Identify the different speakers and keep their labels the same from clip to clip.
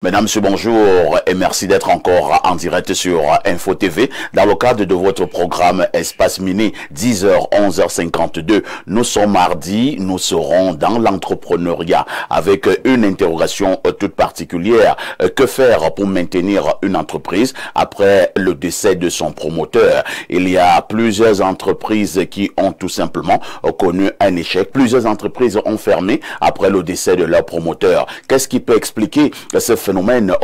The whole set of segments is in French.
Speaker 1: Mesdames, Messieurs, bonjour et merci d'être encore en direct sur Info TV. Dans le cadre de votre programme Espace Mini, 10h, 11h52, nous sommes mardi, nous serons dans l'entrepreneuriat avec une interrogation toute particulière. Que faire pour maintenir une entreprise après le décès de son promoteur? Il y a plusieurs entreprises qui ont tout simplement connu un échec. Plusieurs entreprises ont fermé après le décès de leur promoteur. Qu'est-ce qui peut expliquer ce phénomène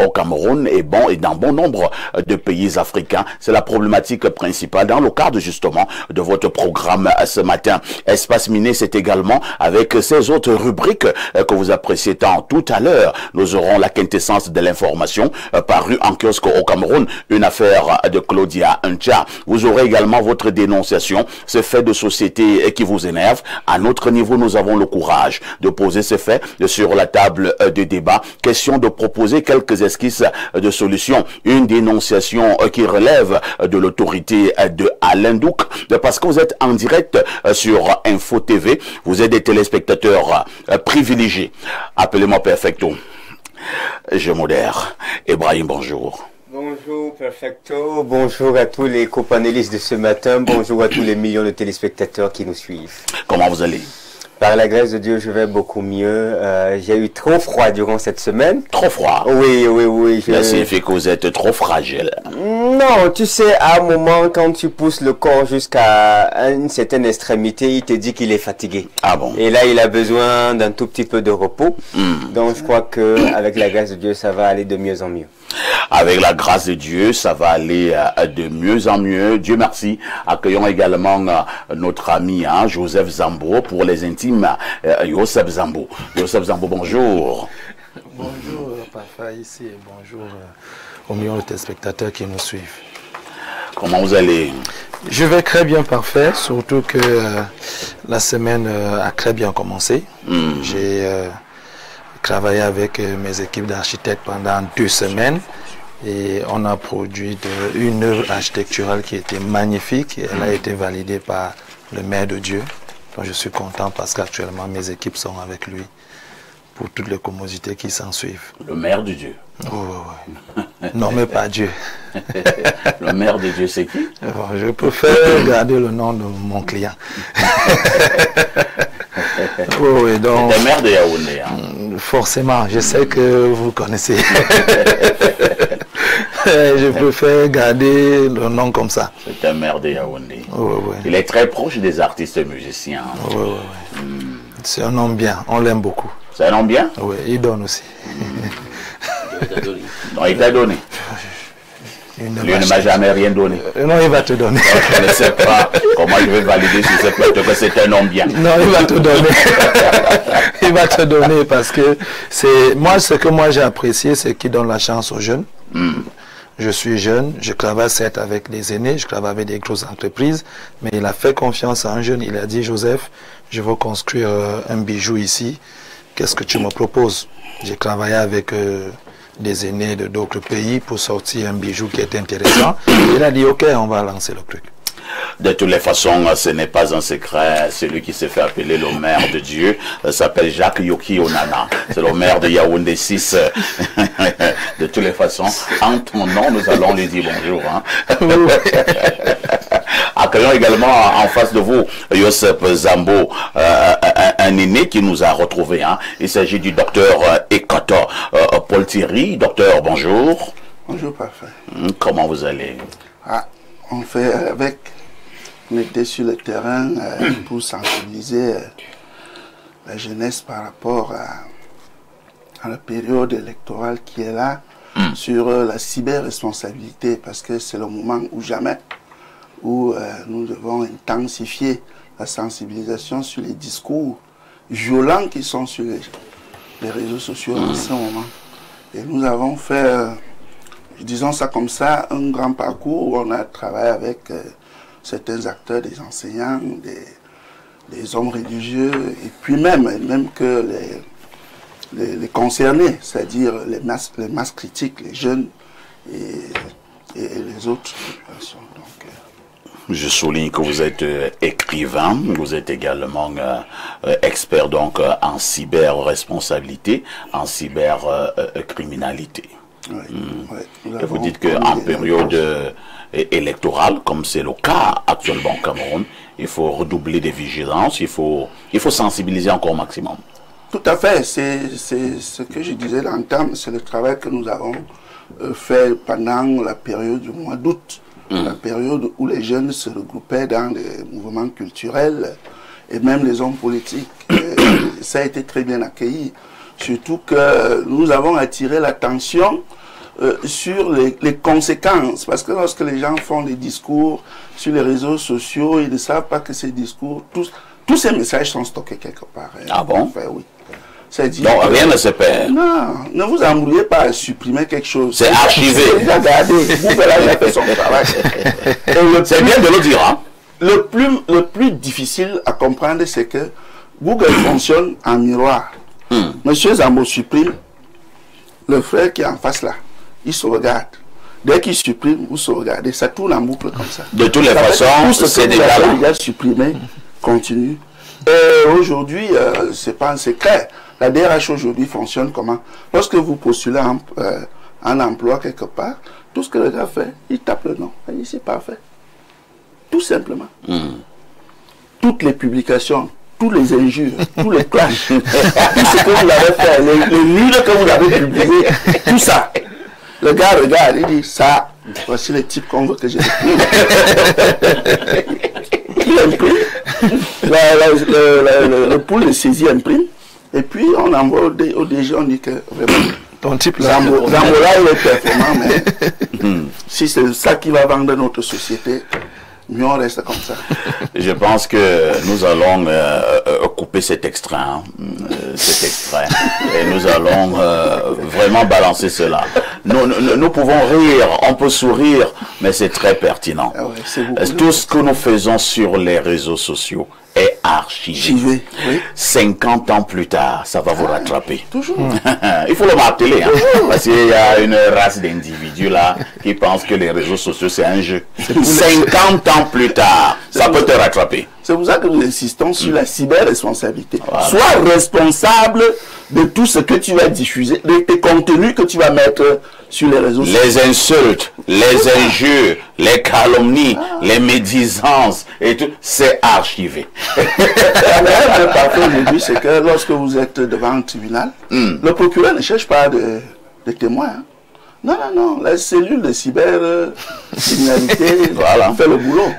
Speaker 1: au Cameroun et dans bon nombre de pays africains? C'est la problématique principale dans le cadre justement de votre programme ce matin. Espace Miné, c'est également avec ces autres rubriques que vous appréciez tant. Tout à l'heure, nous aurons la quintessence de l'information parue en kiosque au Cameroun, une affaire de Claudia Ncha. Vous aurez également votre dénonciation, ce fait de société qui vous énerve. À notre niveau, nous avons le courage de poser ces faits sur la table de débat. Question de proposer quelques esquisses de solutions. Une dénonciation qui relève de l'autorité de Alain Douk, parce que vous êtes en direct sur Info TV. Vous êtes des téléspectateurs privilégiés. Appelez-moi Perfecto. Je modère. Ibrahim, bonjour.
Speaker 2: Bonjour Perfecto, bonjour à tous les copanélistes de ce matin, bonjour à tous les millions de téléspectateurs qui nous suivent.
Speaker 1: Comment vous allez?
Speaker 2: Par la grâce de Dieu, je vais beaucoup mieux. J'ai eu trop froid durant cette semaine.
Speaker 1: Trop froid?
Speaker 2: Oui.
Speaker 1: Ça signifie que vous êtes trop fragile.
Speaker 2: Non, tu sais, à un moment, quand tu pousses le corps jusqu'à une certaine extrémité, il te dit qu'il est fatigué.
Speaker 1: Ah bon?
Speaker 2: Et là, il a besoin d'un tout petit peu de repos. Donc, je crois que avec la grâce de Dieu, ça va aller de mieux en mieux.
Speaker 1: Avec la grâce de Dieu, ça va aller de mieux en mieux. Dieu merci. Accueillons également notre ami Joseph Zambo pour les intimes. Joseph Zambo. Joseph Zambo, bonjour.
Speaker 3: Bonjour Papa ici et bonjour aux millions de téléspectateurs qui nous suivent.
Speaker 1: Comment vous allez?
Speaker 3: Je vais très bien, parfait, surtout que la semaine a très bien commencé. J'ai travaillé avec mes équipes d'architectes pendant 2 semaines et on a produit une œuvre architecturale qui était magnifique et elle a été validée par le maire de Dieu. Donc je suis content parce qu'actuellement mes équipes sont avec lui pour toutes les commodités qui s'en suivent.
Speaker 1: Le maire de Dieu?
Speaker 3: Oui. Non, mais pas Dieu.
Speaker 1: Le maire de Dieu, c'est qui?
Speaker 3: Bon, je préfère garder le nom de mon client. Oui, donc...
Speaker 1: C'est le maire de Yaoundé.
Speaker 3: Forcément, je sais que vous connaissez. Je préfère garder le nom comme ça.
Speaker 1: C'est un maire de Yaoundé.
Speaker 3: Oui.
Speaker 1: Il est très proche des artistes musiciens.
Speaker 3: Oui. C'est un homme bien, on l'aime beaucoup.
Speaker 1: C'est un homme bien?
Speaker 3: Oui, il donne aussi.
Speaker 1: Non, il t'a donné. Lui ne m'a jamais rien donné.
Speaker 3: Non, il va te donner.
Speaker 1: Donc, je ne sais pas comment je vais valider sur ce plateau que c'est un homme bien.
Speaker 3: Non, il va te donner. Il va te donner parce que ce que moi j'ai apprécié, c'est qu'il donne la chance aux jeunes. Je suis jeune, je travaille certes avec des aînés, je travaille avec des grosses entreprises, mais il a fait confiance à un jeune. Il a dit, Joseph, je veux construire un bijou ici. Qu'est-ce que tu me proposes? J'ai travaillé avec des aînés de d'autres pays pour sortir un bijou qui est intéressant. Il a dit, ok, on va lancer le truc.
Speaker 1: De toutes les façons, ce n'est pas un secret. Celui qui s'est fait appeler le maire de Dieu s'appelle Jacques Yoki Onana. C'est le maire de Yaoundé 6. De toutes les façons, en ton nom, nous allons lui dire bonjour. Accueillons également en face de vous Joseph Zambo, un aîné qui nous a retrouvés. Il s'agit du docteur Ekoto Paul Thierry. Docteur, bonjour.
Speaker 4: Bonjour, parfait.
Speaker 1: Comment vous allez?
Speaker 4: On fait avec, on était sur le terrain pour sensibiliser la jeunesse par rapport à la période électorale qui est là, sur la cyber-responsabilité, parce que c'est le moment ou jamais où nous devons intensifier la sensibilisation sur les discours violents qui sont sur les réseaux sociaux en ce moment. Et nous avons fait... disons ça comme ça, un grand parcours où on a travaillé avec certains acteurs, des enseignants, des hommes religieux, et puis même que les concernés, c'est-à-dire les masses critiques, les jeunes et les autres populations. Donc,
Speaker 1: Je souligne que vous êtes écrivain, vous êtes également expert donc en cyber-responsabilité, en cyber-criminalité.
Speaker 4: Oui, oui,
Speaker 1: Et vous dites qu'en période électorale, comme c'est le cas actuellement au Cameroun, il faut redoubler de vigilance, il faut sensibiliser encore au maximum.
Speaker 4: Tout à fait, c'est ce que je disais l'entame, c'est le travail que nous avons fait pendant la période du mois d'août, la période où les jeunes se regroupaient dans des mouvements culturels et même les hommes politiques. Ça a été très bien accueilli, surtout que nous avons attiré l'attention sur les conséquences, parce que lorsque les gens font des discours sur les réseaux sociaux, ils ne savent pas que ces discours, tous ces messages sont stockés quelque part.
Speaker 1: Ah bon?
Speaker 4: Enfin, oui.
Speaker 1: Donc rien ne se perd.
Speaker 4: Non, ne vous embrouillez pas à supprimer quelque chose.
Speaker 1: C'est archivé.
Speaker 4: Regardez, Google a fait son travail.
Speaker 1: C'est bien de le dire, hein?
Speaker 4: Le plus difficile à comprendre, c'est que Google fonctionne en miroir. Monsieur Zambo supprime, le frère qui est en face là, il se regarde. Dès qu'il supprime, vous se regardez. Ça tourne en boucle comme ça.
Speaker 1: De toutes les façons, c'est des
Speaker 4: déjà supprimé, continue. Et aujourd'hui, c'est pas un secret. La DRH aujourd'hui fonctionne comment? Lorsque vous postulez un emploi quelque part, tout ce que le gars fait, il tape le nom. Il dit c'est parfait. Tout simplement. Toutes les publications, tous les injures, tous les clashs, tout ce que vous avez fait, les livres que vous avez publiés, tout ça. Le gars regarde, il dit ça, voici les types qu'on veut que j'ai. Il imprime, le pool de saisie imprime, et puis on envoie au DG, on dit que vraiment,
Speaker 3: ton type là,
Speaker 4: Zambola il est performant, mais si c'est ça qui va vendre notre société, mieux on reste comme ça.
Speaker 1: Je pense que nous allons couper cet extrait, et nous allons vraiment balancer cela. Nous pouvons rire, on peut sourire, mais c'est très pertinent.
Speaker 4: Ah ouais,
Speaker 1: tout ce que nous faisons sur les réseaux sociaux est archivé.
Speaker 4: Oui.
Speaker 1: 50 ans plus tard, ça va vous rattraper.
Speaker 4: Toujours.
Speaker 1: Il faut le marteler, hein, parce qu'il y a une race d'individus là qui pensent que les réseaux sociaux c'est un jeu. 50 ans plus tard, ça peut te rattraper.
Speaker 4: C'est pour ça que nous insistons sur la cyber-responsabilité. Voilà. Sois responsable de tout ce que tu vas diffuser, de tes contenus que tu vas mettre sur les réseaux sociaux.
Speaker 1: Les insultes, les injures, les calomnies, les médisances et tout, c'est archivé.
Speaker 4: Le parfait aujourd'hui, c'est que lorsque vous êtes devant un tribunal, le procureur ne cherche pas de témoins. Hein. Non, non, non, la cellule de cybercriminalité fait le boulot.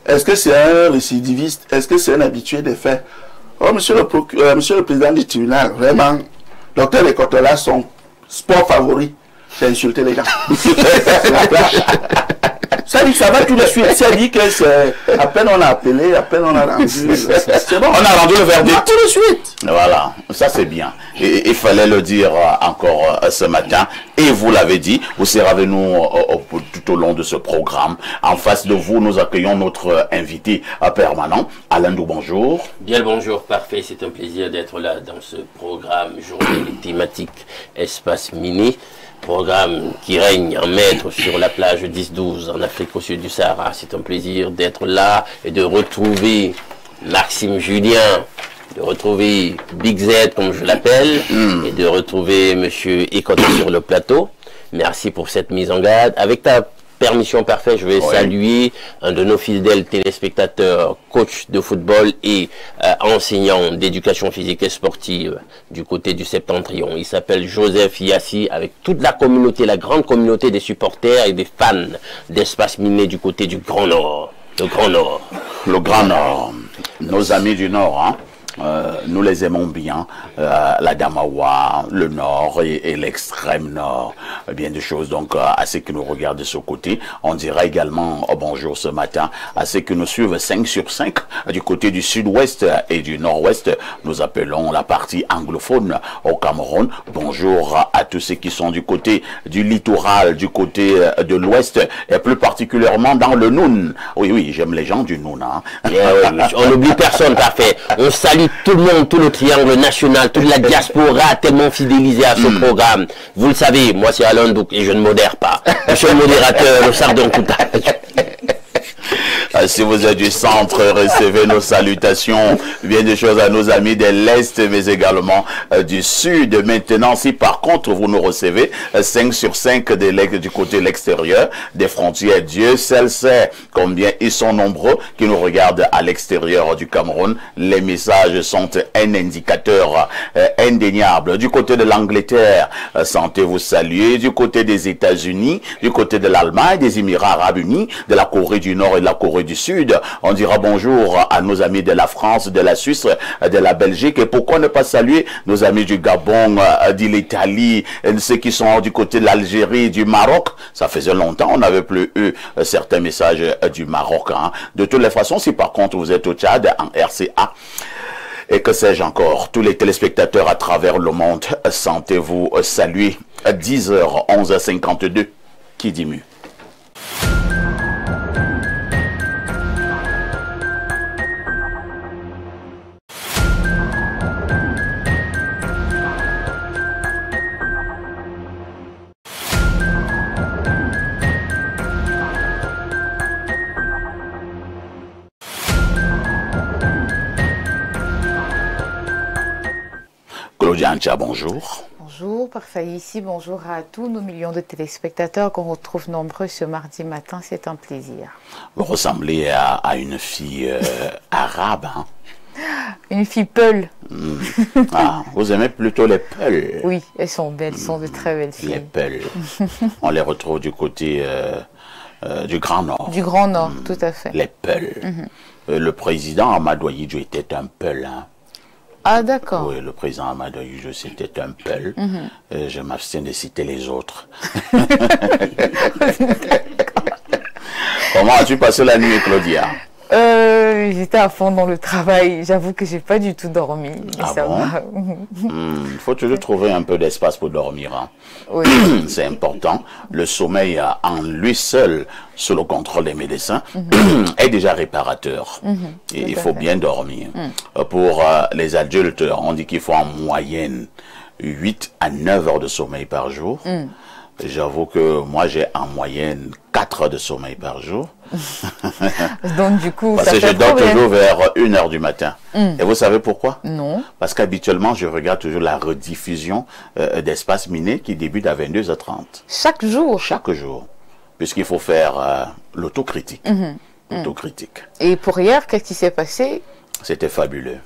Speaker 4: Est-ce que c'est un récidiviste? Est-ce que c'est un habitué des faits? Oh, monsieur le président du tribunal, vraiment, docteur Lekotola, son sport favori, c'est insulter les gens. Ça dit que ça va tout de suite. Ça dit que c'est à peine on a appelé, à peine on a rendu. C'est bon. On a rendu le verdict tout de suite.
Speaker 1: Voilà, ça c'est bien. Et il fallait le dire encore ce matin. Et vous l'avez dit, vous serez avec nous tout au long de ce programme. En face de vous, nous accueillons notre invité permanent, Alain Dou, bonjour.
Speaker 5: Bien le bonjour, parfait. C'est un plaisir d'être là dans ce programme journée thématique Espace Mini. Programme qui règne en maître sur la plage 10-12 en Afrique au sud du Sahara. C'est un plaisir d'être là et de retrouver Maxime Julien, de retrouver Big Z comme je l'appelle, et de retrouver Monsieur Ekoto sur le plateau. Merci pour cette mise en garde. Avec ta permission parfaite, je vais saluer un de nos fidèles téléspectateurs, coach de football et enseignant d'éducation physique et sportive du côté du Septentrion. Il s'appelle Joseph Yassi, avec toute la communauté, la grande communauté des supporters et des fans d'Espace Miné du côté du Grand Nord. Le Grand Nord.
Speaker 1: Le Grand Nord. Nos amis du Nord, hein. Nous les aimons bien, la Damawa, le Nord et l'extrême Nord, bien de choses. Donc à ceux qui nous regardent de ce côté, on dira également bonjour ce matin à ceux qui nous suivent 5 sur 5 du côté du sud-ouest et du nord-ouest. Nous appelons la partie anglophone au Cameroun. Bonjour à tous ceux qui sont du côté du littoral, du côté de l'ouest et plus particulièrement dans le Noun. Oui, oui, j'aime les gens du Noun. Hein.
Speaker 5: On n'oublie personne, parfait. On salue tout le monde, tout le triangle national, toute la diaspora tellement fidélisée à ce programme. Vous le savez, moi c'est Alain Douk et je ne modère pas. Monsieur le modérateur, le sardon Kouta.
Speaker 1: Si vous êtes du centre, recevez nos salutations. Bien des choses à nos amis de l'Est, mais également du Sud. Maintenant, si par contre vous nous recevez 5 sur 5 du côté de l'extérieur des frontières, Dieu seul sait combien ils sont nombreux qui nous regardent à l'extérieur du Cameroun. Les messages sont un indicateur indéniable. Du côté de l'Angleterre, sentez-vous saluer. Du côté des États-Unis, du côté de l'Allemagne, des Émirats Arabes Unis, de la Corée du Nord et de la Corée du Sud, on dira bonjour à nos amis de la France, de la Suisse, de la Belgique. Et pourquoi ne pas saluer nos amis du Gabon, de l'Italie, ceux qui sont du côté de l'Algérie, du Maroc. Ça faisait longtemps, on n'avait plus eu certains messages du Maroc. Hein. De toutes les façons, si par contre vous êtes au Tchad, en RCA, et que sais-je encore, tous les téléspectateurs à travers le monde, sentez-vous saluer à 10h, 11h52, qui dit mieux. Claudia Ancha, bonjour.
Speaker 6: Bonjour, parfait ici, bonjour à tous nos millions de téléspectateurs qu'on retrouve nombreux ce mardi matin, c'est un plaisir.
Speaker 1: Vous ressemblez à une fille arabe, hein?
Speaker 6: Une fille Peul.
Speaker 1: Ah, vous aimez plutôt les Peuls?
Speaker 6: Oui, elles sont belles, elles sont de très belles filles.
Speaker 1: Les Peuls. On les retrouve du côté du Grand Nord.
Speaker 6: Du Grand Nord, tout à fait.
Speaker 1: Les Peuls. Le président Amadou Ahidjo était un Peul, hein?
Speaker 6: Ah, d'accord.
Speaker 1: Oui, le président Amadou Ahidjo, c'était un Peul. Je m'abstiens de citer les autres. Comment as-tu passé la nuit, Claudia?
Speaker 6: J'étais à fond dans le travail. J'avoue que j'ai pas du tout dormi.
Speaker 1: Ah bon? Il faut toujours trouver un peu d'espace pour dormir. Hein.
Speaker 6: Oui.
Speaker 1: C'est important. Le sommeil en lui seul, sous le contrôle des médecins, est déjà réparateur. Et il faut bien dormir. Pour les adultes, on dit qu'il faut en moyenne 8 à 9 heures de sommeil par jour. J'avoue que moi, j'ai en moyenne 4 heures de sommeil par jour.
Speaker 6: Donc, du coup,
Speaker 1: parce que je dors toujours vers 1 heure du matin. Et vous savez pourquoi?
Speaker 6: Non.
Speaker 1: Parce qu'habituellement, je regarde toujours la rediffusion d'Espace Miné qui débute à 22h30.
Speaker 6: Chaque jour?
Speaker 1: Chaque jour. Puisqu'il faut faire l'autocritique. L'autocritique.
Speaker 6: Et pour hier, qu'est-ce qui s'est passé?
Speaker 1: C'était fabuleux.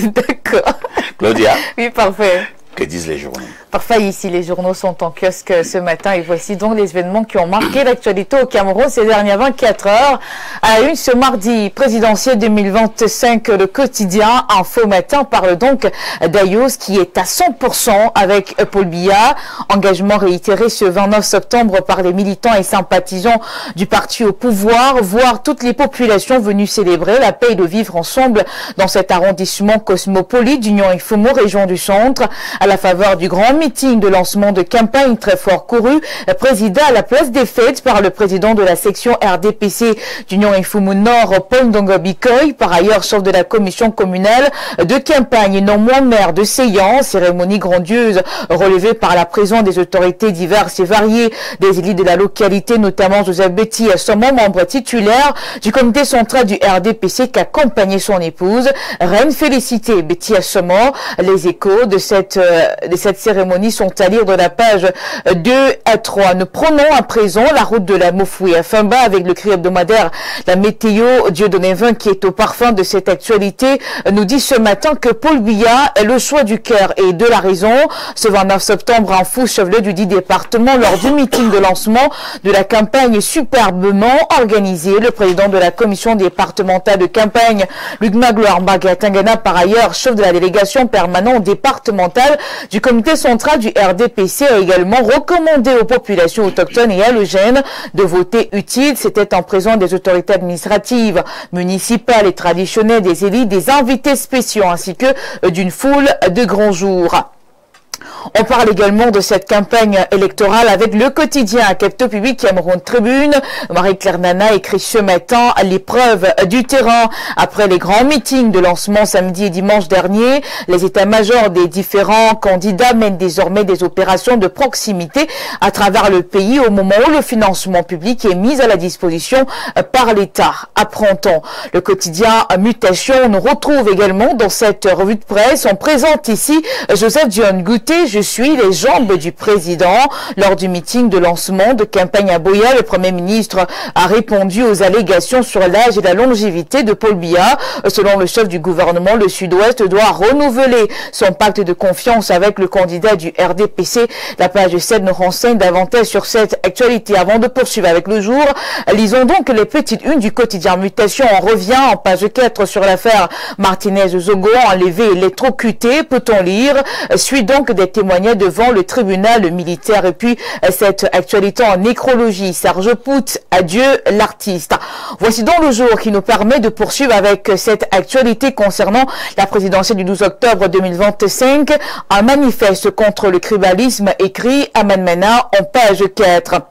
Speaker 6: D'accord.
Speaker 1: Claudia?
Speaker 6: Oui, parfait.
Speaker 1: Que disent les journaux?
Speaker 6: Parfait, ici les journaux sont en kiosque ce matin et voici donc les événements qui ont marqué l'actualité au Cameroun ces dernières 24 heures. À la une ce mardi présidentiel 2025, le quotidien Info Matin parle donc d'Ayos qui est à 100% avec Paul Biya. Engagement réitéré ce 29 septembre par les militants et sympathisants du parti au pouvoir, voire toutes les populations venues célébrer la paix de vivre ensemble dans cet arrondissement cosmopolite d'Union Ifoumo, région du centre. À la faveur du grand meeting de lancement de campagne très fort couru, présidé à la place des fêtes par le président de la section RDPC d'Union Ifoumo Nord, Paul Ndongo Bikoy, par ailleurs chef de la commission communale de campagne et non moins maire de Seyan, cérémonie grandiose relevée par la présence des autorités diverses et variées, des élites de la localité, notamment Joseph Betty, son membre titulaire du comité central du RDPC qui accompagnait son épouse, Reine Félicité Betty Assomo. Les échos de cette cérémonie sont à lire de la page 2 à 3. Nous prenons à présent la route de la Mofoué à Famba avec le cri hebdomadaire La Météo. Dieudonné Vin, qui est au parfum de cette actualité, nous dit ce matin que Paul Biya est le choix du cœur et de la raison. Ce 29 septembre, un fou chef-lieu du dit département lors du meeting de lancement de la campagne superbement organisée. Le président de la commission départementale de campagne, Luc Magloire Magatangana, par ailleurs chef de la délégation permanente départementale du comité central du RDPC, a également recommandé aux populations autochtones et allogènes de voter utile. C'était en présence des autorités administratives, municipales et traditionnelles, des élites, des invités spéciaux ainsi que d'une foule de grands jours. On parle également de cette campagne électorale avec le quotidien Capto Public Cameroun Tribune. Marie-Claire Nana écrit ce matin à l'épreuve du terrain. Après les grands meetings de lancement samedi et dimanche dernier, les états-majors des différents candidats mènent désormais des opérations de proximité à travers le pays au moment où le financement public est mis à la disposition par l'État. Apprend-on. Le quotidien Mutation nous retrouve également dans cette revue de presse. On présente ici Joseph Dion Gouté, je suis les jambes du président. Lors du meeting de lancement de campagne à Boya, le Premier ministre a répondu aux allégations sur l'âge et la longévité de Paul Biya. Selon le chef du gouvernement, le Sud-Ouest doit renouveler son pacte de confiance avec le candidat du RDPC. La page 7 nous renseigne davantage sur cette actualité. Avant de poursuivre avec le jour, lisons donc les petites unes du quotidien Mutation. On revient en page 4 sur l'affaire Martinez-Zogo, enlevé et électrocuté. Peut-on lire? Suit donc des témoignages devant le tribunal militaire. Et puis cette actualité en nécrologie. Serge Pout, adieu l'artiste. Voici donc le jour qui nous permet de poursuivre avec cette actualité concernant la présidentielle du 12 octobre 2025. Un manifeste contre le tribalisme écrit à Manmena en page 4.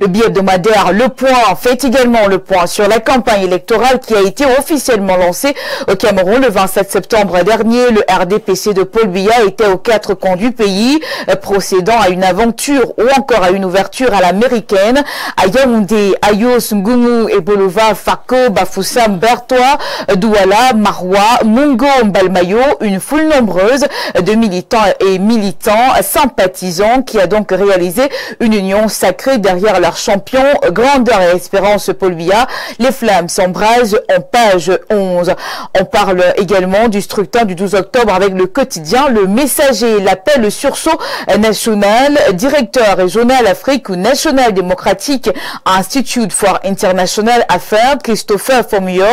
Speaker 6: Le billet hebdomadaire Le Point fait également le point sur la campagne électorale qui a été officiellement lancée au Cameroun le 27 septembre dernier. Le RDPC de Paul Biya était aux 4 coins du pays, procédant à une aventure ou encore à une ouverture à l'américaine. À Yaoundé, Ayos, Ngumu, Ebolova, Fako, Bafoussam, Bertois, Douala, Maroua, Mungo, Mbalmayo, une foule nombreuse de militants et militants sympathisants qui a donc réalisé une union sacrée derrière leur champion, grandeur et espérance Paul Biya. Les flammes s'embrasent en page 11. On parle également du scrutin du 12 octobre avec le quotidien Le Messager. L'appel au sursaut national, directeur régional Afrique ou National Democratic Institute for International Affairs, Christopher Formio,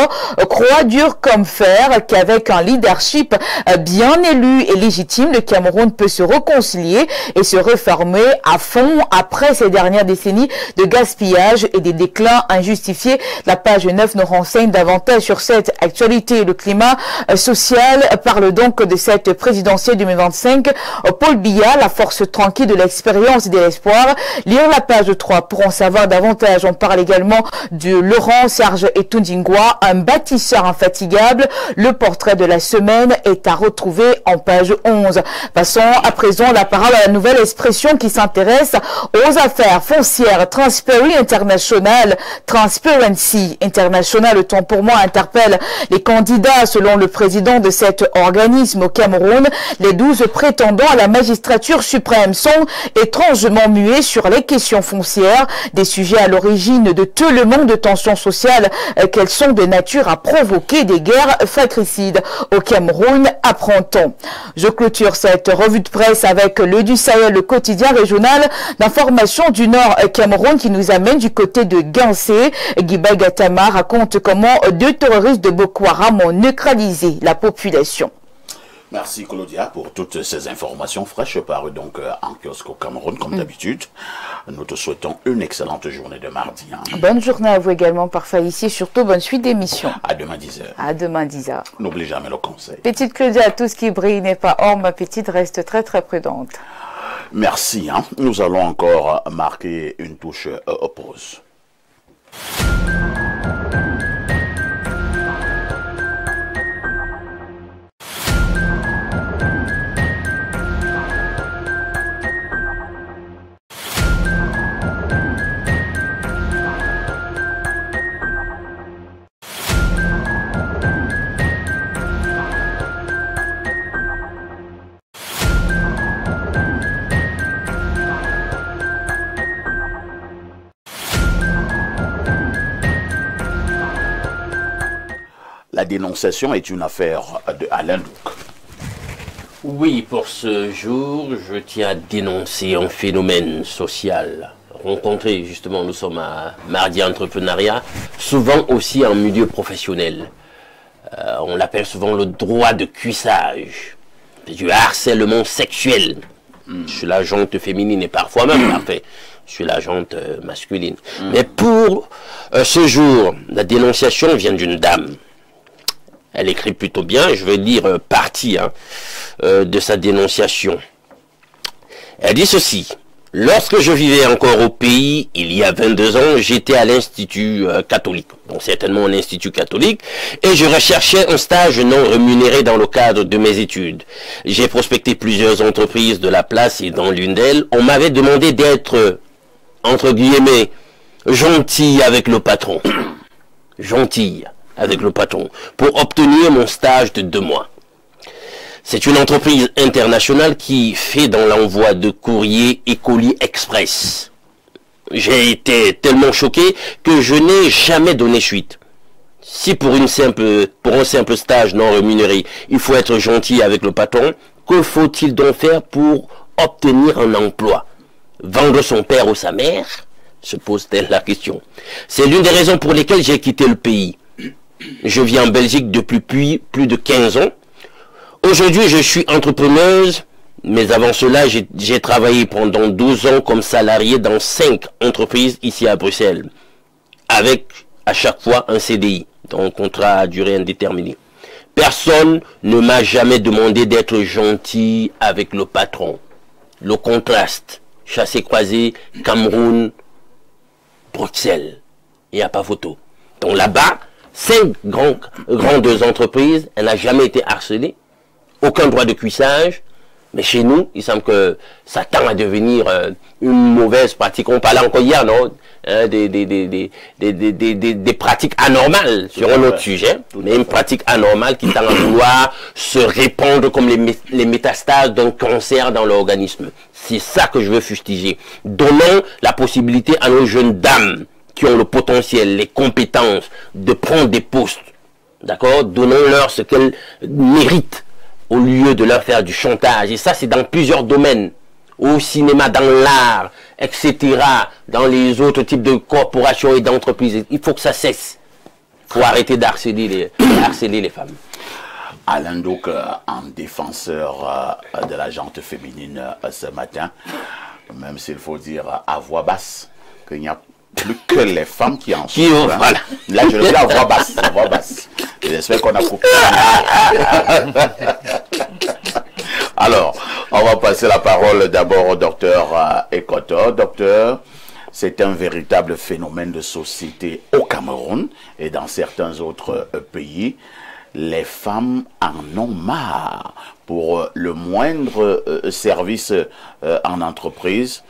Speaker 6: croit dur comme fer qu'avec un leadership bien élu et légitime, le Cameroun peut se réconcilier et se reformer à fond après ces dernières décennies de gaspillage et des déclins injustifiés. La page 9 nous renseigne davantage sur cette actualité. Le climat social parle donc de cette présidentielle 2025. Paul Biya, la force tranquille de l'expérience et de l'espoir. Lire la page 3 pour en savoir davantage. On parle également de Laurent Serge Etundingwa, un bâtisseur infatigable. Le portrait de la semaine est à retrouver en page 11. Passons à présent la parole à la nouvelle expression qui s'intéresse aux affaires foncières. Transparency International, le temps pour moi, interpelle les candidats. Selon le président de cet organisme au Cameroun, les 12 prétendants à la magistrature suprême sont étrangement muets sur les questions foncières, des sujets à l'origine de tout le monde de tensions sociales, qu'elles sont de nature à provoquer des guerres fratricides au Cameroun, apprend-on. Je clôture cette revue de presse avec le du Sahel, le quotidien régional d'information du Nord Cameroun qui nous amène du côté de Gansé. Guiba Gatama raconte comment 2 terroristes de Boko Haram ont neutralisé la population.
Speaker 1: Merci Claudia pour toutes ces informations fraîches parues donc en kiosque au Cameroun comme d'habitude. Nous te souhaitons une excellente journée de mardi.
Speaker 6: Bonne journée à vous également parfois ici, surtout bonne suite d'émission.
Speaker 1: À demain 10h.
Speaker 6: À demain 10h.
Speaker 1: N'oublie jamais le conseil.
Speaker 6: Petite Claudia, tout ce qui brille n'est pas or, ma petite reste très très prudente.
Speaker 1: Merci. Nous allons encore marquer une touche pause. La dénonciation est une affaire de Alain Luc.
Speaker 5: Oui, pour ce jour, je tiens à dénoncer un phénomène social rencontré, justement, nous sommes à Mardi Entrepreneuriat, souvent aussi en milieu professionnel. On l'appelle souvent le droit de cuissage, du harcèlement sexuel. Je suis la jante féminine et parfois même, parfait, je suis la jante masculine. Mais pour ce jour, la dénonciation vient d'une dame. Elle écrit plutôt bien, je vais lire partie de sa dénonciation. Elle dit ceci. Lorsque je vivais encore au pays, il y a 22 ans, j'étais à l'Institut catholique, donc certainement un institut catholique, et je recherchais un stage non rémunéré dans le cadre de mes études. J'ai prospecté plusieurs entreprises de la place et dans l'une d'elles, on m'avait demandé d'être, entre guillemets, gentil avec le patron. Gentil avec le patron, pour obtenir mon stage de 2 mois. C'est une entreprise internationale qui fait dans l'envoi de courrier et colis express. J'ai été tellement choqué que je n'ai jamais donné suite. Si pour un simple stage non rémunéré, il faut être gentil avec le patron, que faut-il donc faire pour obtenir un emploi? Vendre son père ou sa mère? Se pose-t-elle la question. C'est l'une des raisons pour lesquelles j'ai quitté le pays. Je vis en Belgique depuis plus de 15 ans. Aujourd'hui, je suis entrepreneuse, mais avant cela, j'ai travaillé pendant 12 ans comme salarié dans 5 entreprises ici à Bruxelles, avec à chaque fois un CDI, donc un contrat à durée indéterminée. Personne ne m'a jamais demandé d'être gentil avec le patron. Le contraste, chassé-croisé, Cameroun, Bruxelles, il n'y a pas photo. Donc là-bas, 5 grandes entreprises, elle n'a jamais été harcelée. Aucun droit de cuissage, mais chez nous, il semble que ça tend à devenir une mauvaise pratique. On parlait encore hier, non, des pratiques anormales sur un autre sujet, mais une pratique anormale qui tend à vouloir se répandre comme les métastases d'un cancer dans l'organisme. C'est ça que je veux fustiger. Donnons la possibilité à nos jeunes dames qui ont le potentiel, les compétences de prendre des postes, d'accord? Donnons-leur ce qu'elles méritent, au lieu de leur faire du chantage. Et ça, c'est dans plusieurs domaines. Au cinéma, dans l'art, etc. Dans les autres types de corporations et d'entreprises. Il faut que ça cesse. Il faut arrêter d'harceler les femmes.
Speaker 1: Alain Douk, un défenseur de la gente féminine ce matin, même s'il faut dire à voix basse qu'il n'y a plus que les femmes qui en souffrent. Hein. Voilà. Là, je le dis à voix basse. À voix basse. J'espère qu'on a coupé. Alors, on va passer la parole d'abord au docteur Ekoto. Docteur, c'est un véritable phénomène de société au Cameroun et dans certains autres pays. Les femmes en ont marre pour le moindre service en entreprise.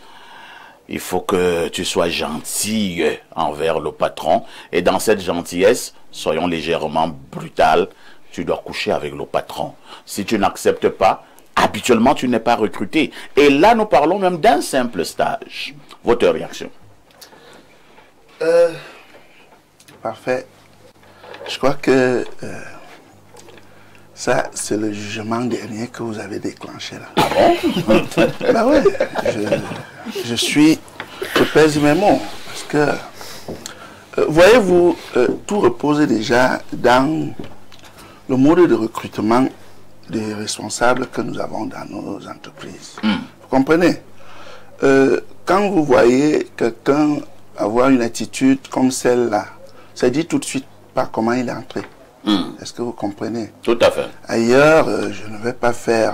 Speaker 1: Il faut que tu sois gentil envers le patron. Et dans cette gentillesse, soyons légèrement brutales, tu dois coucher avec le patron. Si tu n'acceptes pas, habituellement, tu n'es pas recruté. Et là, nous parlons même d'un simple stage. Votre réaction?
Speaker 4: Parfait. Je crois que ça, c'est le jugement dernier que vous avez déclenché là.
Speaker 1: Ah bon?
Speaker 4: Bah ouais, je pèse mes mots. Parce que, voyez-vous, tout repose déjà dans le mode de recrutement des responsables que nous avons dans nos entreprises. Vous comprenez? Quand vous voyez quelqu'un avoir une attitude comme celle-là, ça dit tout de suite pas comment il est entré. Est-ce que vous comprenez?
Speaker 1: Tout à fait.
Speaker 4: Ailleurs, je ne vais pas faire...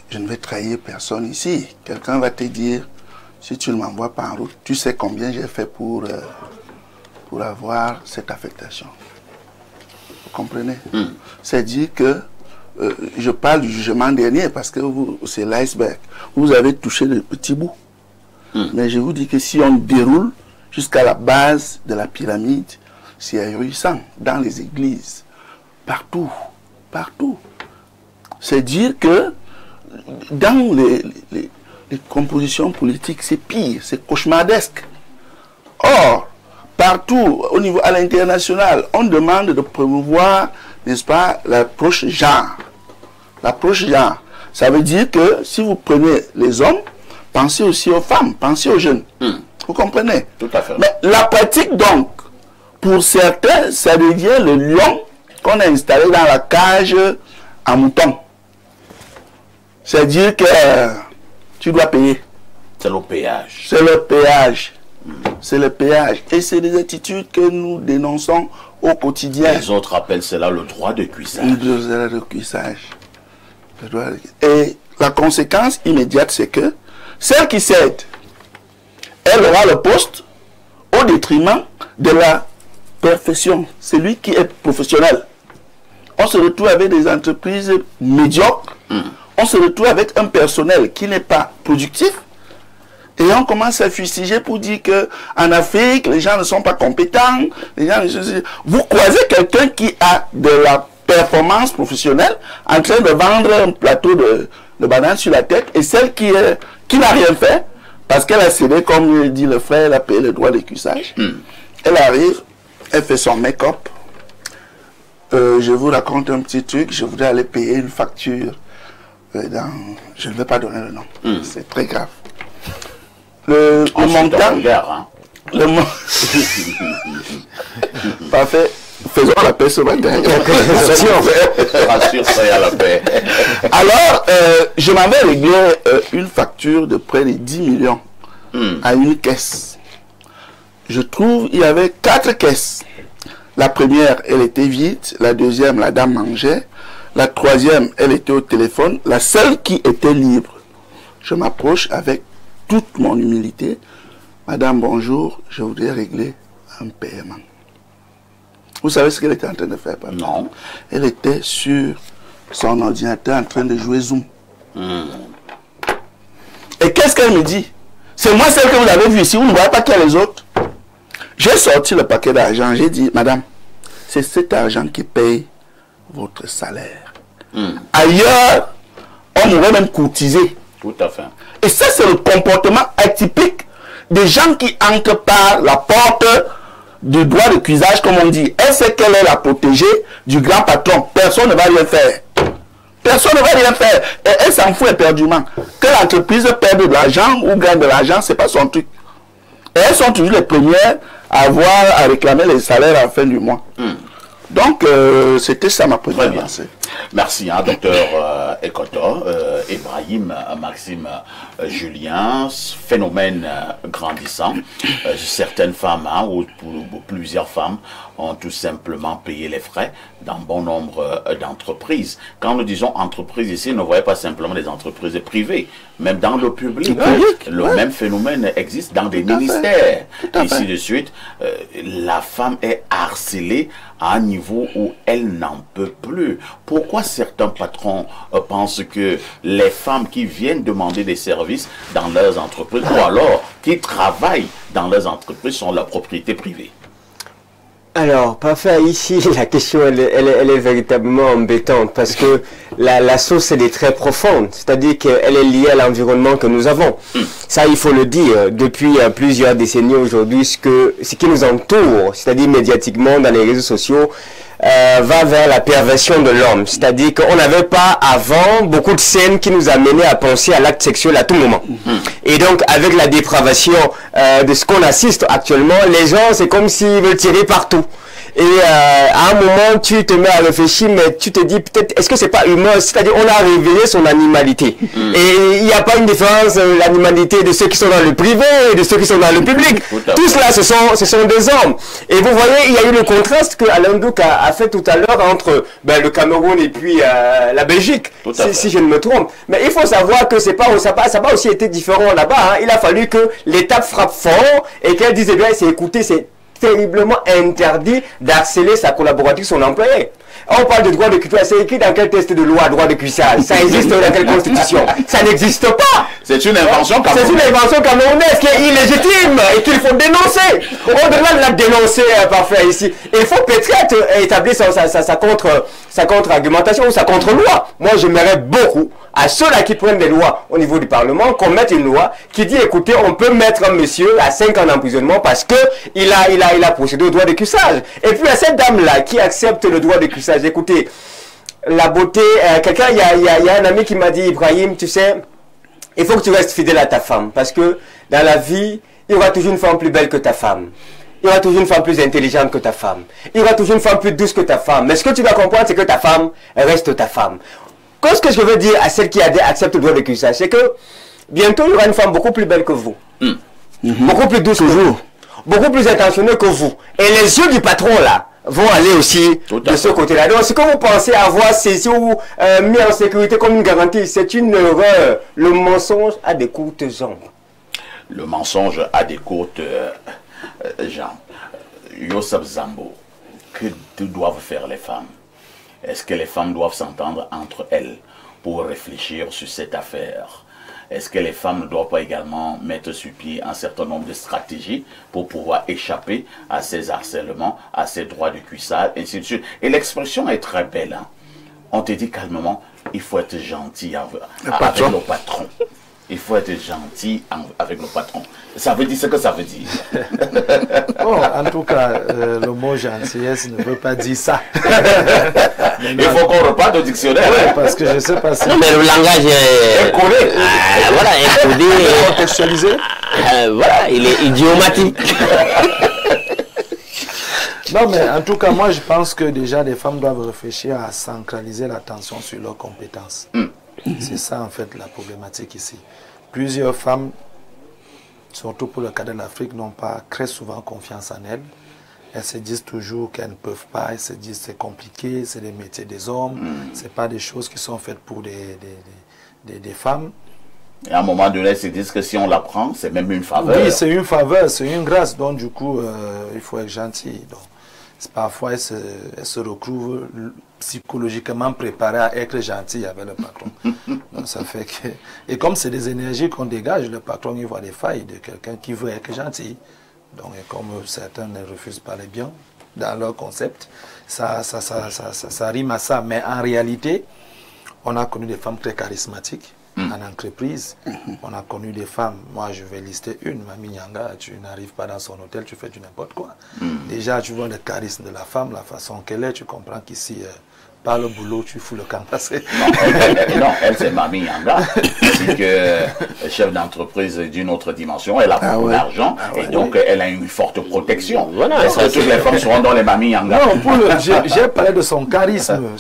Speaker 4: je ne vais trahir personne ici. Quelqu'un va te dire, si tu ne m'envoies pas en route, tu sais combien j'ai fait pour avoir cette affectation. Vous comprenez? C'est dire que je parle du jugement dernier parce que c'est l'iceberg. Vous avez touché le petit bout. Mais je vous dis que si on déroule jusqu'à la base de la pyramide, c'est ahurissant dans les églises, partout, partout. C'est dire que dans les compositions politiques, c'est pire, c'est cauchemardesque. Or, partout, au niveau à l'international, on demande de promouvoir, n'est-ce pas, l'approche genre. L'approche genre. Ça veut dire que si vous prenez les hommes, pensez aussi aux femmes, pensez aux jeunes. Vous comprenez?
Speaker 1: Tout à fait.
Speaker 4: Mais la pratique donc, pour certains, ça devient le lion qu'on a installé dans la cage à moutons. C'est-à-dire que tu dois payer.
Speaker 1: C'est le péage.
Speaker 4: C'est le péage. C'est le péage. Et c'est des attitudes que nous dénonçons au quotidien.
Speaker 1: Les autres appellent cela le droit de cuissage.
Speaker 4: Le droit de cuissage. Et la conséquence immédiate, c'est que celle qui cède, elle aura le poste au détriment de la perfection, celui qui est professionnel. On se retrouve avec des entreprises médiocres, on se retrouve avec un personnel qui n'est pas productif, et on commence à fustiger pour dire que en Afrique, les gens ne sont pas compétents. Les gens, vous croisez quelqu'un qui a de la performance professionnelle en train de vendre un plateau de bananes sur la tête, et celle qui n'a rien fait, parce qu'elle a cédé, comme dit le frère, elle a payé le droit de cuissage. Elle arrive, elle fait son make-up. Je vous raconte un petit truc, je voudrais aller payer une facture je ne vais pas donner le nom, c'est très grave. Le montant, le montant, parfait, faisons la paix ce matin. Alors, je m'avais réglé une facture de près de 10 millions à une caisse. Je trouve il y avait 4 caisses. La première, elle était vide. La deuxième, la dame mangeait. La troisième, elle était au téléphone. La seule qui était libre. Je m'approche avec toute mon humilité. Madame, bonjour, je voudrais régler un paiement. Vous savez ce qu'elle était en train de faire, papa?
Speaker 1: Non.
Speaker 4: Elle était sur son ordinateur en train de jouer Zoom. Et qu'est-ce qu'elle me dit? C'est moi celle que vous avez vue ici, vous ne voyez pas qu'il y a les autres. J'ai sorti le paquet d'argent, j'ai dit, madame, c'est cet argent qui paye votre salaire. Ailleurs, on m'aurait même courtisé.
Speaker 1: Tout à fait.
Speaker 4: Et ça, c'est le comportement atypique des gens qui entrent par la porte du droit de cuisage, comme on dit. Elle sait qu'elle est la protégée du grand patron. Personne ne va rien faire. Personne ne va rien faire. Et elle s'en fout éperdument. Que l'entreprise perde de l'argent ou gagne de l'argent, c'est pas son truc. Et elles sont toujours les premières à réclamer les salaires à la fin du mois. Donc, c'était ça ma première pensée.
Speaker 1: Merci, hein, docteur Ekoto, Ibrahim, Maxime, Julien. Phénomène grandissant. Certaines femmes, hein, ou plusieurs femmes, ont tout simplement payé les frais dans bon nombre d'entreprises. Quand nous disons entreprises ici, ne voyez pas simplement des entreprises privées. Même dans le public, le même phénomène existe dans des ministères. Ici de suite, la femme est harcelée à un niveau où elle n'en peut plus. Pourquoi certains patrons pensent que les femmes qui viennent demander des services dans leurs entreprises, ou alors qui travaillent dans leurs entreprises, sont la propriété privée?
Speaker 2: Alors, parfait, ici, la question, elle est véritablement embêtante parce que la source, elle est très profonde. C'est-à-dire qu'elle est liée à l'environnement que nous avons. Ça, il faut le dire. Depuis plusieurs décennies aujourd'hui, ce qui nous entoure, c'est-à-dire médiatiquement dans les réseaux sociaux, va vers la perversion de l'homme. C'est-à-dire qu'on n'avait pas avant beaucoup de scènes qui nous amenaient à penser à l'acte sexuel à tout moment. Et donc, avec la dépravation de ce qu'on assiste actuellement, les gens, c'est comme s'ils veulent tirer partout. Et à un moment, tu te mets à réfléchir, mais tu te dis peut-être, est-ce que c'est pas humain? C'est-à-dire, on a révélé son animalité. Et il n'y a pas une différence, l'animalité de ceux qui sont dans le privé et de ceux qui sont dans le public. Tous là, ce sont des hommes. Et vous voyez, il y a eu le contraste que Alain Douk a fait tout à l'heure entre le Cameroun et puis la Belgique, si je ne me trompe. Mais il faut savoir que ça n'a pas aussi été différent là-bas. Hein. Il a fallu que l'État frappe fort et qu'elle dise, eh bien, c'est terriblement interdit d'harceler sa collaboratrice, son employé. On parle de droit de cuissage, c'est écrit dans quel texte de loi, droit de cuissage? Ça existe dans quelle constitution? Ça n'existe pas.
Speaker 1: C'est une invention camerounaise.
Speaker 2: C'est une invention camerounaise qui est illégitime et qu'il faut dénoncer. Au-delà de la dénoncer, parfait, ici, il faut peut-être établir sa contre-argumentation ou sa contre-loi. Moi, j'aimerais beaucoup à ceux-là qui prennent des lois au niveau du Parlement, qu'on mette une loi qui dit, écoutez, on peut mettre un monsieur à 5 ans d'emprisonnement parce que il a procédé au droit de cuissage. Et puis, à cette dame-là qui accepte le droit de cuissage, écoutez, la beauté, il y a un ami qui m'a dit, Ibrahim, tu sais, il faut que tu restes fidèle à ta femme parce que dans la vie, il y aura toujours une femme plus belle que ta femme. Il y aura toujours une femme plus intelligente que ta femme. Il y aura toujours une femme plus douce que ta femme. Mais ce que tu dois comprendre, c'est que ta femme reste ta femme. Ce que je veux dire à celle qui accepte le droit de cuissage, c'est que bientôt, il y aura une femme beaucoup plus belle que vous. Beaucoup plus douce que vous. Beaucoup plus intentionnée que vous. Et les yeux du patron, là, vont aller aussi de ce côté-là. Donc, ce que vous pensez avoir saisi ou mis en sécurité comme une garantie, c'est une erreur. Le mensonge a des courtes jambes.
Speaker 1: Le mensonge a des courtes jambes. Youssef Zambo, que doivent faire les femmes? Est-ce que les femmes doivent s'entendre entre elles pour réfléchir sur cette affaire? Est-ce que les femmes ne doivent pas également mettre sur pied un certain nombre de stratégies pour pouvoir échapper à ces harcèlements, à ces droits de cuissage, ainsi de suite? Et l'expression est très belle. Hein? On te dit calmement, il faut être gentil avec le patron. Il faut être gentil avec le patron. Ça veut dire ce que ça veut dire.
Speaker 3: Bon, en tout cas, le mot gentillesse ne veut pas dire ça.
Speaker 1: Il faut qu'on reparte au dictionnaire.
Speaker 3: Ouais, parce que je ne sais pas si...
Speaker 5: Non, mais le langage est
Speaker 1: codé.
Speaker 5: Voilà, est codé.
Speaker 3: Contextualisé.
Speaker 5: Voilà, il est idiomatique.
Speaker 3: Non, mais en tout cas, moi, je pense que déjà, les femmes doivent réfléchir à centraliser l'attention sur leurs compétences. C'est ça, en fait, la problématique ici. Plusieurs femmes, surtout pour le cas de l'Afrique, n'ont pas très souvent confiance en elles. Elles se disent toujours qu'elles ne peuvent pas, elles se disent que c'est compliqué, c'est des métiers des hommes, c'est pas des choses qui sont faites pour des femmes.
Speaker 1: Et à un moment donné, elles se disent que si on l'apprend, c'est même une faveur.
Speaker 3: Oui, c'est une faveur, c'est une grâce, donc du coup, il faut être gentil. Donc, parfois, elles se retrouvent psychologiquement préparées à être gentilles avec le patron. Donc, ça fait que... Et comme c'est des énergies qu'on dégage, le patron, il voit des failles de quelqu'un qui veut être gentil. Donc, et comme certains ne refusent pas les biens dans leur concept, ça rime à ça. Mais en réalité, on a connu des femmes très charismatiques en entreprise. On a connu des femmes, moi je vais lister une, Mami Nyanga, tu n'arrives pas dans son hôtel, tu fais du n'importe quoi. Déjà, tu vois le charisme de la femme, la façon qu'elle est, tu comprends qu'ici, par le boulot, tu fous le camp passé.
Speaker 1: Non, elle c'est Mami Nyanga, c'est que chef d'entreprise d'une autre dimension, elle a beaucoup d'argent et donc elle a une forte protection. Voilà, est-ce que toutes les femmes seront dans les Mami Nyanga?
Speaker 3: Non, j'ai parlé de son charisme.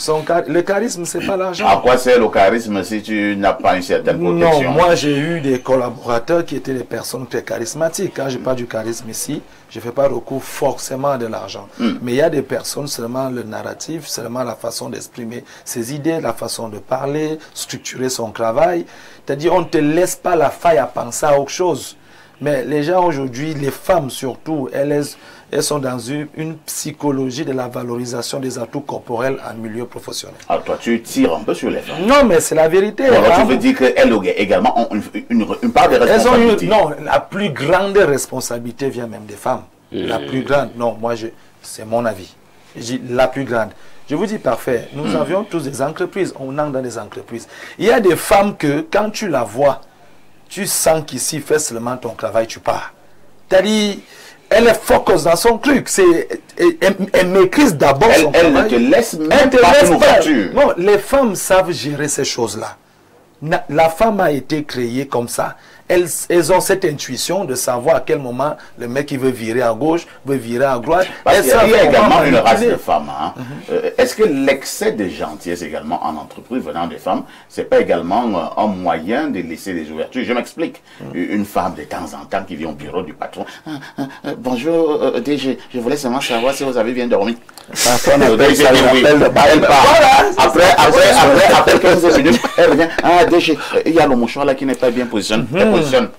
Speaker 3: Le charisme, c'est pas l'argent.
Speaker 1: À quoi sert le charisme si tu n'as pas une certaine protection?
Speaker 3: Non, moi j'ai eu des collaborateurs qui étaient des personnes très charismatiques. Quand je parle du charisme ici, je ne fais pas recours forcément à de l'argent. Mais il y a des personnes, seulement le narratif, seulement la façon d'exprimer ses idées, la façon de parler, structurer son travail. C'est-à-dire, on ne te laisse pas la faille à penser à autre chose. Mais les gens aujourd'hui, les femmes surtout, elles sont dans une psychologie de la valorisation des atouts corporels en milieu professionnel.
Speaker 1: Alors toi, tu tires un peu sur les femmes.
Speaker 3: Non, mais c'est la vérité.
Speaker 1: Alors tu veux dire qu'elles également ont une part de responsabilité?
Speaker 3: Non, la plus grande responsabilité vient même des femmes. La plus grande, non, moi, c'est mon avis. Je dis la plus grande. Je vous dis parfait, nous avions tous des entreprises, on entre dans des entreprises. Il y a des femmes que, quand tu la vois, tu sens qu'ici, fais seulement ton travail, tu pars. C'est-à-dire, elle est focus dans son truc. Elle maîtrise d'abord son travail.
Speaker 1: Elle ne te laisse même pas une ouverture.
Speaker 3: Non, les femmes savent gérer ces choses-là. La femme a été créée comme ça. Elles ont cette intuition de savoir à quel moment le mec il veut virer à gauche, veut virer à droite.
Speaker 1: Parce qu'il y a également une race de femmes. Hein. Est-ce que l'excès de gentillesse également en entreprise venant des femmes, c'est pas également un moyen de laisser des ouvertures? Je m'explique. Une femme de temps en temps qui vient au bureau du patron. Bonjour DG, je voulais seulement savoir si vous avez bien dormi. Après 15 minutes, elle revient. Ah DG, il y a le mouchoir là qui n'est pas bien positionné.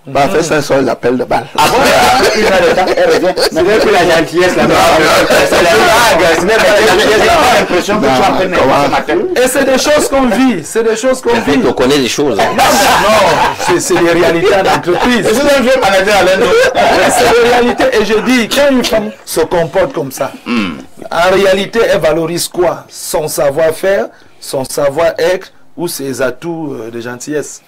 Speaker 4: Bah, ça c'est l'appel de balle.
Speaker 1: Après, une heure de temps, elle revient.
Speaker 2: Ce n'est plus la gentillesse là-bas. C'est la blague. Ce n'est pas la gentillesse.
Speaker 1: J'ai l'impression que tu es en train de ce matin.
Speaker 3: Et c'est des choses qu'on vit. C'est des choses qu'on vit.
Speaker 5: On connaît des choses.
Speaker 3: Non, c'est des réalités d'entreprise.
Speaker 1: Je suis un vieux manager à l'Indo.
Speaker 3: C'est des réalités. Et je dis, quand une femme se comporte comme ça, en réalité, elle valorise quoi? Son savoir-faire, son savoir-être ou ses atouts de gentillesse.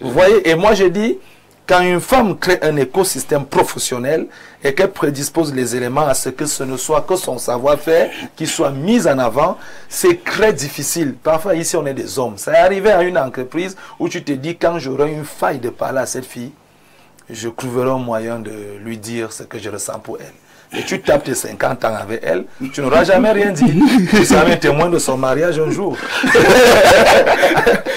Speaker 3: Vous voyez, et moi je dis, quand une femme crée un écosystème professionnel et qu'elle prédispose les éléments à ce que ce ne soit que son savoir-faire qui soit mis en avant, c'est très difficile. Parfois ici on est des hommes. Ça est arrivé à une entreprise où tu te dis, quand j'aurai une faille de parler à cette fille, je trouverai un moyen de lui dire ce que je ressens pour elle. Et tu tapes tes 50 ans avec elle, tu n'auras jamais rien dit. Tu seras un témoin de son mariage un jour.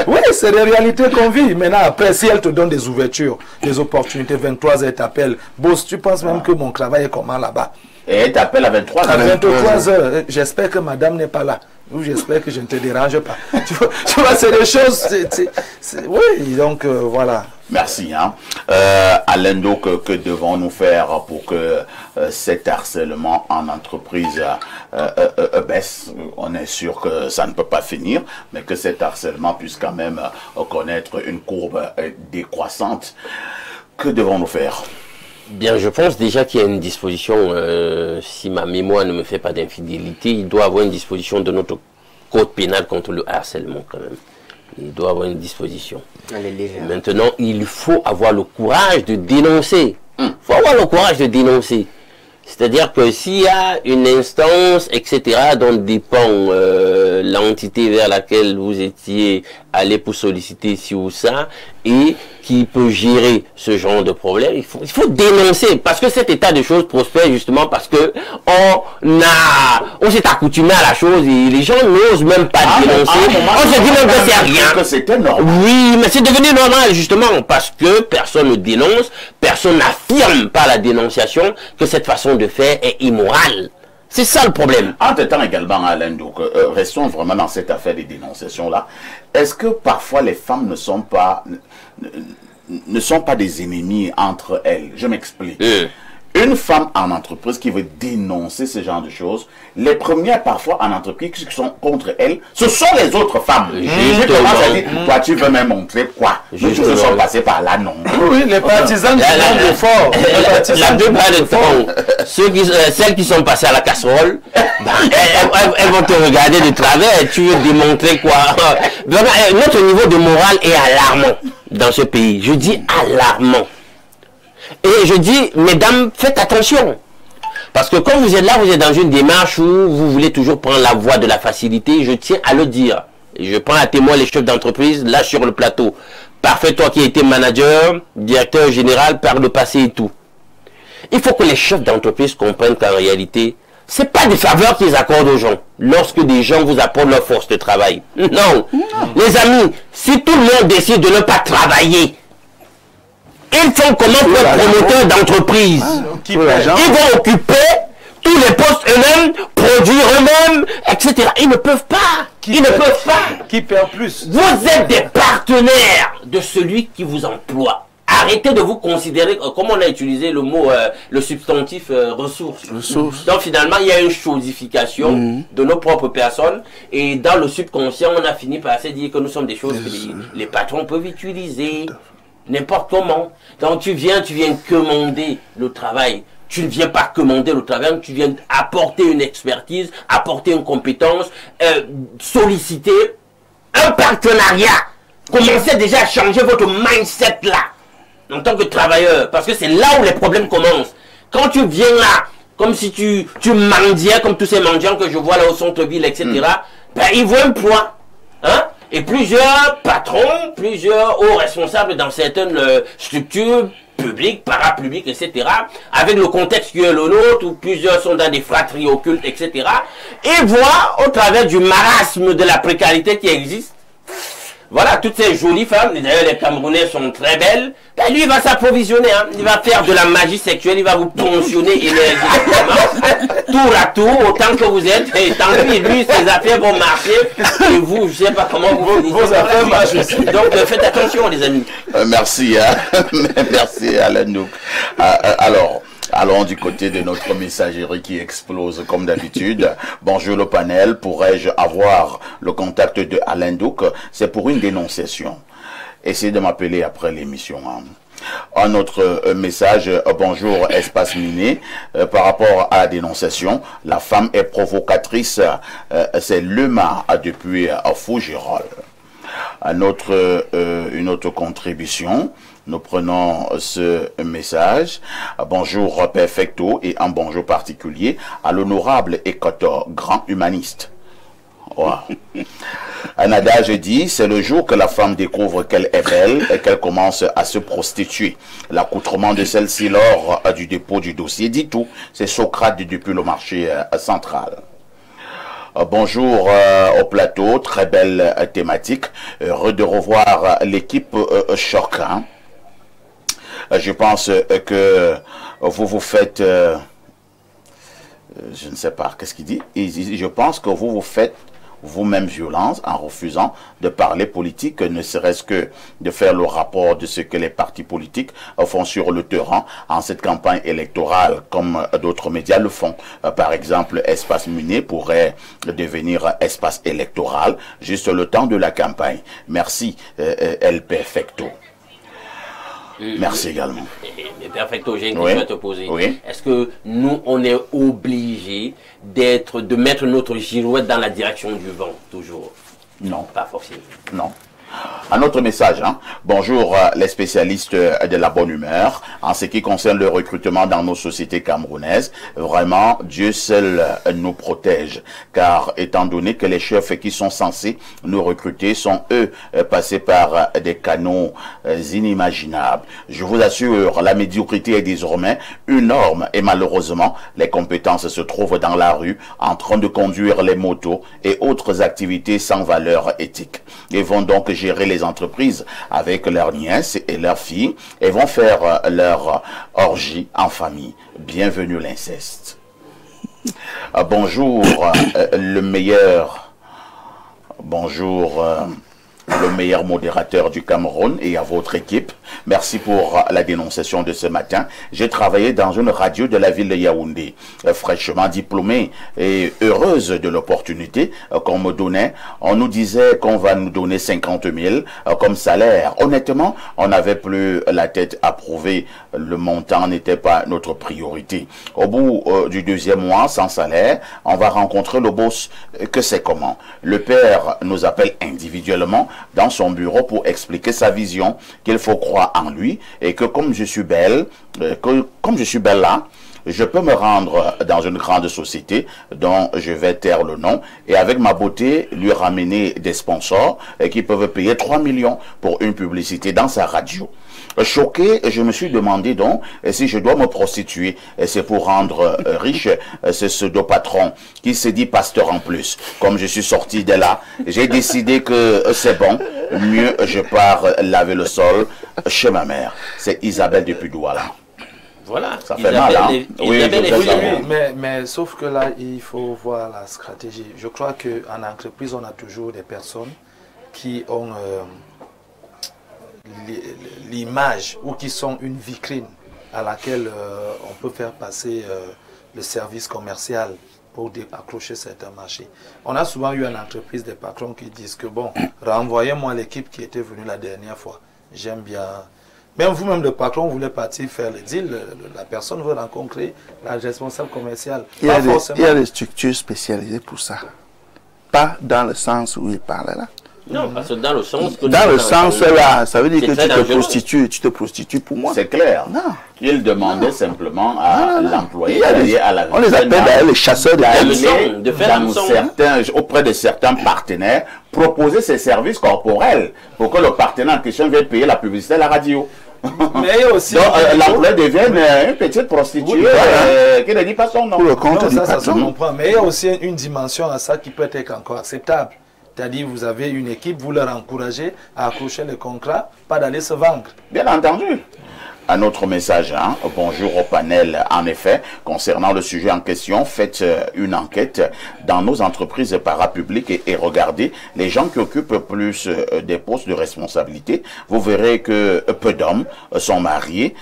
Speaker 3: Oui, c'est des réalités qu'on vit. Maintenant, après, si elle te donne des ouvertures, des opportunités, 23 elle t'appelle, boss, tu penses même que mon travail est comment là-bas?
Speaker 1: Et elle t'appelle à 23
Speaker 3: À
Speaker 1: heures.
Speaker 3: 23 heures. J'espère que madame n'est pas là. Ou j'espère que je ne te dérange pas. Tu vois, c'est des choses. Oui, donc voilà.
Speaker 1: Merci. Hein. Alain, donc, que devons-nous faire pour que cet harcèlement en entreprise baisse? On est sûr que ça ne peut pas finir, mais que cet harcèlement puisse quand même connaître une courbe décroissante. Que devons-nous faire?
Speaker 5: Bien, je pense déjà qu'il y a une disposition, si ma mémoire ne me fait pas d'infidélité, il doit avoir une disposition de notre code pénal contre le harcèlement quand même. Il doit avoir une disposition. Maintenant, il faut avoir le courage de dénoncer. Il faut avoir le courage de dénoncer. C'est-à-dire que s'il y a une instance, etc., dont dépend l'entité vers laquelle vous étiez allé pour solliciter ci ou ça, et qui peut gérer ce genre de problème, il faut dénoncer, parce que cet état de choses prospère justement parce que on s'est accoutumé à la chose et les gens n'osent même pas dénoncer. On se dit même que c'est rien.
Speaker 1: C'était normal.
Speaker 5: Oui, mais c'est devenu normal justement parce que personne ne dénonce, personne n'affirme par la dénonciation que cette façon de faire est immorale. C'est ça le problème.
Speaker 1: Entre-temps également, Alain, donc, restons vraiment dans cette affaire des dénonciations-là. Est-ce que parfois les femmes ne sont pas des ennemis entre elles? Je m'explique. Une femme en entreprise qui veut dénoncer ce genre de choses, les premières parfois en entreprise qui sont contre elle, ce sont les autres femmes. Je commence à dire, toi tu veux me montrer quoi? Nous tous nous sommes passés par là, non?
Speaker 3: Oui, les partisans du monde est fort.
Speaker 5: La plupart du temps, celles qui sont passées à la casserole, elles vont te regarder de travers. Tu veux démontrer quoi? Vraiment, notre niveau de morale est alarmant dans ce pays. Je dis alarmant. Et je dis, mesdames, faites attention. Parce que quand vous êtes là, vous êtes dans une démarche où vous voulez toujours prendre la voie de la facilité. Je tiens à le dire. Et je prends à témoin les chefs d'entreprise, là sur le plateau. Parfait, toi qui as été manager, directeur général, par le passé et tout. Il faut que les chefs d'entreprise comprennent qu'en réalité, c'est pas des faveurs qu'ils accordent aux gens lorsque des gens vous apportent leur force de travail. Non. Les amis, si tout le monde décide de ne pas travailler, ils font comment pour être promoteurs d'entreprise? Ils vont occuper tous les postes eux-mêmes, produire eux-mêmes, etc. Ils ne peuvent pas. Ils ne peuvent pas.
Speaker 3: Qui perd plus?
Speaker 5: Vous êtes des partenaires de celui qui vous emploie. Arrêtez de vous considérer, comme on a utilisé le mot, le substantif ressources. Donc finalement, il y a une chosification de nos propres personnes. Et dans le subconscient, on a fini par se dire que nous sommes des choses que les patrons peuvent utiliser. N'importe comment. Donc tu viens commander le travail. Tu ne viens pas commander le travail, tu viens apporter une expertise, apporter une compétence, solliciter un partenariat. Commencez déjà à changer votre mindset là, en tant que travailleur, parce que c'est là où les problèmes commencent. Quand tu viens là, comme si tu mendiais, comme tous ces mendiants que je vois là au centre-ville, etc., ben, ils voient un poids. Hein? Et plusieurs patrons, plusieurs hauts responsables dans certaines structures publiques, parapubliques, etc., avec le contexte qui est le nôtre, où plusieurs sont dans des fratries occultes, etc., et voient au travers du marasme de la précarité qui existe, voilà, toutes ces jolies femmes, d'ailleurs les Camerounais sont très belles, ben lui il va s'approvisionner, hein. Il va faire de la magie sexuelle, il va vous pensionner énergétiquement, tour à tour, autant que vous êtes, et tant pis, lui ses affaires vont marcher, et vous, je ne sais pas comment vos affaires marchent aussi. Donc faites attention les amis.
Speaker 1: Merci, hein. Merci Alain Nouk. Alors, allons du côté de notre messagerie qui explose comme d'habitude. Bonjour le panel, pourrais-je avoir le contact de Alain Douk? C'est pour une dénonciation. Essayez de m'appeler après l'émission. Hein. Un autre message, bonjour Espace Miné, par rapport à la dénonciation, la femme est provocatrice, c'est Lema depuis Fougerolles. Une autre contribution. Nous prenons ce message. Bonjour Perfecto et un bonjour particulier à l'honorable Équateur, grand humaniste. Wow. Un adage dit, c'est le jour que la femme découvre qu'elle est belle et qu'elle commence à se prostituer. L'accoutrement de celle-ci lors du dépôt du dossier dit tout. C'est Socrate depuis le marché central. Bonjour au plateau, très belle thématique. Heureux de revoir l'équipe Choc. Hein. Je pense que vous faites je ne sais pas, qu'est-ce qu'il dit? Il dit, je pense que vous faites vous-même violence en refusant de parler politique, ne serait-ce que de faire le rapport de ce que les partis politiques font sur le terrain en cette campagne électorale, comme d'autres médias le font. Par exemple, Espace Miné pourrait devenir espace électoral juste le temps de la campagne. Merci, El Perfecto. Merci également.
Speaker 5: Mais Perfecto, j'ai une question à te poser.
Speaker 1: Oui.
Speaker 5: Est-ce que nous, on est obligé de mettre notre girouette dans la direction du vent, toujours?
Speaker 1: Non.
Speaker 5: Pas forcément.
Speaker 1: Non. Un autre message, hein. Bonjour les spécialistes de la bonne humeur. En ce qui concerne le recrutement dans nos sociétés camerounaises, vraiment, Dieu seul nous protège. Car étant donné que les chefs qui sont censés nous recruter sont eux passés par des canaux inimaginables. Je vous assure, la médiocrité est désormais une norme et malheureusement, les compétences se trouvent dans la rue en train de conduire les motos et autres activités sans valeur éthique. Ils vont donc gérer les entreprises avec leurs nièces et leurs filles et vont faire leur orgie en famille. Bienvenue l'inceste. Bonjour le meilleur. Bonjour le meilleur modérateur du Cameroun et à votre équipe. Merci pour la dénonciation de ce matin. J'ai travaillé dans une radio de la ville de Yaoundé, fraîchement diplômée et heureuse de l'opportunité qu'on me donnait. On nous disait qu'on va nous donner 50 000 comme salaire. Honnêtement, on n'avait plus la tête à prouver. Le montant n'était pas notre priorité. Au bout du deuxième mois, sans salaire, on va rencontrer le boss. Que c'est comment? Le père nous appelle individuellement dans son bureau pour expliquer sa vision, qu'il faut croire en lui et que comme je suis belle, là, je peux me rendre dans une grande société dont je vais taire le nom et avec ma beauté lui ramener des sponsors qui peuvent payer 3 millions pour une publicité dans sa radio. Choqué, je me suis demandé donc si je dois me prostituer. C'est pour rendre riche ce pseudo-patron qui se dit pasteur en plus. Comme je suis sorti de là, j'ai décidé que c'est bon, mieux je pars laver le sol chez ma mère. C'est Isabelle depuis Douala.
Speaker 5: Voilà,
Speaker 1: ça fait mal, hein?
Speaker 5: Oui,
Speaker 3: mais sauf que là, il faut voir la stratégie. Je crois qu'en entreprise, on a toujours des personnes qui ont l'image ou qui sont une vitrine à laquelle on peut faire passer le service commercial pour accrocher certains marchés. On a souvent eu en entreprise des patrons qui disent que bon, renvoyez-moi l'équipe qui était venue la dernière fois. J'aime bien. Même vous-même, le patron, voulait partir faire le deal, la personne veut rencontrer la responsable commerciale.
Speaker 4: Il y a des structures spécialisées pour ça. Pas dans le sens où il parle là.
Speaker 5: Non, parce que dans le sens...
Speaker 4: Dans le sens là, ça veut dire que tu te prostitues pour moi.
Speaker 1: C'est clair.
Speaker 4: Non.
Speaker 1: Il demandait simplement à l'employé d'aller à la...
Speaker 4: On les appelle d'ailleurs les chasseurs
Speaker 1: de auprès de certains partenaires, proposer ses services corporels pour que le partenaire en question vienne payer la publicité à la radio.
Speaker 3: Mais aussi...
Speaker 1: Donc l'employé devient une petite prostituée qui ne dit pas son nom.
Speaker 4: Pour le compte du
Speaker 3: ça se
Speaker 4: patron.
Speaker 3: comprend. Mais il y a aussi une dimension à ça qui peut être encore acceptable. C'est-à-dire, vous avez une équipe, vous leur encouragez à accrocher le contrat, pas d'aller se vendre.
Speaker 1: Bien entendu. Un autre message, hein? Bonjour au panel. En effet, concernant le sujet en question, faites une enquête dans nos entreprises parapubliques et regardez les gens qui occupent plus des postes de responsabilité. Vous verrez que peu d'hommes sont mariés.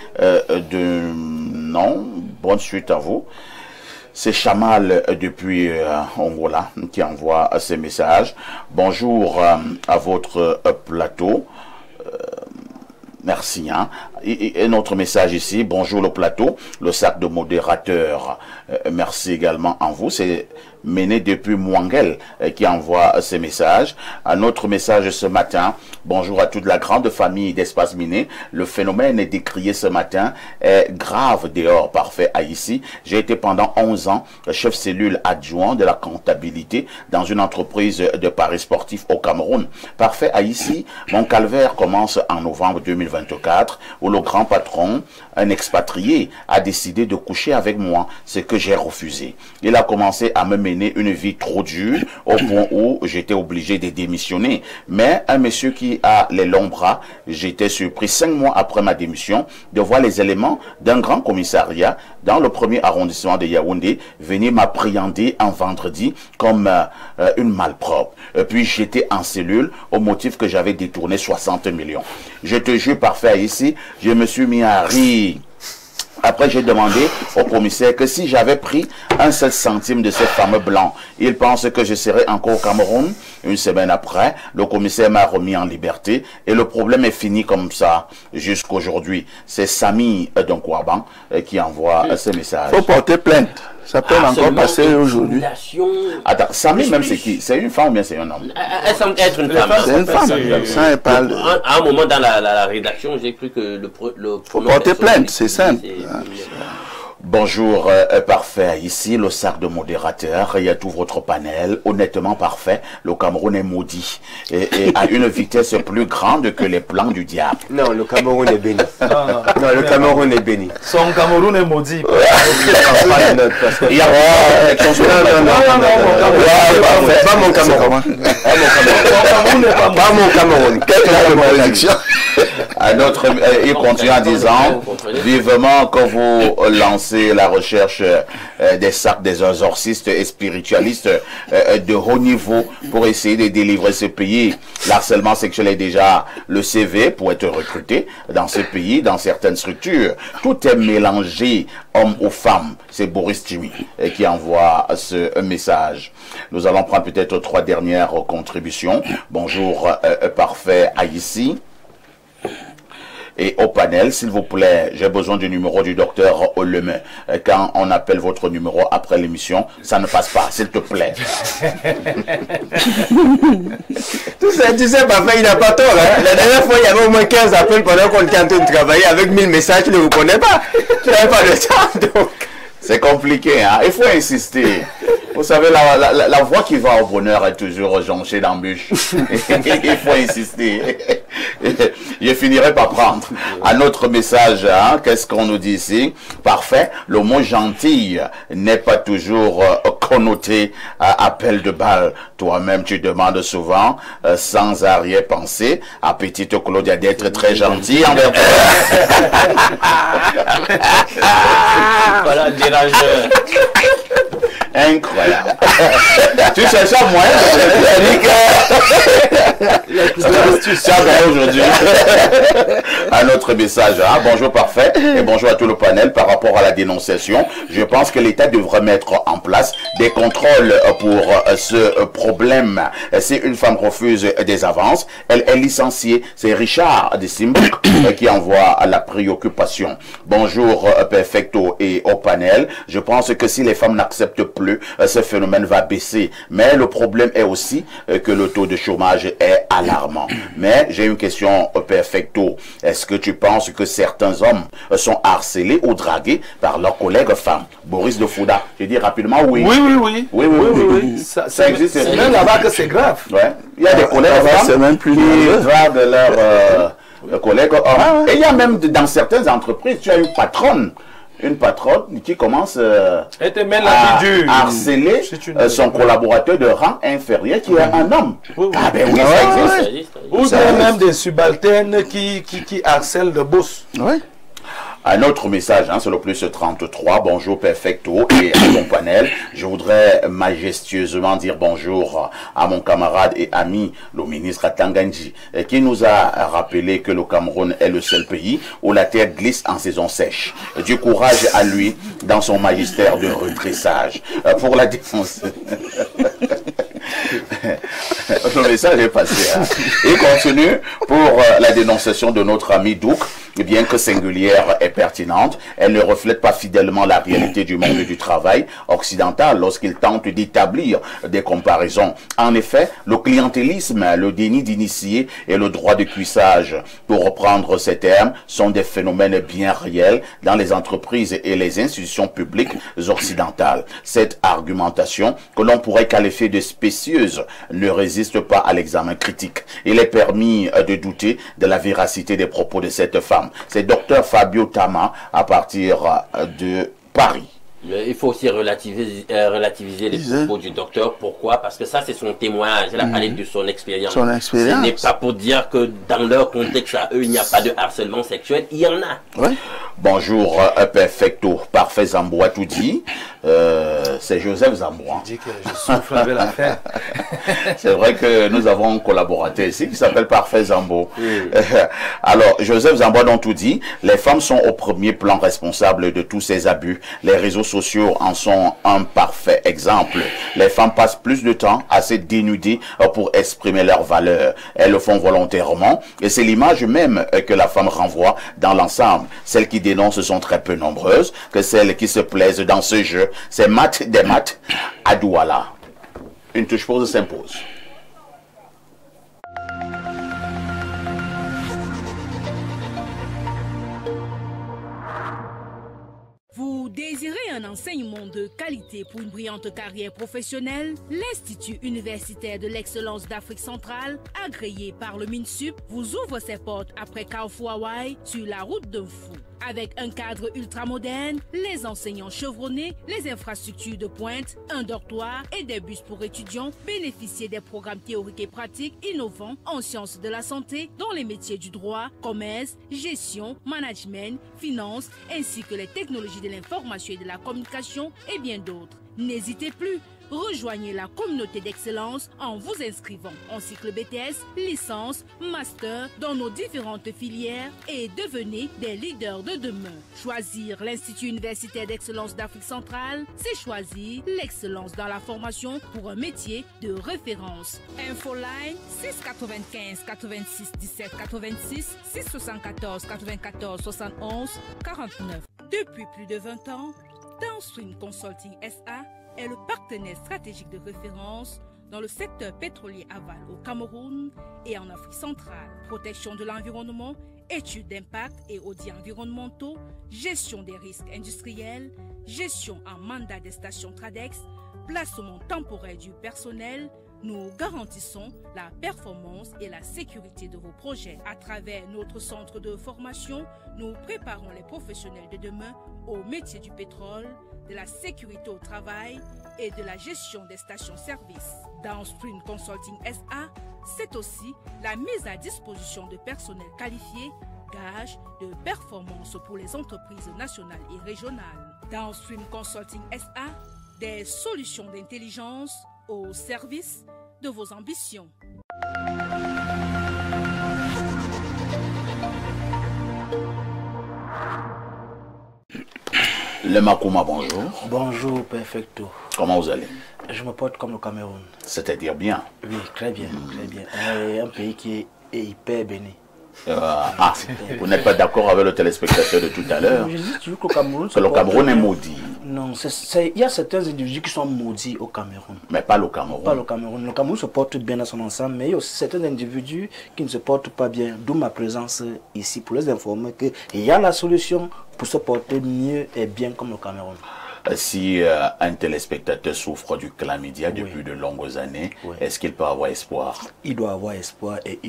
Speaker 1: Non, bonne suite à vous. C'est Chamal depuis Angola qui envoie ces messages. Bonjour à votre plateau. Merci. Hein. Et notre message ici, bonjour le plateau, le sac de modérateur. Merci également à vous. C'est Méné depuis Mouangel qui envoie ces messages. Un autre message ce matin, bonjour à toute la grande famille d'Espace Miné. Le phénomène est décrié ce matin est grave dehors, parfait à ici. J'ai été pendant 11 ans chef cellule adjoint de la comptabilité dans une entreprise de paris sportifs au Cameroun. Parfait à ici, mon calvaire commence en novembre 2024 où le grand patron, un expatrié, a décidé de coucher avec moi, ce que j'ai refusé. Il a commencé à me mener une vie trop dure, au point où j'étais obligé de démissionner. Mais un monsieur qui a les longs bras, j'étais surpris 5 mois après ma démission de voir les éléments d'un grand commissariat dans le premier arrondissement de Yaoundé venir m'appréhender un vendredi comme une malpropre. Puis j'étais en cellule au motif que j'avais détourné 60 millions. Je te jure, parfait, ici, je me suis mis à rire. Après, j'ai demandé au commissaire que si j'avais pris un seul centime de ces fameux blancs, il pense que je serais encore au Cameroun. Une semaine après, le commissaire m'a remis en liberté et le problème est fini comme ça jusqu'aujourd'hui. C'est Samy Donkouaban qui envoie ce message.
Speaker 4: Il faut porter plainte. Ça peut encore passer aujourd'hui.
Speaker 1: Attends, Samy même c'est qui? C'est une femme ou bien c'est un homme?
Speaker 5: Elle semble être une femme.
Speaker 4: C'est une femme. Ça, elle parle.
Speaker 5: À un moment dans la rédaction, j'ai cru que le
Speaker 4: faut porter plainte, c'est simple.
Speaker 1: Bonjour, parfait. Ici, le sac de modérateur. Il y a tout votre panel. Honnêtement parfait. Le Cameroun est maudit. Et à une vitesse plus grande que les plans du diable.
Speaker 2: Non, le Cameroun est béni. Non, le Cameroun est béni.
Speaker 3: Son Cameroun est maudit.
Speaker 1: Il y a
Speaker 2: pas mon Cameroun. Pas mon Cameroun.
Speaker 1: Il continue en disant vivement que vous lancez la recherche des sacs des exorcistes et spiritualistes de haut niveau pour essayer de délivrer ce pays. L'harcèlement sexuel est déjà le CV pour être recruté dans ce pays, dans certaines structures. Tout est mélangé, homme ou femme. C'est Boris Jimmy qui envoie ce message. Nous allons prendre peut-être 3 dernières contributions. Bonjour, parfait, Haïti. Et au panel, s'il vous plaît, j'ai besoin du numéro du docteur Oleme. Quand on appelle votre numéro après l'émission, ça ne passe pas, s'il te plaît.
Speaker 2: Tout ça, tu sais, parfait, il n'a pas tort. Hein? La dernière fois, il y avait au moins 15 appels pendant qu'on était en train de travailler avec 1000 messages, tu ne vous connais pas. Tu n'avais pas le temps, donc.
Speaker 1: C'est compliqué, hein? Il faut insister. Vous savez, la voie qui va au bonheur est toujours jonchée d'embûches. Il faut insister. Je finirai par prendre un autre message. Hein? Qu'est-ce qu'on nous dit ici? Parfait. Le mot gentil n'est pas toujours connoté à appel de balle. Toi-même, tu demandes souvent, sans arrière-pensée, à petite Claudia d'être très gentil envers toi.
Speaker 5: Voilà, dérangeur.
Speaker 1: Incroyable. Tu cherches à moi aujourd'hui. Un autre message. Hein? Bonjour parfait et bonjour à tout le panel. Par rapport à la dénonciation, je pense que l'État devrait mettre en place des contrôles pour ce problème. Si une femme refuse des avances, elle est licenciée. C'est Richard de Simbouk qui envoie la préoccupation. Bonjour Perfecto et au panel. Je pense que si les femmes n'acceptent plus, ce phénomène va baisser. Mais le problème est aussi que le taux de chômage est alarmant. Mais j'ai une question Perfecto. Est-ce que tu penses que certains hommes sont harcelés ou dragués par leurs collègues femmes? Boris de Fouda, je dis rapidement oui.
Speaker 3: Oui. Ça existe. C'est même là-bas que c'est grave.
Speaker 1: Ouais. Il y a des collègues femmes qui draguent leurs collègues hommes. Et il y a même dans certaines entreprises, tu as une patronne qui commence à harceler son collaborateur de rang inférieur qui est un homme. Ah ben oui, ça existe.
Speaker 3: Ou bien même des subalternes qui harcèlent le boss.
Speaker 4: Oui.
Speaker 1: Un autre message, hein, c'est le plus 33. Bonjour Perfecto et à mon panel. Je voudrais majestueusement dire bonjour à mon camarade et ami, le ministre Tanganji, qui nous a rappelé que le Cameroun est le seul pays où la terre glisse en saison sèche. Du courage à lui dans son magistère de redressage. Pour la défense. Le message est passé. Hein. Il continue pour la dénonciation de notre ami Douk. Bien que singulière et pertinente, elle ne reflète pas fidèlement la réalité du monde du travail occidental lorsqu'il tente d'établir des comparaisons. En effet, le clientélisme, le déni d'initié et le droit de cuissage, pour reprendre ces termes, sont des phénomènes bien réels dans les entreprises et les institutions publiques occidentales. Cette argumentation, que l'on pourrait qualifier de spécieuse, ne résiste pas à l'examen critique. Il est permis de douter de la véracité des propos de cette femme. femmes. C'est Dr Fabio Tama à partir de Paris.
Speaker 5: Il faut aussi relativiser les propos du docteur. Pourquoi? Parce que ça, c'est son témoignage. Elle a parlé de son expérience.
Speaker 4: Son expérience.
Speaker 5: Ce n'est pas pour dire que dans leur contexte à eux, il n'y a pas de harcèlement sexuel. Il y en a.
Speaker 4: Oui.
Speaker 1: Bonjour, Perfecto, parfait Zambo a tout dit. C'est Joseph Zambo. Hein.
Speaker 3: Je dis que je souffre avec l'affaire.
Speaker 1: C'est vrai que nous avons un collaborateur ici qui s'appelle Parfait Zambo. Alors, Joseph Zambo a donc tout dit. Les femmes sont au premier plan responsables de tous ces abus. Les réseaux sociaux en sont un parfait exemple. Les femmes passent plus de temps à se dénuder pour exprimer leurs valeurs. Elles le font volontairement et c'est l'image même que la femme renvoie dans l'ensemble. Celles qui dénoncent sont très peu nombreuses que celles qui se plaisent dans ce jeu. C'est maths des maths à Douala. Une touche pause s'impose.
Speaker 7: Vous désirez un enseignement de qualité pour une brillante carrière professionnelle? L'Institut universitaire de l'excellence d'Afrique centrale, agréé par le MINSUP, vous ouvre ses portes après Carrefour Hawaii sur la route d'un fou. Avec un cadre ultramoderne, les enseignants chevronnés, les infrastructures de pointe, un dortoir et des bus pour étudiants, bénéficiez des programmes théoriques et pratiques innovants en sciences de la santé dans les métiers du droit, commerce, gestion, management, finance, ainsi que les technologies de l'information et de la communication et bien d'autres. N'hésitez plus. Rejoignez la communauté d'excellence en vous inscrivant en cycle BTS, licence, master dans nos différentes filières et devenez des leaders de demain. Choisir l'Institut universitaire d'excellence d'Afrique centrale, c'est choisir l'excellence dans la formation pour un métier de référence. Infoline 695 86 17 86 674 94 71 49. Depuis plus de 20 ans, Downstream Consulting SA est le partenaire stratégique de référence dans le secteur pétrolier aval au Cameroun et en Afrique centrale. Protection de l'environnement, études d'impact et audits environnementaux, gestion des risques industriels, gestion en mandat des stations Tradex, placement temporaire du personnel. Nous garantissons la performance et la sécurité de vos projets. À travers notre centre de formation, nous préparons les professionnels de demain au métier du pétrole, de la sécurité au travail et de la gestion des stations-service. Downstream Consulting SA, c'est aussi la mise à disposition de personnel qualifié, gage de performance pour les entreprises nationales et régionales. Downstream Consulting SA, des solutions d'intelligence au service de vos ambitions.
Speaker 1: Le Makuma, bonjour.
Speaker 8: Bonjour, Perfecto.
Speaker 1: Comment vous allez?
Speaker 8: Je me porte comme le Cameroun.
Speaker 1: C'est-à-dire bien.
Speaker 8: Oui, très bien, très bien. Un pays qui est hyper béni.
Speaker 1: Vous n'êtes pas d'accord avec le téléspectateur de tout à l'heure?
Speaker 8: Je dis toujours que le Cameroun...
Speaker 1: Que le Cameroun est maudit.
Speaker 8: Non, il y a certains individus qui sont maudits au Cameroun.
Speaker 1: Mais pas le Cameroun.
Speaker 8: Pas le Cameroun. Le Cameroun se porte bien dans son ensemble, mais il y a aussi certains individus qui ne se portent pas bien. D'où ma présence ici pour les informer qu'il y a la solution pour se porter mieux et bien comme le Cameroun.
Speaker 1: Si un téléspectateur souffre du chlamydia depuis de longues années, est-ce qu'il peut avoir espoir?
Speaker 8: Il doit avoir espoir et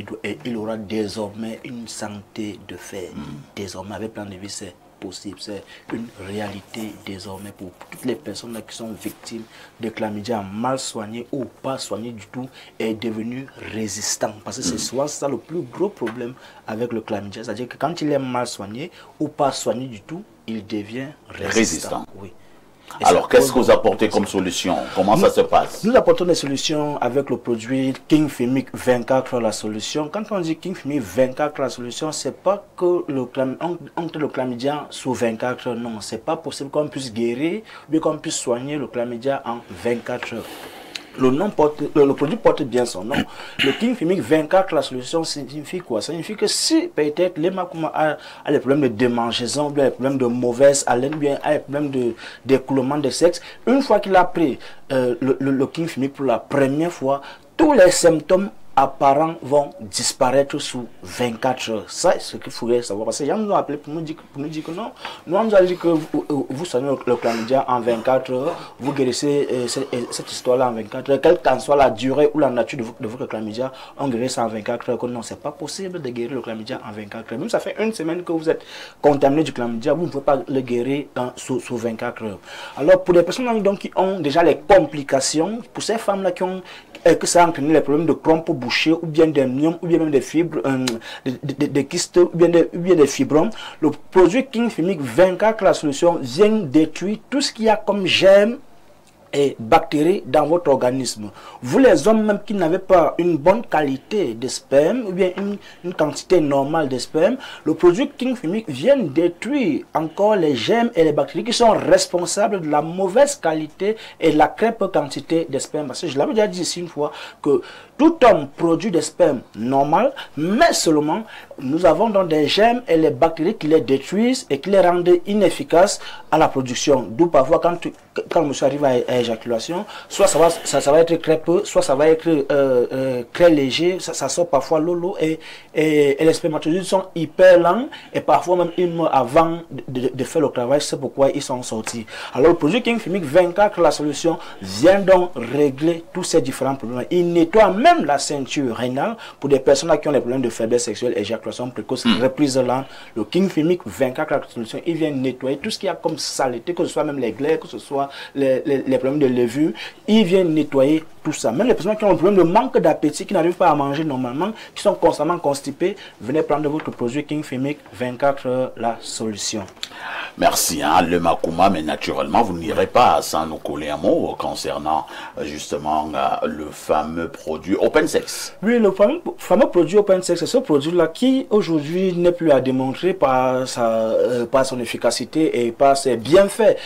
Speaker 8: il aura désormais une santé de fer. Désormais, avec plan de vie, c'est possible. C'est une réalité désormais pour toutes les personnes qui sont victimes de chlamydia mal soignées ou pas soignées du tout et devenues résistantes. Parce que c'est souvent ça le plus gros problème avec le chlamydia. C'est-à-dire que quand il est mal soigné ou pas soigné du tout, il devient résistant. Oui. Et
Speaker 1: alors, qu'est-ce que vous apportez comme solution? Comment ça se passe? Nous
Speaker 8: apportons des solutions avec le produit King Fimic 24 la solution. Quand on dit King Fimic 24 la solution, c'est pas que le chlamydia sous 24 heures. Non, c'est pas possible qu'on puisse guérir, mais qu'on puisse soigner le chlamydia en 24 heures. Le produit porte bien son nom. Le King Fimic 24, la solution signifie quoi? Ça signifie que si peut-être les Makuma a des problèmes de démangeaison, bien des problèmes de mauvaise haleine, bien des problèmes d'écoulement de sexe, une fois qu'il a pris le King Fimic pour la première fois, tous les symptômes apparents vont disparaître sous 24 heures. Ça, c'est ce qu'il faudrait savoir. Parce que les gens nous ont appelé pour nous dire que non. Nous, on nous a dit que vous soignez le chlamydia en 24 heures, vous guérissez cette histoire-là en 24 heures. Quelle qu'en soit la durée ou la nature de votre chlamydia, on guérit ça en 24 heures. Que non, c'est pas possible de guérir le chlamydia en 24 heures. Même ça fait une semaine que vous êtes contaminé du chlamydia, vous ne pouvez pas le guérir sous 24 heures. Alors, pour les personnes donc, qui ont déjà les complications, pour ces femmes-là qui ont que ça a entraîné les problèmes de chrome bouchés, ou bien des myomes, ou bien même des fibres, des kystes, ou bien des fibromes, le produit King Fimic 24, la solution, vient détruire tout ce qu'il y a comme germes et bactéries dans votre organisme. Vous les hommes même qui n'avez pas une bonne qualité de sperme ou bien une quantité normale de sperme, le produit King Fimic vient détruire encore les germes et les bactéries qui sont responsables de la mauvaise qualité et de la crêpe quantité de sperme. Parce que je l'avais déjà dit ici une fois que tout homme produit des spermes normal, mais seulement nous avons donc des germes et les bactéries qui les détruisent et qui les rendent inefficaces à la production. D'où parfois quand monsieur arrive à éjaculation, soit ça va être crêpeux, soit ça va être très léger, ça sort parfois lolo et les spermatozoïdes sont hyper lents et parfois même ils meurent avant de faire le travail, c'est pourquoi ils sont sortis. Alors le produit King Fimic 24, la solution, vient donc régler tous ces différents problèmes. Il nettoie même la ceinture rénale pour des personnes qui ont des problèmes de faiblesse sexuelle, éjaculation précoce, reprise lente. Le King Fimic 24, la solution, il vient nettoyer tout ce qu'il y a comme saleté, que ce soit même les glaives, que ce soit les problèmes de levure, il vient nettoyer tout ça. Même les personnes qui ont un problème de manque d'appétit, qui n'arrivent pas à manger normalement, qui sont constamment constipés, venez prendre votre produit King Fimic 24, la solution.
Speaker 1: Merci, le Makuma, mais naturellement, vous n'irez pas sans nous coller un mot concernant justement le fameux produit Open Sex.
Speaker 8: Oui, le fameux produit Open Sex, c'est ce produit-là qui aujourd'hui n'est plus à démontrer par son efficacité et par ses bienfaits,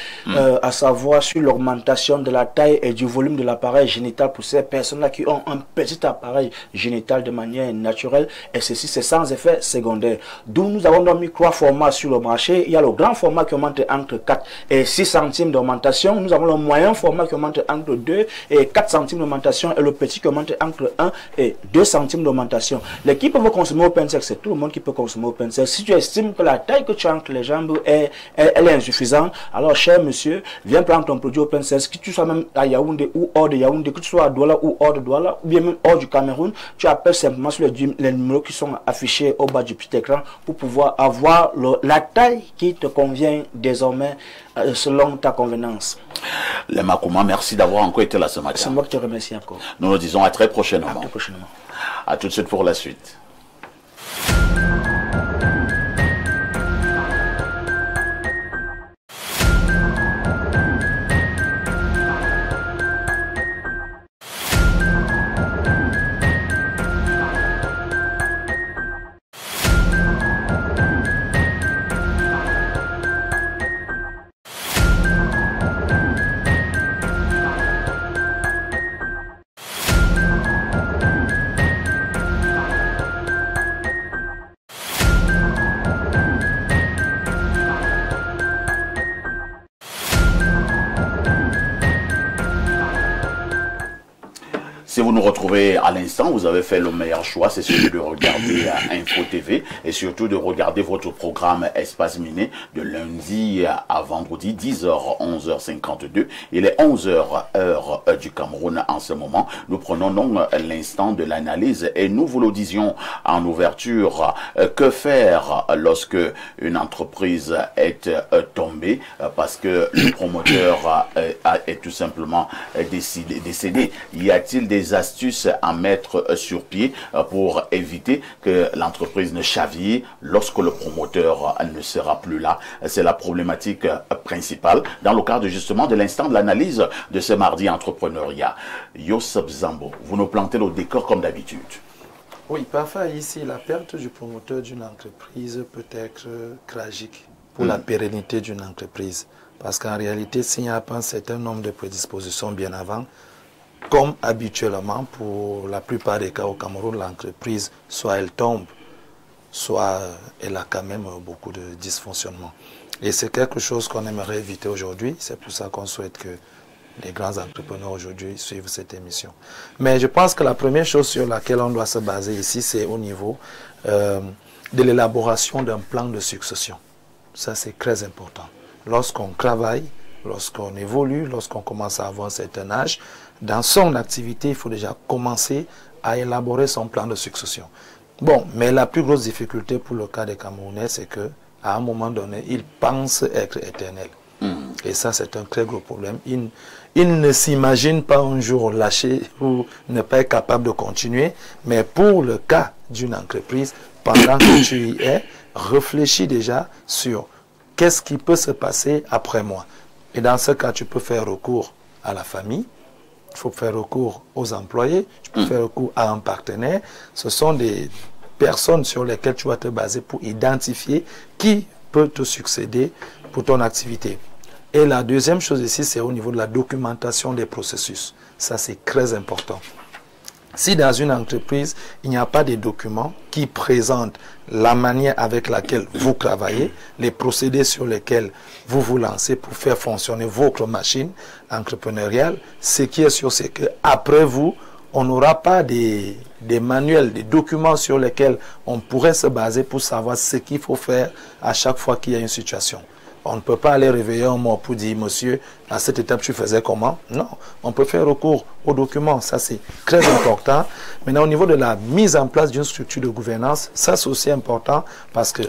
Speaker 8: à savoir sur l'augmentation de la taille et du volume de l'appareil génital pour ces personnes-là qui ont un petit appareil génital de manière naturelle, et ceci c'est sans effet secondaire. D'où nous avons donc mis 3 formats sur le marché. Il y a le grand format qui augmente entre 4 et 6 centimes d'augmentation. Nous avons le moyen format qui augmente entre 2 et 4 centimes d'augmentation et le petit qui augmente entre 1 et 2 centimes d'augmentation. Les qui peuvent consommer Open Sex, c'est tout le monde qui peut consommer Open Sex. Si tu estimes que la taille que tu as entre les jambes elle est insuffisante, alors cher monsieur, viens prendre ton produit Open Sex, que tu sois même à Yaoundé ou hors de Yaoundé, que tu sois à Douala ou hors de Douala, ou bien même hors du Cameroun, tu appelles simplement sur les numéros qui sont affichés au bas du petit écran pour pouvoir avoir la taille qui te convient désormais selon ta convenance.
Speaker 1: Le Makuma, merci d'avoir encore été là ce matin.
Speaker 8: C'est moi qui te remercie encore.
Speaker 1: Nous nous disons à très prochainement.
Speaker 8: À très prochainement.
Speaker 1: À tout de suite pour la suite. Si vous nous retrouvez à l'instant, vous avez fait le meilleur choix, c'est celui de regarder Info TV et surtout de regarder votre programme Espace Miné de lundi à vendredi, 10h, 11h52. Il est 11h, heure du Cameroun en ce moment. Nous prenons donc l'instant de l'analyse et nous vous le disions en ouverture. Que faire lorsque une entreprise est tombée parce que le promoteur est tout simplement décédé? Y a-t-il des astuces à mettre sur pied pour éviter que l'entreprise ne chavire lorsque le promoteur ne sera plus là? C'est la problématique principale dans le cadre justement de l'instant de l'analyse de ce mardi entrepreneuriat. Yosef Zambo, vous nous plantez le décor comme d'habitude.
Speaker 3: Oui, parfois ici, la perte du promoteur d'une entreprise peut être tragique pour la pérennité d'une entreprise. Parce qu'en réalité, s'il n'y a pas un certain nombre de prédispositions bien avant, comme habituellement pour la plupart des cas au Cameroun, l'entreprise, soit elle tombe, soit elle a quand même beaucoup de dysfonctionnements. Et c'est quelque chose qu'on aimerait éviter aujourd'hui. C'est pour ça qu'on souhaite que les grands entrepreneurs aujourd'hui suivent cette émission. Mais je pense que la première chose sur laquelle on doit se baser ici, c'est au niveau de l'élaboration d'un plan de succession. Ça, c'est très important. Lorsqu'on travaille, lorsqu'on évolue, lorsqu'on commence à avoir un certain âge, dans son activité, il faut déjà commencer à élaborer son plan de succession. Bon, mais la plus grosse difficulté pour le cas des Camerounais, c'est que à un moment donné, ils pensent être éternels. Et ça, c'est un très gros problème. Ils ne s'imaginent pas un jour lâcher ou ne pas être capable de continuer. Mais pour le cas d'une entreprise, pendant que tu y es, réfléchis déjà sur qu'est-ce qui peut se passer après moi. Et dans ce cas, tu peux faire recours à la famille. Il faut faire recours aux employés, tu peux faire recours à un partenaire. Ce sont des personnes sur lesquelles tu vas te baser pour identifier qui peut te succéder pour ton activité. Et la deuxième chose ici, c'est au niveau de la documentation des processus. Ça, c'est très important. Si dans une entreprise, il n'y a pas de documents qui présentent la manière avec laquelle vous travaillez, les procédés sur lesquels vous vous lancez pour faire fonctionner votre machine entrepreneuriale, ce qui est sûr, c'est qu'après vous, on n'aura pas des manuels, des documents sur lesquels on pourrait se baser pour savoir ce qu'il faut faire à chaque fois qu'il y a une situation. On ne peut pas aller réveiller un mort pour dire, monsieur, à cette étape, tu faisais comment? Non, on peut faire recours aux documents. Ça, c'est très important. Maintenant, au niveau de la mise en place d'une structure de gouvernance, ça, c'est aussi important parce que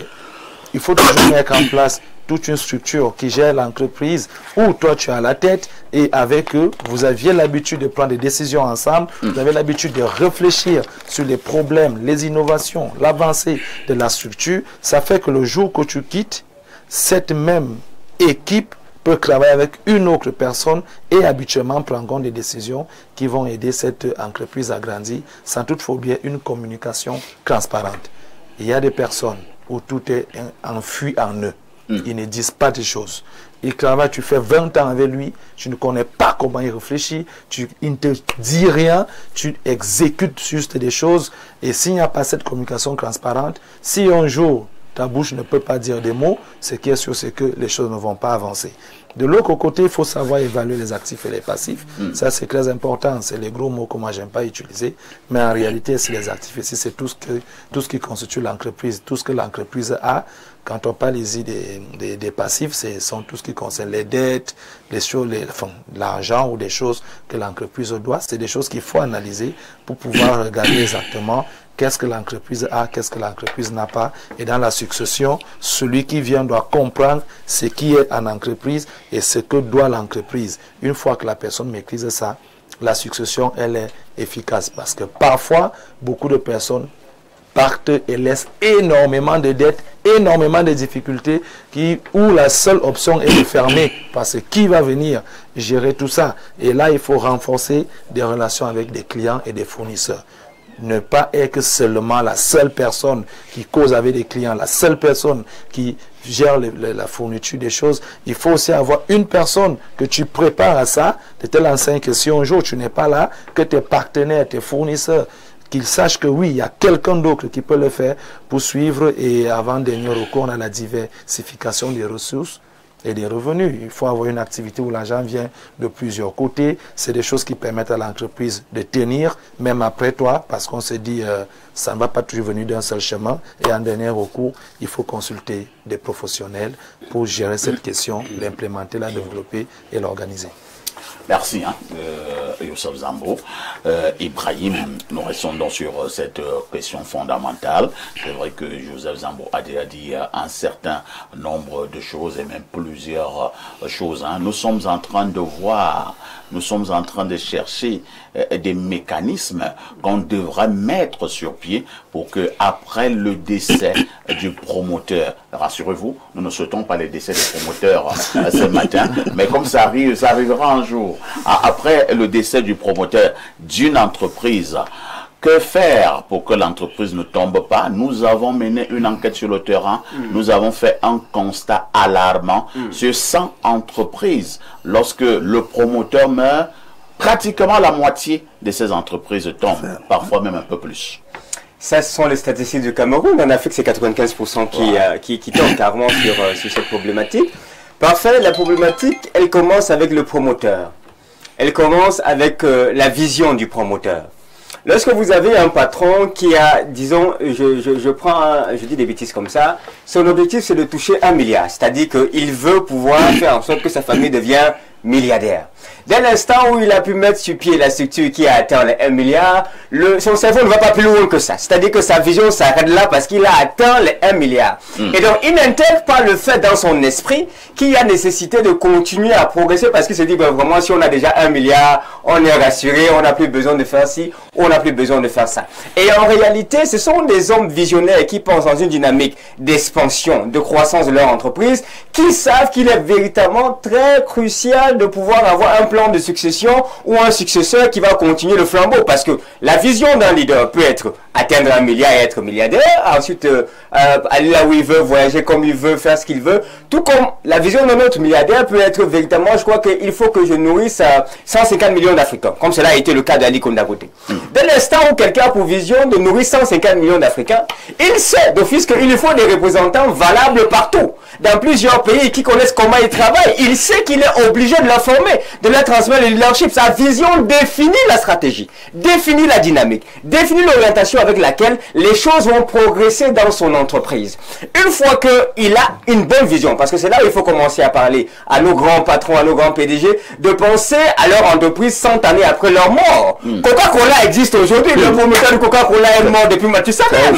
Speaker 3: il faut toujours mettre en place toute une structure qui gère l'entreprise où toi, tu as la tête et avec eux, vous aviez l'habitude de prendre des décisions ensemble. Vous avez l'habitude de réfléchir sur les problèmes, les innovations, l'avancée de la structure. Ça fait que le jour que tu quittes, cette même équipe peut travailler avec une autre personne et habituellement prendre en compte des décisions qui vont aider cette entreprise à grandir sans toutefois oublier une communication transparente. Il y a des personnes où tout est enfui en eux. Ils ne disent pas des choses. Il travaille, tu fais 20 ans avec lui, tu ne connais pas comment il réfléchit, il ne te dit rien, tu exécutes juste des choses. Et s'il n'y a pas cette communication transparente, si un jour ta bouche ne peut pas dire des mots, ce qui est sûr, c'est que les choses ne vont pas avancer. De l'autre côté, il faut savoir évaluer les actifs et les passifs. Ça, c'est très important. C'est les gros mots que moi, j'aime pas utiliser. Mais en réalité, c'est les actifs. Ici, c'est tout ce qui constitue l'entreprise, tout ce que l'entreprise a. Quand on parle ici des passifs, ce sont tout ce qui concerne les dettes, les choses, l'argent ou des choses que l'entreprise doit. C'est des choses qu'il faut analyser pour pouvoir regarder exactement qu'est-ce que l'entreprise a, qu'est-ce que l'entreprise n'a pas. Et dans la succession, celui qui vient doit comprendre ce qui est en entreprise et ce que doit l'entreprise. Une fois que la personne maîtrise ça, la succession, elle est efficace. Parce que parfois, beaucoup de personnes partent et laissent énormément de dettes, énormément de difficultés, où la seule option est de fermer. Parce que qui va venir gérer tout ça? Et là, il faut renforcer des relations avec des clients et des fournisseurs. Ne pas être seulement la seule personne qui cause avec des clients, la seule personne qui gère la fourniture des choses. Il faut aussi avoir une personne que tu prépares à ça, de telle enseigne que si un jour tu n'es pas là, que tes partenaires, tes fournisseurs, qu'ils sachent que oui, il y a quelqu'un d'autre qui peut le faire pour suivre et avant dernier recours, on a la diversification des ressources et des revenus. Il faut avoir une activité où l'argent vient de plusieurs côtés. C'est des choses qui permettent à l'entreprise de tenir, même après toi, parce qu'on se dit, ça ne va pas toujours venir d'un seul chemin. Et en dernier recours, il faut consulter des professionnels pour gérer cette question, l'implémenter, la développer et l'organiser.
Speaker 1: Merci, Youssef Zambo. Ibrahim, nous restons donc sur cette question fondamentale. C'est vrai que Youssef Zambo a déjà dit un certain nombre de choses et même plusieurs choses. Nous sommes en train de voir, nous sommes en train de chercher des mécanismes qu'on devrait mettre sur pied pour que après le décès du promoteur, rassurez-vous, nous ne souhaitons pas le décès du promoteur ce matin, mais comme ça arrivera un jour, après le décès du promoteur d'une entreprise, que faire pour que l'entreprise ne tombe pas? Nous avons mené une enquête sur le terrain. Nous avons fait un constat alarmant sur 100 entreprises. Lorsque le promoteur meurt, pratiquement la moitié de ces entreprises tombent, parfois même un peu plus.
Speaker 2: Ça, ce sont les statistiques du Cameroun. En Afrique, c'est 95% qui tombent carrément sur cette problématique. Parfait, la problématique, elle commence avec le promoteur. elle commence avec la vision du promoteur. Lorsque vous avez un patron qui a, disons, je dis des bêtises comme ça, son objectif c'est de toucher 1 milliard. C'est-à-dire qu'il veut pouvoir faire en sorte que sa famille devienne milliardaire. Dès l'instant où il a pu mettre sur pied la structure qui a atteint les 1 milliard, son cerveau ne va pas plus loin que ça. C'est-à-dire que sa vision s'arrête là parce qu'il a atteint les 1 milliard. Et donc, il n'intègre pas le fait dans son esprit qu'il y a nécessité de continuer à progresser parce qu'il se dit, ben, vraiment, si on a déjà 1 milliard, on est rassuré, on n'a plus besoin de faire ci, on n'a plus besoin de faire ça. Et en réalité, ce sont des hommes visionnaires qui pensent dans une dynamique d'expansion, de croissance de leur entreprise, qui savent qu'il est véritablement très crucial de pouvoir avoir un plan de succession ou un successeur qui va continuer le flambeau. Parce que la vision d'un leader peut être atteindre 1 milliard et être milliardaire, ensuite aller là où il veut, voyager comme il veut, faire ce qu'il veut. Tout comme la vision d'un autre milliardaire peut être véritablement, je crois qu'il faut que je nourrisse 150 millions d'Africains, comme cela a été le cas d'Ali Kondagote. Dès l'instant où quelqu'un a pour vision de nourrir 150 millions d'Africains, il sait d'office qu'il lui faut des représentants valables partout, dans plusieurs pays qui connaissent comment ils travaillent. Il sait qu'il est obligé de leur former, de leur transmettre le leadership. Sa vision définit la stratégie, définit la dynamique, définit l'orientation avec laquelle les choses vont progresser dans son entreprise. Une fois qu'il a une bonne vision, parce que c'est là où il faut commencer à parler à nos grands patrons, à nos grands PDG, de penser à leur entreprise 100 années après leur mort. Coca-Cola existe aujourd'hui, le promoteur de Coca-Cola est mort depuis Mathusalem.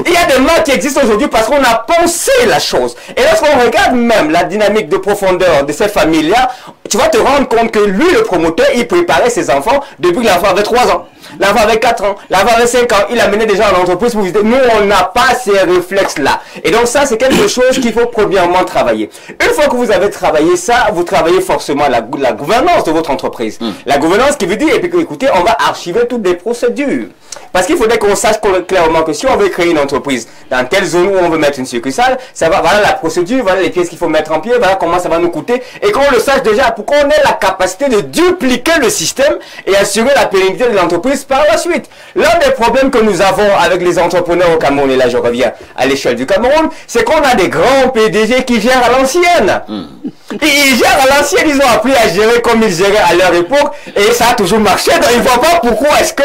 Speaker 2: Il y a des marques qui existent aujourd'hui parce qu'on a pensé la chose. Et lorsqu'on regarde même la dynamique de profondeur de cette famille-là, tu vas te rendre compte que lui, le promoteur, il préparait ses enfants depuis que l'enfant avait 3 ans. L'enfant avait 4 ans, l'enfant avait 5 ans, il amenait des gens à l'entreprise pour visiter. Nous, on n'a pas ces réflexes-là. Et donc ça, c'est quelque chose qu'il faut premièrement travailler. Une fois que vous avez travaillé ça, vous travaillez forcément la gouvernance de votre entreprise. La gouvernance qui veut dire, et puis écoutez, on va archiver toutes les procédures. Parce qu'il faudrait qu'on sache clairement que si on veut créer une entreprise dans telle zone où on veut mettre une succursale, ça va, voilà la procédure, voilà les pièces qu'il faut mettre en pied, voilà comment ça va nous coûter. Et qu'on le sache déjà pour qu'on ait la capacité de dupliquer le système et assurer la pérennité de l'entreprise par la suite. L'un des problèmes que nous avons avec les entrepreneurs au Cameroun, et là je reviens à l'échelle du Cameroun, c'est qu'on a des grands PDG qui gèrent à l'ancienne. Ils gèrent à l'ancienne, ils ont appris à gérer comme ils géraient à leur époque et ça a toujours marché. Donc ils ne voient pas pourquoi est-ce que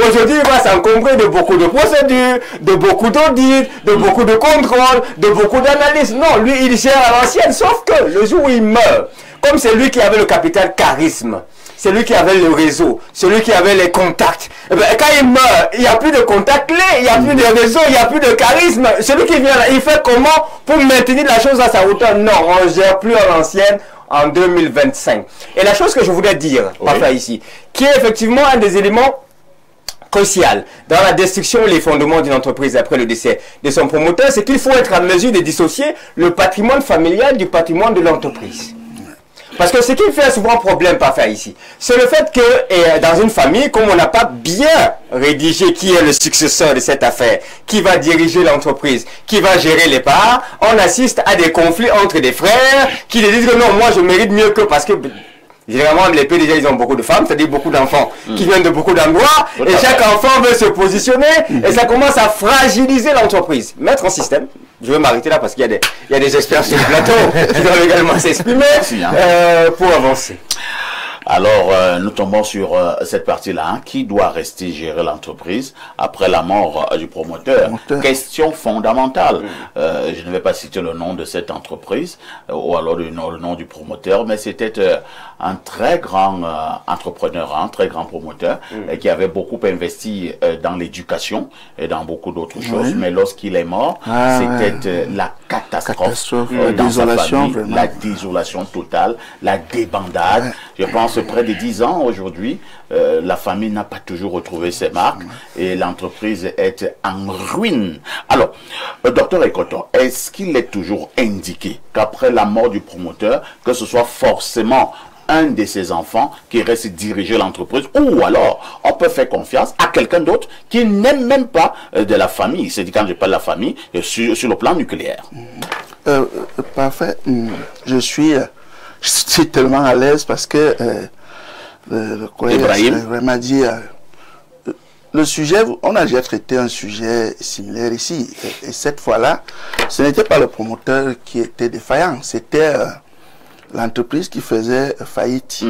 Speaker 2: aujourd'hui il va s'encombrer de beaucoup de procédures, de beaucoup d'audits, de beaucoup de contrôles, de beaucoup d'analyses. Non, lui il gère à l'ancienne, sauf que le jour où il meurt, comme c'est lui qui avait le capital charisme, c'est lui qui avait le réseau, celui qui avait les contacts. Et bien, quand il meurt, il n'y a plus de contacts clés, il n'y a plus de réseau, il n'y a plus de charisme. Celui qui vient là, il fait comment pour maintenir la chose à sa hauteur? Non, on ne gère plus à l'ancienne en 2025. Et la chose que je voulais dire, parfois ici, qui est effectivement un des éléments crucial dans la destruction et les fondements d'une entreprise après le décès de son promoteur, c'est qu'il faut être en mesure de dissocier le patrimoine familial du patrimoine de l'entreprise. Parce que ce qui fait souvent problème parfois ici, c'est le fait que dans une famille, comme on n'a pas bien rédigé qui est le successeur de cette affaire, qui va diriger l'entreprise, qui va gérer les parts, on assiste à des conflits entre des frères qui disent que non, moi je mérite mieux que parce que généralement, les PDG, ils ont beaucoup de femmes, c'est-à-dire beaucoup d'enfants qui viennent de beaucoup d'endroits, et chaque enfant veut se positionner, et ça commence à fragiliser l'entreprise. Mettre en système, je vais m'arrêter là parce qu'il y a des experts sur le plateau qui doivent également s'exprimer pour avancer.
Speaker 1: Alors, nous tombons sur cette partie-là. Hein, qui doit rester gérer l'entreprise après la mort du promoteur? Question fondamentale. Je ne vais pas citer le nom de cette entreprise ou alors le nom du promoteur, mais c'était un très grand entrepreneur, un très grand promoteur qui avait beaucoup investi dans l'éducation et dans beaucoup d'autres choses. Mais lorsqu'il est mort, c'était la catastrophe dans sa famille, vraiment. La désolation totale, la débandade. Je pense près de 10 ans aujourd'hui, la famille n'a pas toujours retrouvé ses marques et l'entreprise est en ruine. Alors, docteur Ekoto, est-ce qu'il est toujours indiqué qu'après la mort du promoteur, que ce soit forcément un de ses enfants qui reste diriger l'entreprise, ou alors on peut faire confiance à quelqu'un d'autre qui n'aime même pas de la famille? C'est dit quand je parle de la famille, sur le plan nucléaire.
Speaker 4: Parfait. Je suis tellement à l'aise parce que le collègue m'a dit le sujet, on a déjà traité un sujet similaire ici, et cette fois-là, ce n'était pas le promoteur qui était défaillant, c'était l'entreprise qui faisait faillite,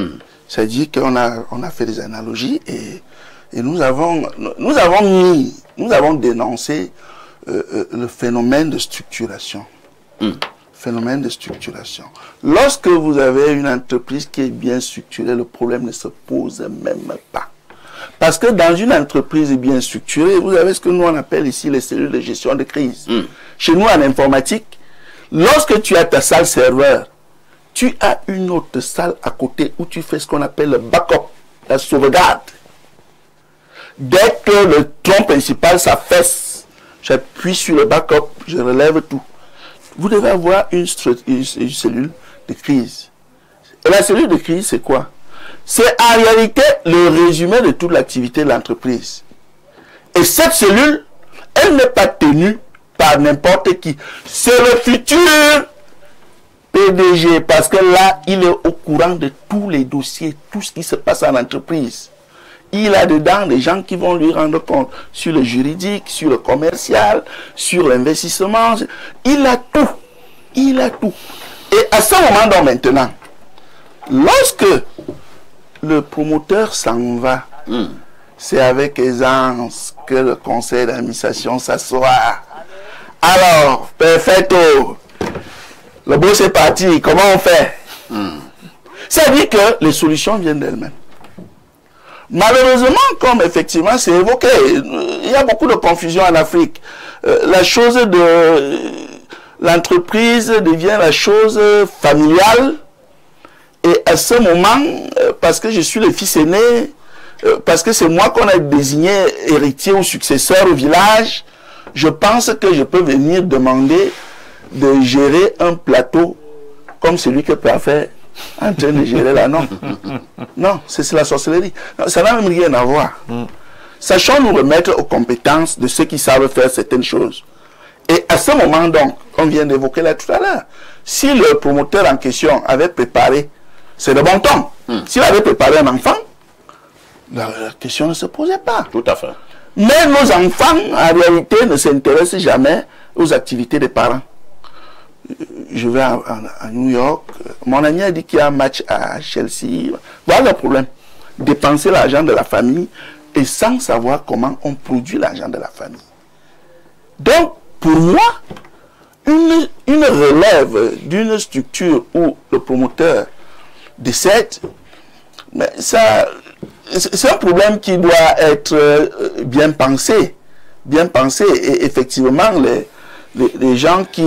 Speaker 4: C'est-à-dire qu'on a fait des analogies et nous avons dénoncé le phénomène de structuration. Phénomène de structuration. Lorsque vous avez une entreprise qui est bien structurée, le problème ne se pose même pas. Parce que dans une entreprise bien structurée, vous avez ce que nous on appelle ici les cellules de gestion de crise. Chez nous en informatique, lorsque tu as ta salle serveur, tu as une autre salle à côté où tu fais ce qu'on appelle le backup, la sauvegarde. Dès que le tronc principal s'affaisse, j'appuie sur le backup, je relève tout. Vous devez avoir une cellule de crise. Et la cellule de crise, c'est quoi? C'est en réalité le résumé de toute l'activité de l'entreprise. Et cette cellule, elle n'est pas tenue par n'importe qui. C'est le futur PDG, parce que là, il est au courant de tous les dossiers, tout ce qui se passe en entreprise. Il a dedans des gens qui vont lui rendre compte sur le juridique, sur le commercial, sur l'investissement. Il a tout. Il a tout. Et à ce moment donc maintenant, lorsque le promoteur s'en va, c'est avec aisance que le conseil d'administration s'assoit. Alors, perfecto. Le boss est parti. Comment on fait? C'est-à-dire que les solutions viennent d'elles-mêmes. Malheureusement, comme effectivement c'est évoqué, il y a beaucoup de confusion en Afrique. La chose de l'entreprise devient la chose familiale. Et à ce moment, parce que je suis le fils aîné, parce que c'est moi qu'on a désigné héritier ou successeur au village, je pense que je peux venir demander de gérer un plateau comme celui que peut faire en train de gérer là. Non, non, c'est la sorcellerie. Non, ça n'a même rien à voir. Sachons nous remettre aux compétences de ceux qui savent faire certaines choses. Et à ce moment donc, on vient d'évoquer là tout à l'heure, si le promoteur en question avait préparé, c'est de bon ton, s'il avait préparé un enfant, la question ne se posait pas.
Speaker 1: Tout à fait.
Speaker 4: Mais nos enfants, en réalité, ne s'intéressent jamais aux activités des parents. Je vais à New York, mon ami a dit qu'il y a un match à Chelsea. Voilà le problème. Dépenser l'argent de la famille et sans savoir comment on produit l'argent de la famille. Donc, pour moi, une relève d'une structure où le promoteur décède, mais ça, c'est un problème qui doit être bien pensé. Bien pensé. Et effectivement, les gens qui,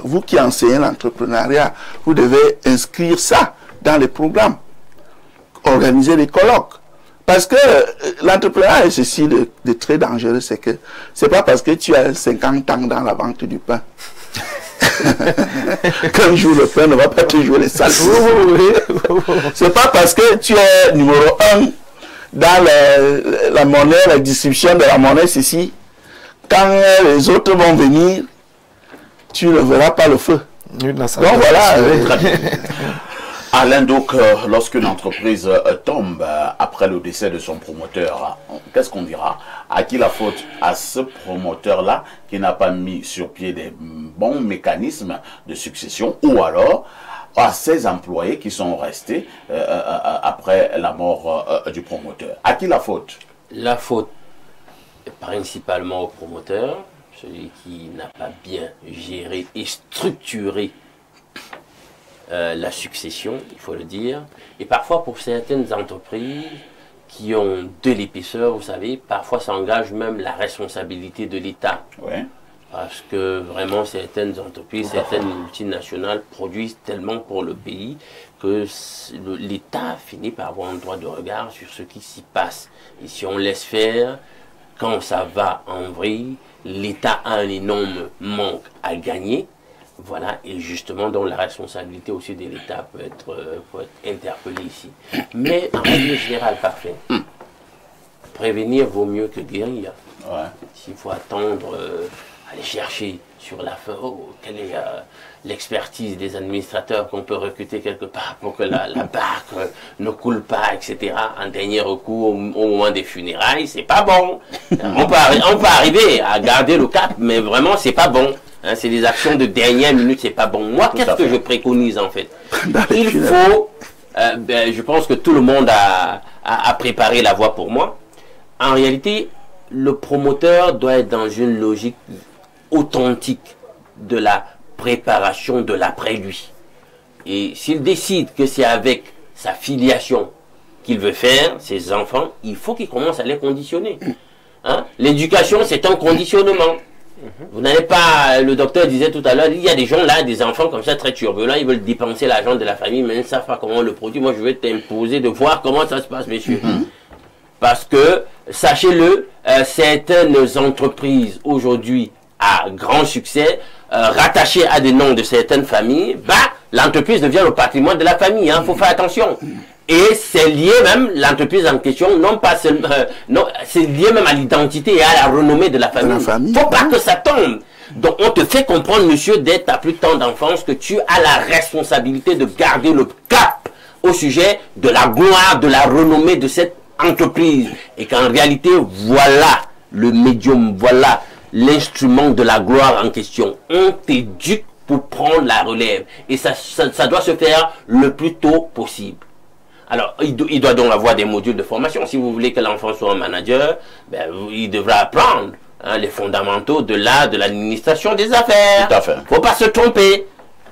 Speaker 4: vous qui enseignez l'entrepreneuriat, vous devez inscrire ça dans les programmes, organiser des colloques. Parce que l'entrepreneuriat est ceci de très dangereux, c'est que c'est pas parce que tu as 50 ans dans la vente du pain qu'un jour le pain ne va pas te jouer les salles. C'est pas parce que tu es numéro 1 dans la monnaie, la distribution de la monnaie, ceci, quand les autres vont venir, tu ne verras pas le feu. Donc voilà.
Speaker 1: Alain, donc, lorsqu'une entreprise tombe après le décès de son promoteur, qu'est-ce qu'on dira? À qui la faute? À ce promoteur-là qui n'a pas mis sur pied des bons mécanismes de succession, ou alors à ses employés qui sont restés après la mort du promoteur? À qui la faute?
Speaker 5: La faute est principalement au promoteur, celui qui n'a pas bien géré et structuré la succession, il faut le dire. Et parfois, pour certaines entreprises qui ont de l'épaisseur, vous savez, parfois ça engage même la responsabilité de l'État.
Speaker 1: Ouais.
Speaker 5: Parce que vraiment, certaines entreprises, certaines multinationales produisent tellement pour le pays que l'État finit par avoir un droit de regard sur ce qui s'y passe. Et si on laisse faire, quand ça va en vrille, l'État a un énorme manque à gagner. Voilà, et justement, donc la responsabilité aussi de l'État peut être interpellée ici. Mais en règle générale, parfait. Prévenir vaut mieux que guérir.
Speaker 1: Ouais.
Speaker 5: S'il faut attendre, aller chercher sur la fin, quelle est l'expertise des administrateurs qu'on peut recruter quelque part pour que la barque ne coule pas, etc. En dernier recours, au moment des funérailles, c'est pas bon. On peut arriver à garder le cap, mais vraiment, c'est pas bon. Hein, c'est des actions de dernière minute, c'est pas bon. Moi, qu'est-ce que je préconise en fait? Il faut je pense que tout le monde a préparé la voie pour moi. En réalité, le promoteur doit être dans une logique authentique de la préparation de l'après-lui. Et s'il décide que c'est avec sa filiation qu'il veut faire, ses enfants, il faut qu'il commence à les conditionner. Hein? L'éducation, c'est un conditionnement. Vous n'avez pas, le docteur disait tout à l'heure, il y a des gens là, des enfants comme ça très turbulents, ils veulent dépenser l'argent de la famille, mais ils ne savent pas comment on le produit. Moi, je vais t'imposer de voir comment ça se passe, messieurs. Parce que, sachez-le, certaines entreprises aujourd'hui à grand succès, rattachées à des noms de certaines familles, l'entreprise devient le patrimoine de la famille. Il faut faire attention. Et c'est lié même, l'entreprise en question, non pas seulement, non, c'est lié même à l'identité et à la renommée de la famille. Il ne faut pas que ça tombe. Donc on te fait comprendre, monsieur, dès ta plus tendre enfance, que tu as la responsabilité de garder le cap au sujet de la gloire, de la renommée de cette entreprise. Et qu'en réalité, voilà le médium, voilà l'instrument de la gloire en question. On t'éduque pour prendre la relève. Et ça doit se faire le plus tôt possible. Alors, il doit donc avoir des modules de formation. Si vous voulez que l'enfant soit un manager, il devra apprendre les fondamentaux de l'administration des affaires.
Speaker 1: Tout à fait.
Speaker 5: Faut pas se tromper.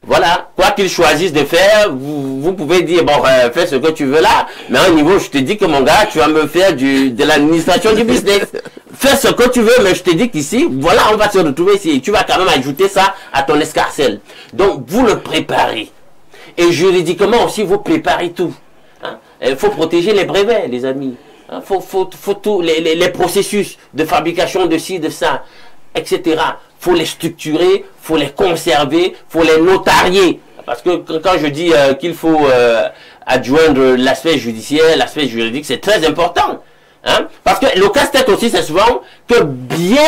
Speaker 5: Voilà. Quoi qu'il choisisse de faire, vous pouvez dire, bon, fais ce que tu veux là, mais à un niveau, je te dis que mon gars, tu vas me faire de l'administration du business. Fais ce que tu veux, mais je te dis qu'ici, voilà, on va se retrouver ici. Tu vas quand même ajouter ça à ton escarcelle. Donc, vous le préparez. Et juridiquement aussi, vous préparez tout. Il faut protéger les brevets, les amis. Il faut tout, les processus de fabrication de ci, de ça, etc. Il faut les structurer, il faut les conserver, il faut les notarier. Parce que quand je dis qu'il faut adjoindre l'aspect judiciaire, l'aspect juridique, c'est très important. Hein? Parce que le casse-tête aussi, c'est souvent que bien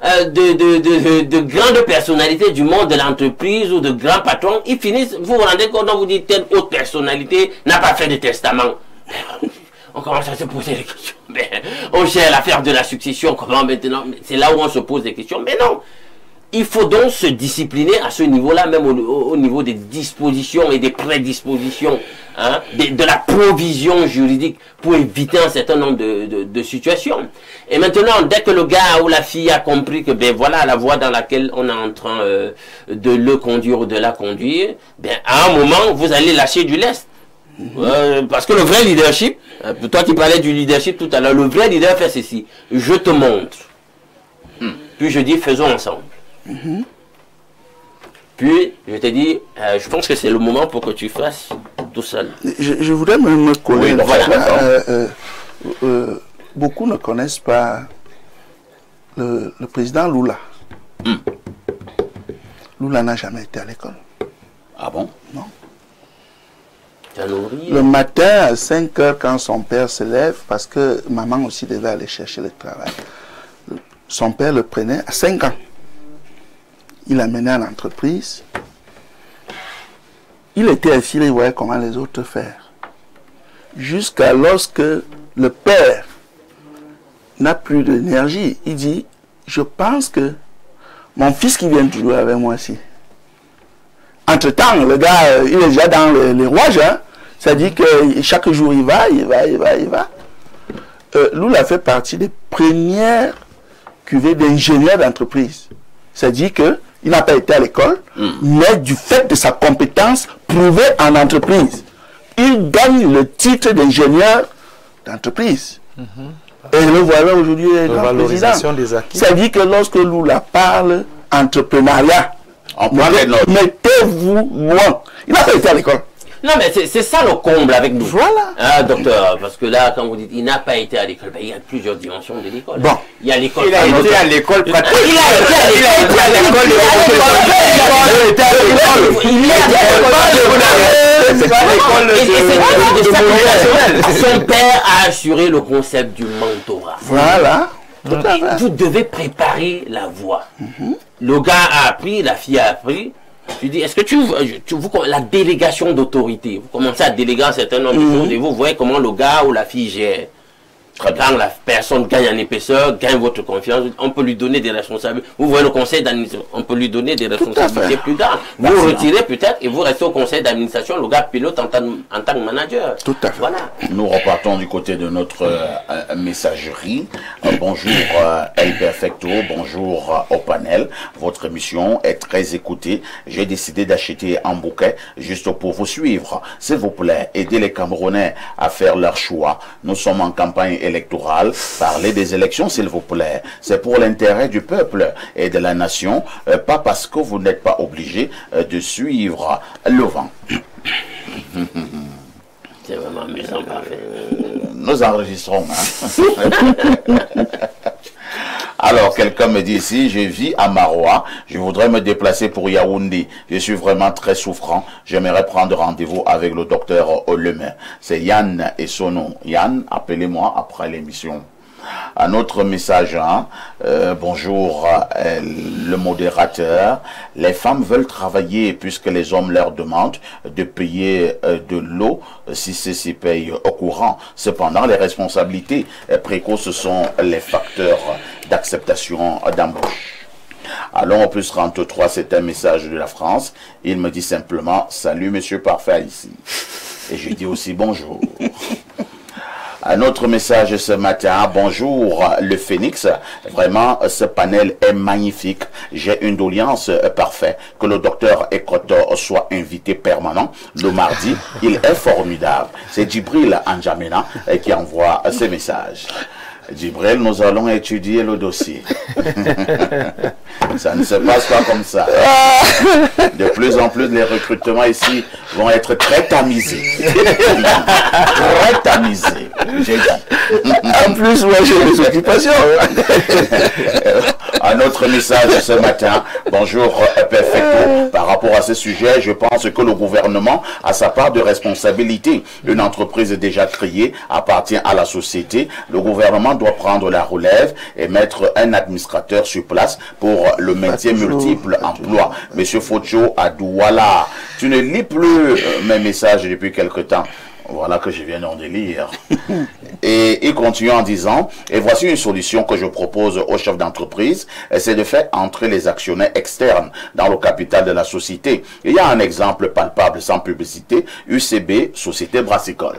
Speaker 5: de grandes personnalités du monde de l'entreprise ou de grands patrons, ils finissent, vous vous rendez compte, on vous dit telle autre personnalité n'a pas fait de testament. On commence à se poser des questions. On cherche l'affaire de la succession, comment maintenant? C'est là où on se pose des questions. Mais non, il faut donc se discipliner à ce niveau-là, même au niveau des dispositions et des prédispositions, hein, de la provision juridique pour éviter un certain nombre de situations. Et maintenant, dès que le gars ou la fille a compris que voilà la voie dans laquelle on est en train de le conduire ou de la conduire, à un moment, vous allez lâcher du lest. Parce que le vrai leadership, toi qui parlais du leadership tout à l'heure, le vrai leader fait ceci: je te montre, puis je dis faisons ensemble. Puis je te dis, je pense que c'est le moment pour que tu fasses tout seul.
Speaker 4: Je voudrais me coller.
Speaker 5: Oui, voilà.
Speaker 4: Beaucoup ne connaissent pas le président Lula. Lula n'a jamais été à l'école.
Speaker 1: Ah bon?
Speaker 4: Non.
Speaker 5: Le
Speaker 4: matin à 5 heures, quand son père se lève, parce que maman aussi devait aller chercher le travail, son père le prenait à 5 ans. Il l'amenait à l'entreprise. Il était assis, il voyait comment les autres faire. Jusqu'à lorsque le père n'a plus d'énergie, il dit, je pense que mon fils qui vient toujours avec moi ici. Entre-temps, le gars, il est déjà dans les rouages. Hein? C'est-à-dire que chaque jour, il va. Lula fait partie des premières cuvées d'ingénieurs d'entreprise. C'est-à-dire qu'il n'a pas été à l'école, mais du fait de sa compétence prouvée en entreprise, il gagne le titre d'ingénieur d'entreprise. Et le voilà aujourd'hui le président. C'est-à-dire que lorsque Lula parle entrepreneuriat, mettez-vous loin. Il n'a pas été à l'école.
Speaker 5: Non, mais c'est ça le comble avec nous.
Speaker 4: Voilà.
Speaker 5: Ah, docteur, parce que là, quand vous dites il n'a pas été à l'école, il y a plusieurs dimensions de l'école.
Speaker 2: Bon.
Speaker 5: Il y a l'école.
Speaker 2: Il a été à l'école pratique.
Speaker 5: Il a été à l'école. Son père a assuré le concept du mentorat.
Speaker 4: Voilà.
Speaker 5: Vous devez préparer la voie. Le gars a appris, la fille a appris. Tu dis, est-ce que la délégation d'autorité, vous commencez à déléguer un certain nombre de choses et vous voyez comment le gars ou la fille gère. Quand la personne gagne en épaisseur, gagne votre confiance, on peut lui donner des responsabilités. Vous voyez le conseil d'administration, on peut lui donner des responsabilités plus grandes. Vous retirez peut-être et vous restez au conseil d'administration, le gars pilote en tant que manager.
Speaker 4: Tout à fait.
Speaker 5: Voilà.
Speaker 1: Nous repartons du côté de notre messagerie. Bonjour El Perfecto, bonjour au panel. Votre émission est très écoutée. J'ai décidé d'acheter un bouquet juste pour vous suivre. S'il vous plaît, aidez les Camerounais à faire leur choix. Nous sommes en campagne électorale. Parlez des élections, s'il vous plaît. C'est pour l'intérêt du peuple et de la nation, pas parce que vous n'êtes pas obligé de suivre le vent.
Speaker 5: C'est vraiment amusant, parfait.
Speaker 1: Nous enregistrons. Alors, quelqu'un me dit ici, je vis à Maroua, je voudrais me déplacer pour Yaoundé. Je suis vraiment très souffrant. J'aimerais prendre rendez-vous avec le docteur Oleme. C'est Yann et son nom. Yann, appelez-moi après l'émission. Un autre message, bonjour le modérateur. Les femmes veulent travailler puisque les hommes leur demandent de payer de l'eau si ceux-ci payent au courant. Cependant, les responsabilités précoces sont les facteurs d'acceptation d'embauche. Alors, en plus 33, c'est un message de la France. Il me dit simplement, salut monsieur parfait ici. Et je dis aussi bonjour. Un autre message ce matin, bonjour le Phénix, vraiment ce panel est magnifique, j'ai une doléance parfaite, que le docteur Ekoto soit invité permanent le mardi, il est formidable. C'est Djibril Anjamena qui envoie ce message. Djibril, nous allons étudier le dossier. Ça ne se passe pas comme ça. De plus en plus, les recrutements ici vont être très tamisés. Très tamisés. J'ai dit.
Speaker 3: En plus, moi, j'ai des occupations.
Speaker 1: Un autre message ce matin. Bonjour, Perfecto. Par rapport à ce sujet, je pense que le gouvernement a sa part de responsabilité. Une entreprise déjà créée appartient à la société. Le gouvernement doit prendre la relève et mettre un administrateur sur place pour le maintien multiple emploi. Monsieur Focho à Douala, tu ne lis plus mes messages depuis quelque temps. Voilà que je viens d'en lire. Et il continue en disant, et voici une solution que je propose aux chefs d'entreprise, c'est de faire entrer les actionnaires externes dans le capital de la société. Il y a un exemple palpable sans publicité, UCB, Société Brassicole.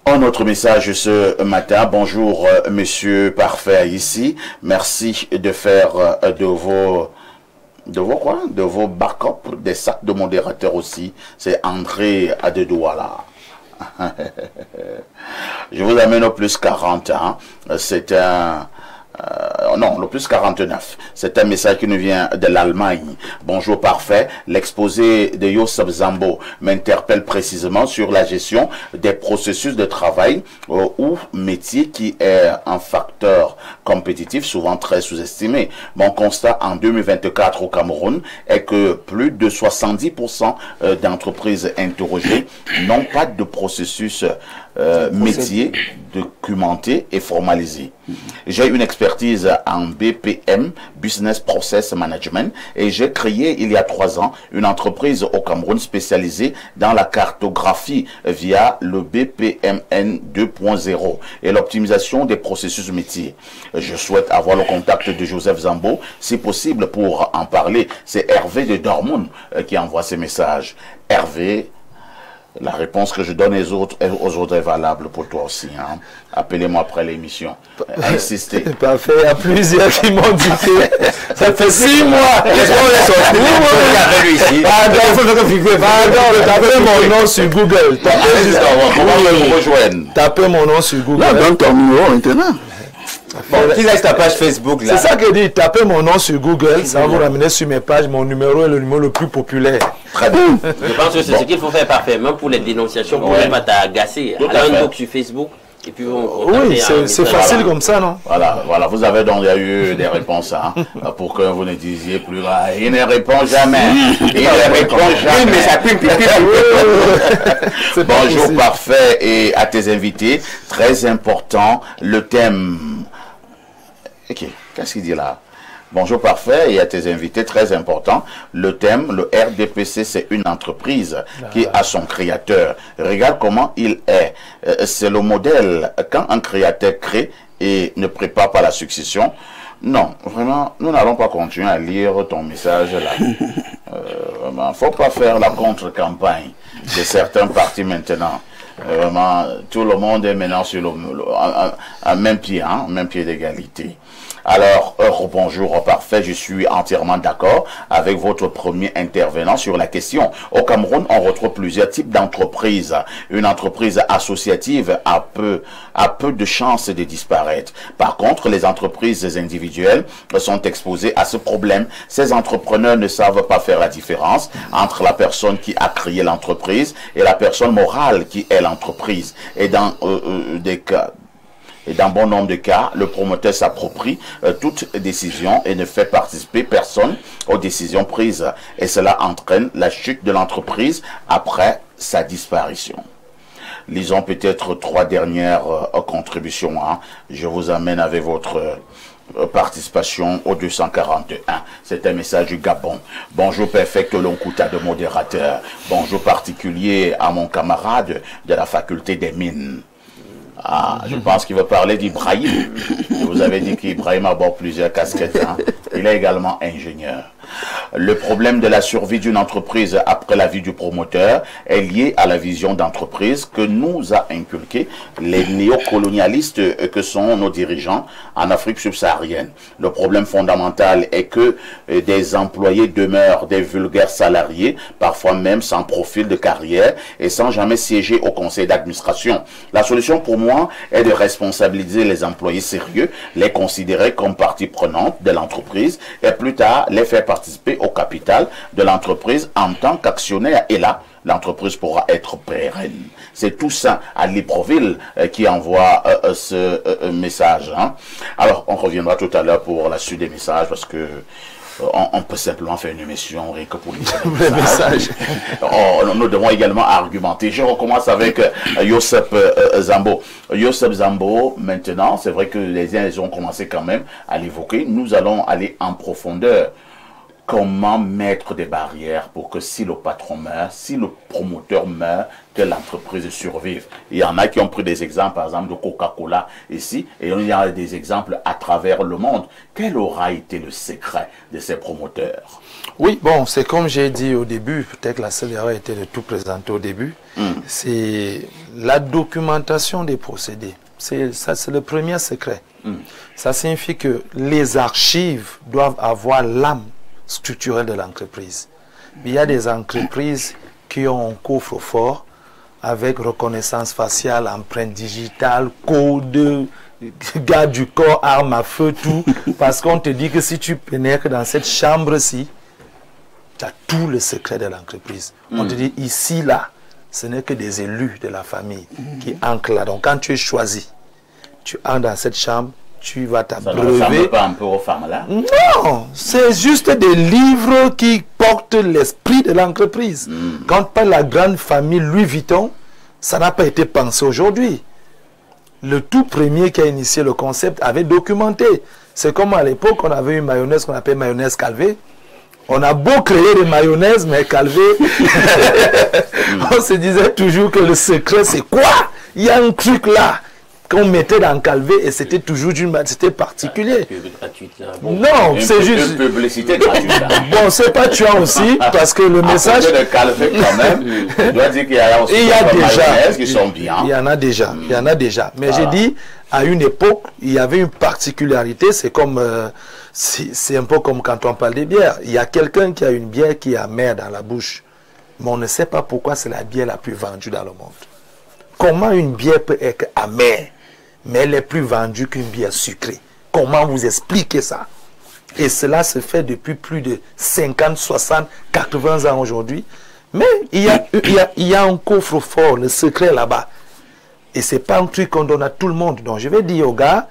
Speaker 1: Un autre message ce matin. Bonjour, monsieur Parfait ici. Merci de faire de vos backups, des sacs de modérateurs aussi. C'est André Adedouala. Je vous amène au plus 40 ans. C'est un... non, le plus 49. C'est un message qui nous vient de l'Allemagne. Bonjour parfait. L'exposé de Joseph Zambo m'interpelle précisément sur la gestion des processus de travail ou métier qui est un facteur compétitif souvent très sous-estimé. Mon constat en 2024 au Cameroun est que plus de 70% d'entreprises interrogées n'ont pas de processus métier documenté et formalisé. J'ai une expertise en BPM, Business Process Management, et j'ai créé il y a 3 ans une entreprise au Cameroun spécialisée dans la cartographie via le BPMN 2.0 et l'optimisation des processus métiers. Je souhaite avoir le contact de Joseph Zambo, si possible, pour en parler. C'est Hervé de Dortmund qui envoie ces messages. Hervé, la réponse que je donne aux autres est valable pour toi aussi. Hein. Appelez-moi après l'émission. Insistez.
Speaker 3: Parfait, il y a plusieurs qui m'ont dit que ça fait 6 mois. Tapez mon nom sur Google. Tapez mon nom sur Google.
Speaker 4: Là, donne ton numéro maintenant.
Speaker 2: Bon, qui laisse ta page Facebook là?
Speaker 3: C'est ça que dit, tapez mon nom sur Google, ça va vous ramener sur mes pages, mon numéro est le numéro le plus populaire.
Speaker 1: Très bien.
Speaker 5: Je pense que c'est ce qu'il faut faire parfait, même pour les dénonciations, pour ne pas t'agacer. Allez un book sur Facebook. Et puis
Speaker 3: oui, c'est facile comme ça, non?
Speaker 1: Voilà, vous avez donc eu des réponses hein, pour que vous ne disiez plus là. Il ne répond jamais. Il ne répond jamais. Mais ça Bonjour parfait et à tes invités. Très important, le thème. Ok, qu'est-ce qu'il dit là? Bonjour parfait, et à tes invités, très important. Le thème, le RDPC, c'est une entreprise qui a son créateur. Regarde comment il est. C'est le modèle. Quand un créateur crée et ne prépare pas la succession, non, vraiment, nous n'allons pas continuer à lire ton message là. Vraiment, faut pas faire la contre-campagne de certains partis maintenant. Vraiment, tout le monde est maintenant sur un même pied, hein, même pied d'égalité. Alors, bonjour, parfait, je suis entièrement d'accord avec votre premier intervenant sur la question. Au Cameroun, on retrouve plusieurs types d'entreprises. Une entreprise associative a peu de chances de disparaître. Par contre, les entreprises individuelles sont exposées à ce problème. Ces entrepreneurs ne savent pas faire la différence entre la personne qui a créé l'entreprise et la personne morale qui est l'entreprise. Et dans bon nombre de cas, le promoteur s'approprie toute décision et ne fait participer personne aux décisions prises. Et cela entraîne la chute de l'entreprise après sa disparition. Lisons peut-être 3 dernières contributions. Hein. Je vous amène avec votre participation au 241. C'est un message du Gabon. Bonjour perfect Lonkuta de modérateur. Bonjour particulier à mon camarade de la faculté des mines. Ah, je pense qu'il veut parler d'Ibrahim. Vous avez dit qu'Ibrahim a plusieurs casquettes. Hein. Il est également ingénieur. Le problème de la survie d'une entreprise après la vie du promoteur est lié à la vision d'entreprise que nous a inculqué les néocolonialistes que sont nos dirigeants en Afrique subsaharienne. Le problème fondamental est que des employés demeurent des vulgaires salariés, parfois même sans profil de carrière et sans jamais siéger au conseil d'administration. La solution pour moi est de responsabiliser les employés sérieux, les considérer comme partie prenante de l'entreprise et plus tard les faire participer au capital de l'entreprise en tant qu'actionnaire. Et là, l'entreprise pourra être pérenne. C'est tout ça à Libreville qui envoie ce message. Hein. Alors, on reviendra tout à l'heure pour la suite des messages parce que on peut simplement faire une émission rien que pour les messages. Nous devons également argumenter. Je recommence avec Yosep Zambo. Yosep Zambo, maintenant, c'est vrai que les uns ont commencé quand même à l'évoquer. Nous allons aller en profondeur. Comment mettre des barrières pour que si le patron meurt, si le promoteur meurt, que l'entreprise survive. Il y en a qui ont pris des exemples, par exemple, de Coca-Cola ici, et il y a des exemples à travers le monde. Quel aura été le secret de ces promoteurs?
Speaker 3: Oui, bon, c'est comme j'ai dit au début, peut-être la seule erreur était de tout présenter au début, c'est la documentation des procédés. C'est le premier secret. Ça signifie que les archives doivent avoir l'âme structurelle de l'entreprise. Il y a des entreprises qui ont un coffre-fort avec reconnaissance faciale, empreinte digitale, code, garde du corps, arme à feu, tout. Parce qu'on te dit que si tu pénètres dans cette chambre-ci, tu as tout le secret de l'entreprise. On te dit ici, là, ce n'est que des élus de la famille qui entrent là. Donc quand tu es choisi, tu entres dans cette chambre, tu vas t'abreuver. Ça ne ressemble
Speaker 1: pas un peu aux femmes là?
Speaker 3: Non, c'est juste des livres qui portent l'esprit de l'entreprise. Quand on parle de la grande famille Louis Vuitton, ça n'a pas été pensé aujourd'hui. Le tout premier qui a initié le concept avait documenté. C'est comme à l'époque, on avait une mayonnaise qu'on appelle mayonnaise Calvé. On a beau créer des mayonnaises, mais Calvé, on se disait toujours que le secret, c'est quoi? Il y a un truc là qu'on mettait dans Calvé et c'était toujours c'était particulier. Non, c'est juste
Speaker 1: une publicité gratuite.
Speaker 3: Bon, c'est pas tuant aussi parce que le message
Speaker 1: de Calvé quand même, je dois dire qu'il y a aussi des mayonnaises qui sont bien.
Speaker 3: Il y en a déjà, il y en a déjà. Mais j'ai dit à une époque, il y avait une particularité, c'est comme c'est un peu comme quand on parle des bières. Il y a quelqu'un qui a une bière qui est amère dans la bouche, mais on ne sait pas pourquoi c'est la bière la plus vendue dans le monde. Comment une bière peut être amère, mais elle est plus vendue qu'une bière sucrée? Comment vous expliquez ça? Et cela se fait depuis plus de 50, 60, 80 ans aujourd'hui. Mais il y a un coffre-fort, le secret là-bas. Et ce n'est pas un truc qu'on donne à tout le monde. Donc je vais dire aux gars,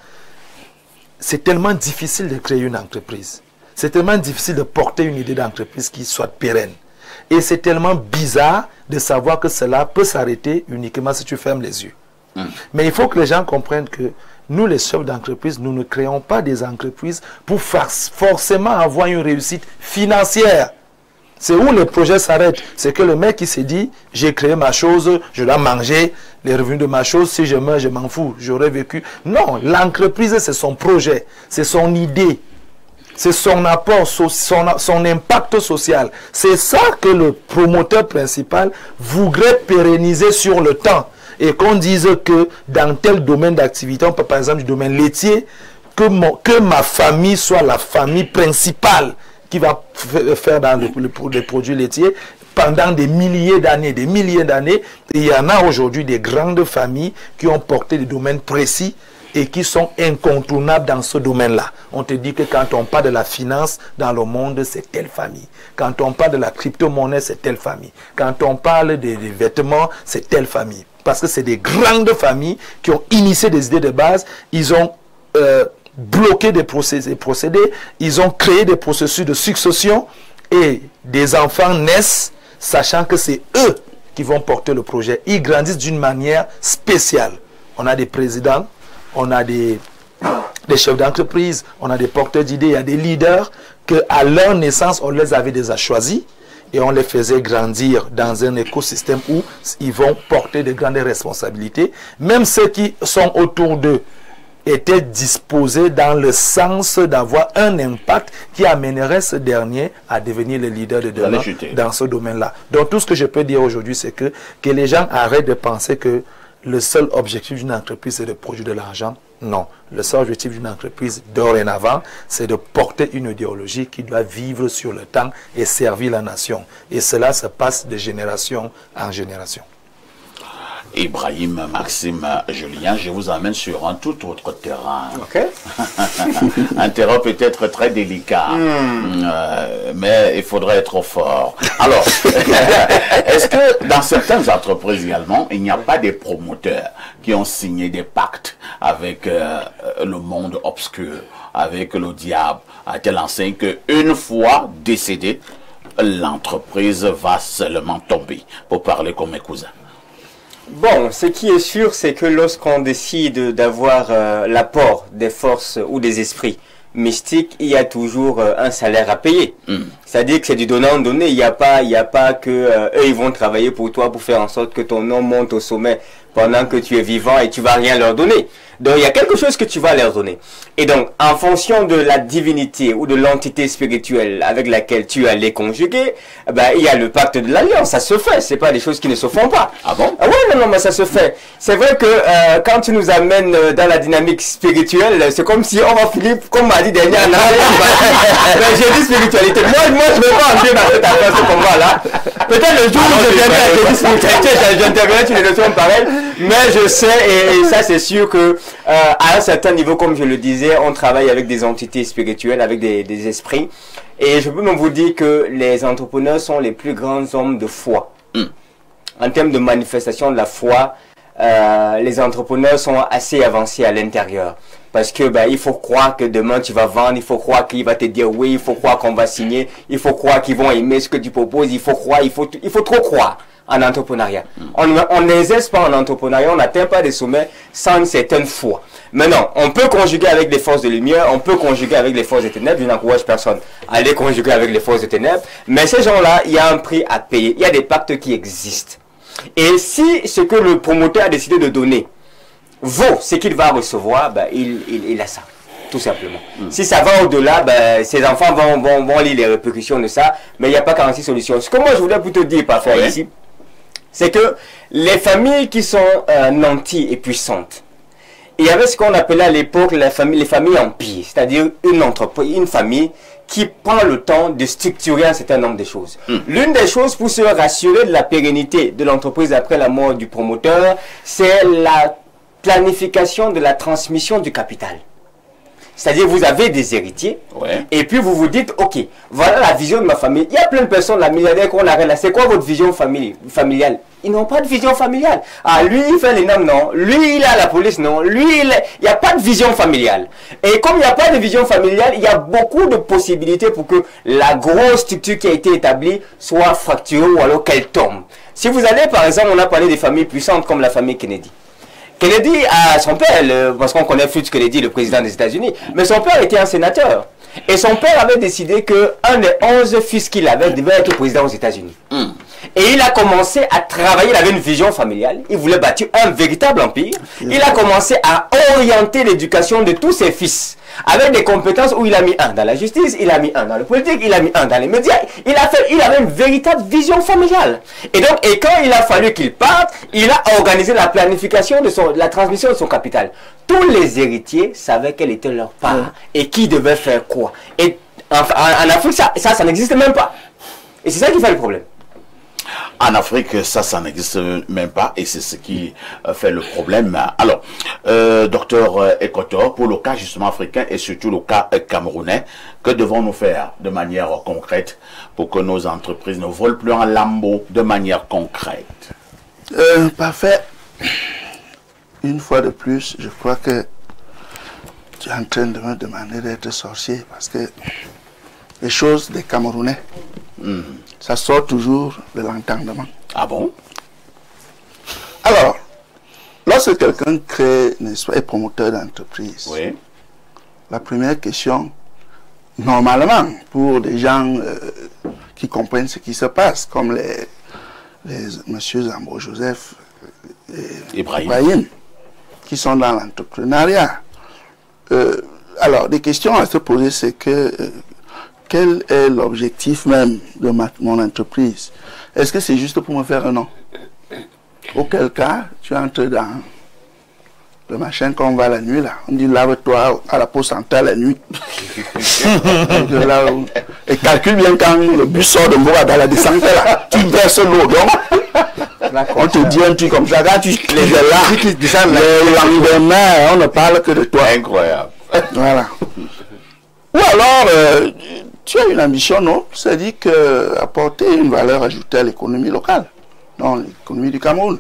Speaker 3: c'est tellement difficile de créer une entreprise. C'est tellement difficile de porter une idée d'entreprise qui soit pérenne. Et c'est tellement bizarre de savoir que cela peut s'arrêter uniquement si tu fermes les yeux. Mais il faut que les gens comprennent que nous, les chefs d'entreprise, nous ne créons pas des entreprises pour forcément avoir une réussite financière. C'est où le projet s'arrête. C'est que le mec qui s'est dit, j'ai créé ma chose, je dois manger les revenus de ma chose, si je meurs, je m'en fous, j'aurais vécu. Non, l'entreprise, c'est son projet, c'est son idée, c'est son apport, son impact social. C'est ça que le promoteur principal voudrait pérenniser sur le temps. Et qu'on dise que dans tel domaine d'activité, on peut par exemple du domaine laitier, que ma famille soit la famille principale qui va faire dans les produits laitiers pendant des milliers d'années. Il y en a aujourd'hui des grandes familles qui ont porté des domaines précis et qui sont incontournables dans ce domaine-là. On te dit que quand on parle de la finance dans le monde, c'est telle famille. Quand on parle de la crypto-monnaie, c'est telle famille. Quand on parle des vêtements, c'est telle famille. Parce que c'est des grandes familles qui ont initié des idées de base. Ils ont bloqué des procédés, ils ont créé des processus de succession et des enfants naissent sachant que c'est eux qui vont porter le projet. Ils grandissent d'une manière spéciale. On a des présidents, on a des chefs d'entreprise, on a des porteurs d'idées, il y a des leaders que à leur naissance, on les avait déjà choisis et on les faisait grandir dans un écosystème où ils vont porter de grandes responsabilités. Même ceux qui sont autour d'eux étaient disposés dans le sens d'avoir un impact qui amènerait ce dernier à devenir le leader de demain dans ce domaine-là. Donc tout ce que je peux dire aujourd'hui, c'est que les gens arrêtent de penser que le seul objectif d'une entreprise, c'est de produire de l'argent. Non. Le seul objectif d'une entreprise, dorénavant, c'est de porter une idéologie qui doit vivre sur le temps et servir la nation. Et cela se passe de génération en génération.
Speaker 1: Ibrahim, Maxime, Julien, je vous amène sur un tout autre terrain.
Speaker 2: Okay.
Speaker 1: Un terrain peut-être très délicat, mais il faudrait être fort. Alors, est-ce que dans certaines entreprises également, il n'y a pas des promoteurs qui ont signé des pactes avec le monde obscur, avec le diable, à telle enseigne qu'une fois décédé, l'entreprise va seulement tomber, pour parler comme mes cousins?
Speaker 2: Bon, ce qui est sûr, c'est que lorsqu'on décide d'avoir l'apport des forces ou des esprits mystiques, il y a toujours un salaire à payer. C'est-à-dire que c'est du donnant-donné. Il n'y a pas que eux, ils vont travailler pour toi pour faire en sorte que ton nom monte au sommet pendant que tu es vivant et tu vas rien leur donner. Donc, il y a quelque chose que tu vas leur donner. Et donc, en fonction de la divinité ou de l'entité spirituelle avec laquelle tu as les conjugués, ben, il y a le pacte de l'alliance. Ça se fait. C'est pas des choses qui ne se font pas. Ah bon? Ah ouais, non, mais ça se fait. C'est vrai que quand tu nous amènes dans la dynamique spirituelle, c'est comme si on va finir, comme m'a dit dernièrement, j'ai dit spiritualité. Moi, je ne vais pas entrer dans cette affaire, ce combat-là. Peut-être le jour où je viendrai à la spiritualité, j'interviendrai sur une notion pareille. Mais je sais, et ça c'est sûr que à un certain niveau, comme je le disais, on travaille avec des entités spirituelles, avec des esprits. Et je peux même vous dire que les entrepreneurs sont les plus grands hommes de foi. En termes de manifestation de la foi, les entrepreneurs sont assez avancés à l'intérieur. Parce que il faut croire que demain tu vas vendre, il faut croire qu'il va te dire oui, il faut croire qu'on va signer, il faut croire qu'ils vont aimer ce que tu proposes, il faut croire, il faut trop croire en entrepreneuriat. On n'exerce pas en entrepreneuriat, on n'atteint pas des sommets sans une certaine foi. Maintenant, on peut conjuguer avec les forces de lumière, on peut conjuguer avec les forces des ténèbres, je n'encourage personne à aller conjuguer avec les forces des ténèbres, mais ces gens-là, il y a un prix à payer, il y a des pactes qui existent. Et si ce que le promoteur a décidé de donner vaut ce qu'il va recevoir, il a ça, tout simplement. Si ça va au-delà, ses enfants vont lire les répercussions de ça, mais il n'y a pas 46 solutions. Ce que moi je voulais plutôt dire par faire ici, c'est que les familles qui sont nanties et puissantes, il y avait ce qu'on appelait à l'époque les familles empires, c'est-à-dire une famille qui prend le temps de structurer un certain nombre de choses. L'une des choses pour se rassurer de la pérennité de l'entreprise après la mort du promoteur, c'est la planification de la transmission du capital. C'est-à-dire vous avez des héritiers, et puis vous vous dites, ok, voilà la vision de ma famille. Il y a plein de personnes, la milliardaire qu'on arrête là, c'est quoi votre vision familiale? Ils n'ont pas de vision familiale. Ah, lui, il fait les normes, non. Lui, il est à la police, non. Lui, il n'y a pas de vision familiale. Et comme il n'y a pas de vision familiale, il y a beaucoup de possibilités pour que la grosse structure qui a été établie soit fracturée ou alors qu'elle tombe. Si vous allez, par exemple, on a parlé des familles puissantes comme la famille Kennedy. Kennedy a son père, parce qu'on connaît Fritz Kennedy, le président des États-Unis, mais son père était un sénateur. Et son père avait décidé qu'un des 11 fils qu'il avait devait être président aux États-Unis. Et il a commencé à travailler, il avait une vision familiale, il voulait bâtir un véritable empire. Il a commencé à orienter l'éducation de tous ses fils, avec des compétences où il a mis un dans la justice, il a mis un dans le politique, il a mis un dans les médias. Il avait une véritable vision familiale. Et donc, quand il a fallu qu'il parte, il a organisé la planification de la transmission de son capital. Tous les héritiers savaient quelle était leur part et qui devait faire quoi. Et en Afrique, ça n'existe même pas. Et c'est ça qui fait le problème.
Speaker 1: En Afrique, ça n'existe même pas et c'est ce qui fait le problème. Alors, docteur Ekotor, pour le cas justement africain et surtout le cas camerounais, que devons-nous faire de manière concrète pour que nos entreprises ne volent plus en lambeaux de manière concrète?
Speaker 4: Parfait. Une fois de plus, je crois que tu es en train de me demander d'être sorcier parce que les choses des Camerounais, ça sort toujours de l'entendement.
Speaker 1: Ah bon?
Speaker 4: Alors, lorsque quelqu'un crée, n'est-ce pas, est promoteur d'entreprise,
Speaker 1: oui,
Speaker 4: la première question, normalement, pour des gens qui comprennent ce qui se passe, comme les monsieur Zambo Joseph et Ibrahim, qui sont dans l'entrepreneuriat. Alors, des questions à se poser, c'est que quel est l'objectif même de mon entreprise? Est-ce que c'est juste pour me faire un nom? Auquel cas, tu entres dans le machin qu'on va la nuit, là. On dit lave-toi à la pause centrale la nuit. Et calcule bien quand le bus sort de Mboura dans la descente, là. Tu verses l'eau, donc. On te dit un truc comme ça, quand tu les là, le lendemain, on ne parle que de toi.
Speaker 1: Incroyable.
Speaker 4: Voilà. Ou alors, tu as une ambition, non? C'est-à-dire apporter une valeur ajoutée à l'économie locale, non, l'économie du Cameroun.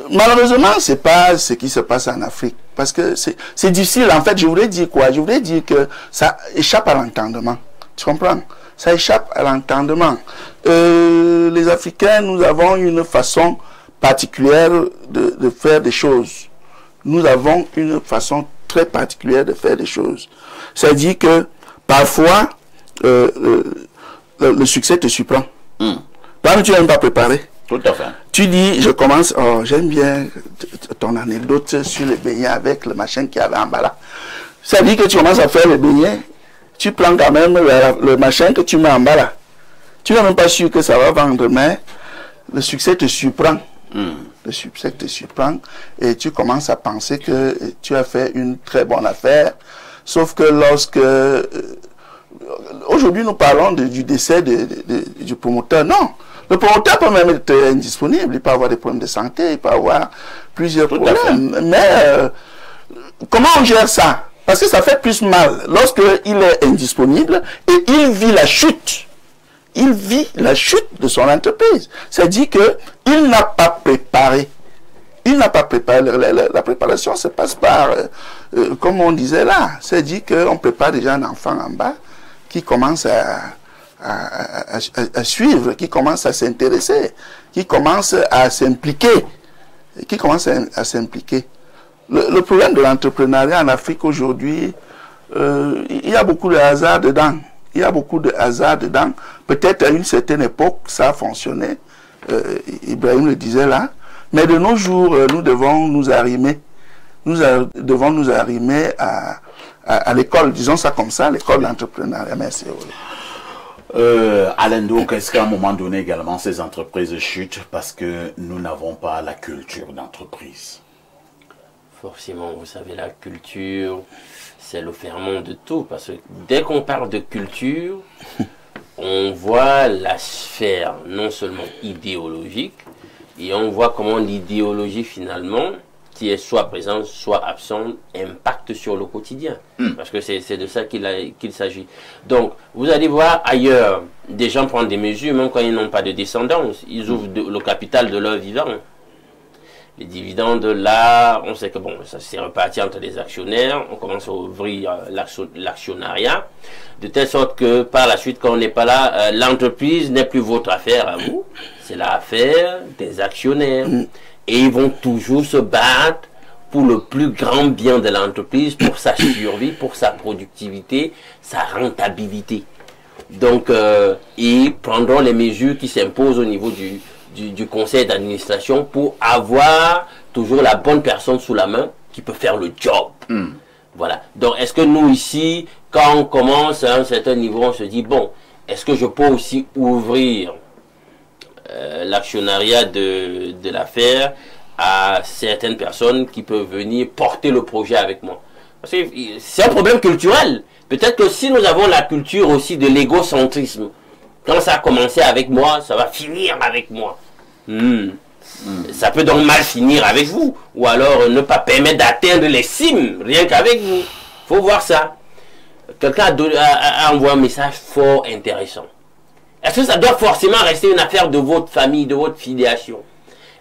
Speaker 4: Malheureusement, ce n'est pas ce qui se passe en Afrique. Parce que c'est difficile. En fait, je voudrais dire quoi? Je voudrais dire que ça échappe à l'entendement. Tu comprends? Ça échappe à l'entendement. Les Africains, nous avons une façon particulière de faire des choses. Nous avons une façon très particulière de faire des choses. C'est-à-dire que parfois, le succès te surprend. Toi, tu n'aimes pas préparer.
Speaker 1: Tout à fait.
Speaker 4: Tu dis, je commence, oh, j'aime bien ton anecdote sur les beignets avec le machin qu'il y avait en bas là. Ça dit que tu commences à faire les beignets, tu prends quand même le machin que tu mets en bas là. Tu n'es même pas sûr que ça va vendre, mais le succès te surprend. Le succès te surprend et tu commences à penser que tu as fait une très bonne affaire. Sauf que lorsque... aujourd'hui, nous parlons du décès du promoteur. Non. Le promoteur peut même être indisponible, il peut avoir des problèmes de santé, il peut avoir plusieurs problèmes. Mais comment on gère ça? Parce que ça fait plus mal lorsqu'il est indisponible et il vit la chute. Il vit la chute de son entreprise. C'est-à-dire qu'il n'a pas préparé. Il n'a pas préparé. La préparation se passe par, comme on disait là, c'est-à-dire qu'on prépare déjà un enfant en bas qui commence à suivre, qui commence à s'intéresser, qui commence à s'impliquer, Le problème de l'entrepreneuriat en Afrique aujourd'hui, il y a beaucoup de hasard dedans. Peut-être à une certaine époque, ça a fonctionné. Ibrahim le disait là. Mais de nos jours, nous devons nous arrimer. À l'école, disons ça comme ça, l'école d'entrepreneuriat. Merci.
Speaker 1: Alain Donc, est-ce qu'à un moment donné également ces entreprises chutent parce que nous n'avons pas la culture d'entreprise?
Speaker 5: Forcément, vous savez, la culture, c'est le ferment de tout. Parce que dès qu'on parle de culture, on voit la sphère non seulement idéologique, et on voit comment l'idéologie finalement, qui est soit présente, soit absente, impacte sur le quotidien. Parce que c'est de ça qu'il s'agit. Donc, vous allez voir ailleurs, des gens prennent des mesures, même quand ils n'ont pas de descendance. Ils ouvrent le capital de leur vivant. Les dividendes, là, on sait que bon, ça s'est reparti entre les actionnaires. On commence à ouvrir l'actionnariat. De telle sorte que, par la suite, quand on n'est pas là, l'entreprise n'est plus votre affaire à vous. C'est l'affaire des actionnaires. Et ils vont toujours se battre pour le plus grand bien de l'entreprise, pour sa survie, pour sa productivité, sa rentabilité. Donc, ils prendront les mesures qui s'imposent au niveau du conseil d'administration pour avoir toujours la bonne personne sous la main qui peut faire le job. Voilà. Donc, est-ce que nous ici, quand on commence à un certain niveau, on se dit, bon, est-ce que je peux aussi ouvrir l'actionnariat de l'affaire à certaines personnes qui peuvent venir porter le projet avec moi? Parce que c'est un problème culturel. Peut-être que si nous avons la culture aussi de l'égocentrisme, quand ça a commencé avec moi, ça va finir avec moi. Ça peut donc mal finir avec vous. Ou alors ne pas permettre d'atteindre les cimes, rien qu'avec vous. Il faut voir ça. Quelqu'un a envoyé un message fort intéressant. Est-ce que ça doit forcément rester une affaire de votre famille, de votre filiation?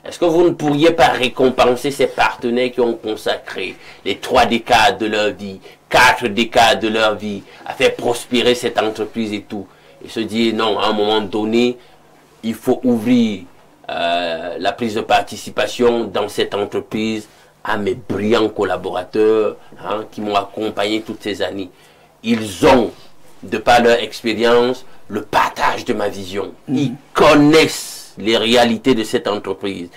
Speaker 5: Est-ce que vous ne pourriez pas récompenser ces partenaires qui ont consacré les 3 décades de leur vie, 4 décades de leur vie, à faire prospérer cette entreprise et tout? Et se dire, non, à un moment donné, il faut ouvrir la prise de participation dans cette entreprise à mes brillants collaborateurs qui m'ont accompagné toutes ces années. Ils ont, de par leur expérience, le partage de ma vision. Ils connaissent les réalités de cette entreprise.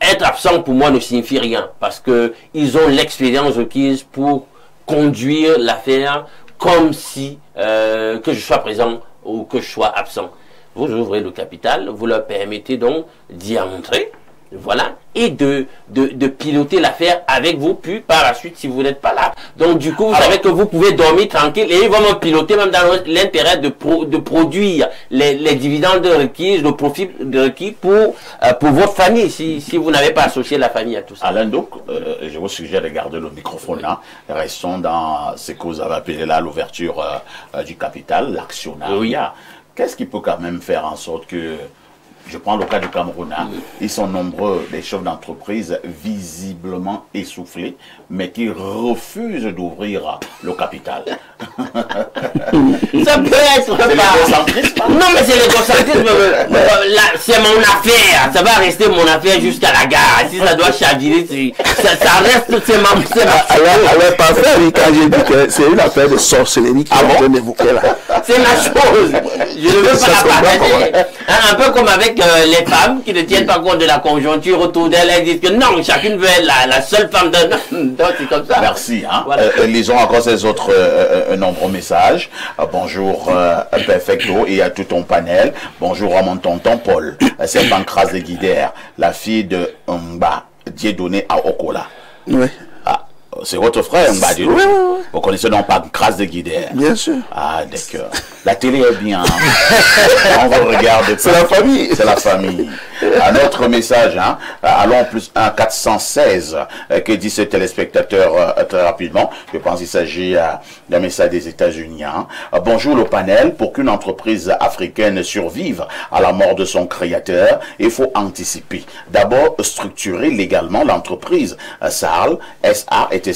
Speaker 5: Être absent pour moi ne signifie rien parce que ils ont l'expérience requise pour conduire l'affaire comme si que je sois présent ou que je sois absent. Vous ouvrez le capital, vous leur permettez donc d'y entrer, voilà, et de piloter l'affaire avec vous, puis par la suite si vous n'êtes pas là. Donc du coup, vous savez que vous pouvez dormir tranquille et ils vont me piloter même dans l'intérêt de produire les dividendes requis, le profit requis pour votre famille, si vous n'avez pas associé la famille à tout ça.
Speaker 1: Alain, donc, je vous suggère de garder le microphone là. Restons dans ce que vous avez appelé là l'ouverture du capital, l'actionnariat.
Speaker 5: Oui.
Speaker 1: Qu'est-ce qui peut quand même faire en sorte que, je prends le cas du Cameroun, ils sont nombreux, les chefs d'entreprise visiblement essoufflés, mais qui refusent d'ouvrir le capital?
Speaker 5: Ça peut être pas...
Speaker 1: l'égocentrisme.
Speaker 5: Non, mais c'est l'égocentrisme. C'est mon affaire. Ça va rester mon affaire jusqu'à la gare. Si ça doit chavirer, ça reste, c'est ma...
Speaker 4: Alors, parfait, quand j'ai dit que c'est une affaire de sorcellerie qui est évoquée là.
Speaker 5: C'est ma chose. Je ne veux pas la partager. Un peu comme avec les femmes qui ne tiennent pas compte de la conjoncture autour d'elles. Elles disent que non, chacune veut être la seule femme d'un homme. Donc c'est comme ça.
Speaker 1: Merci.
Speaker 5: Voilà.
Speaker 1: Lisons encore ces autres nombreux messages. Bonjour Perfecto et à tout ton panel. Bonjour à mon tonton Paul. C'est Pancras de Guidère, la fille de Mba, Dieudonné à Okola.
Speaker 4: Oui.
Speaker 1: C'est votre frère, Mba Dieudonné.
Speaker 4: Oui.
Speaker 1: Vous connaissez donc Pancras de Guidère?
Speaker 4: Bien sûr.
Speaker 1: Ah, d'accord. La télé est bien. On vous regarde.
Speaker 4: C'est la famille.
Speaker 1: C'est la famille. Un autre message, allons plus 1 416. Que dit ce téléspectateur très rapidement? Je pense qu'il s'agit d'un message des États-Unis. Bonjour le panel. Pour qu'une entreprise africaine survive à la mort de son créateur, il faut anticiper. D'abord, structurer légalement l'entreprise SARL, SA, etc.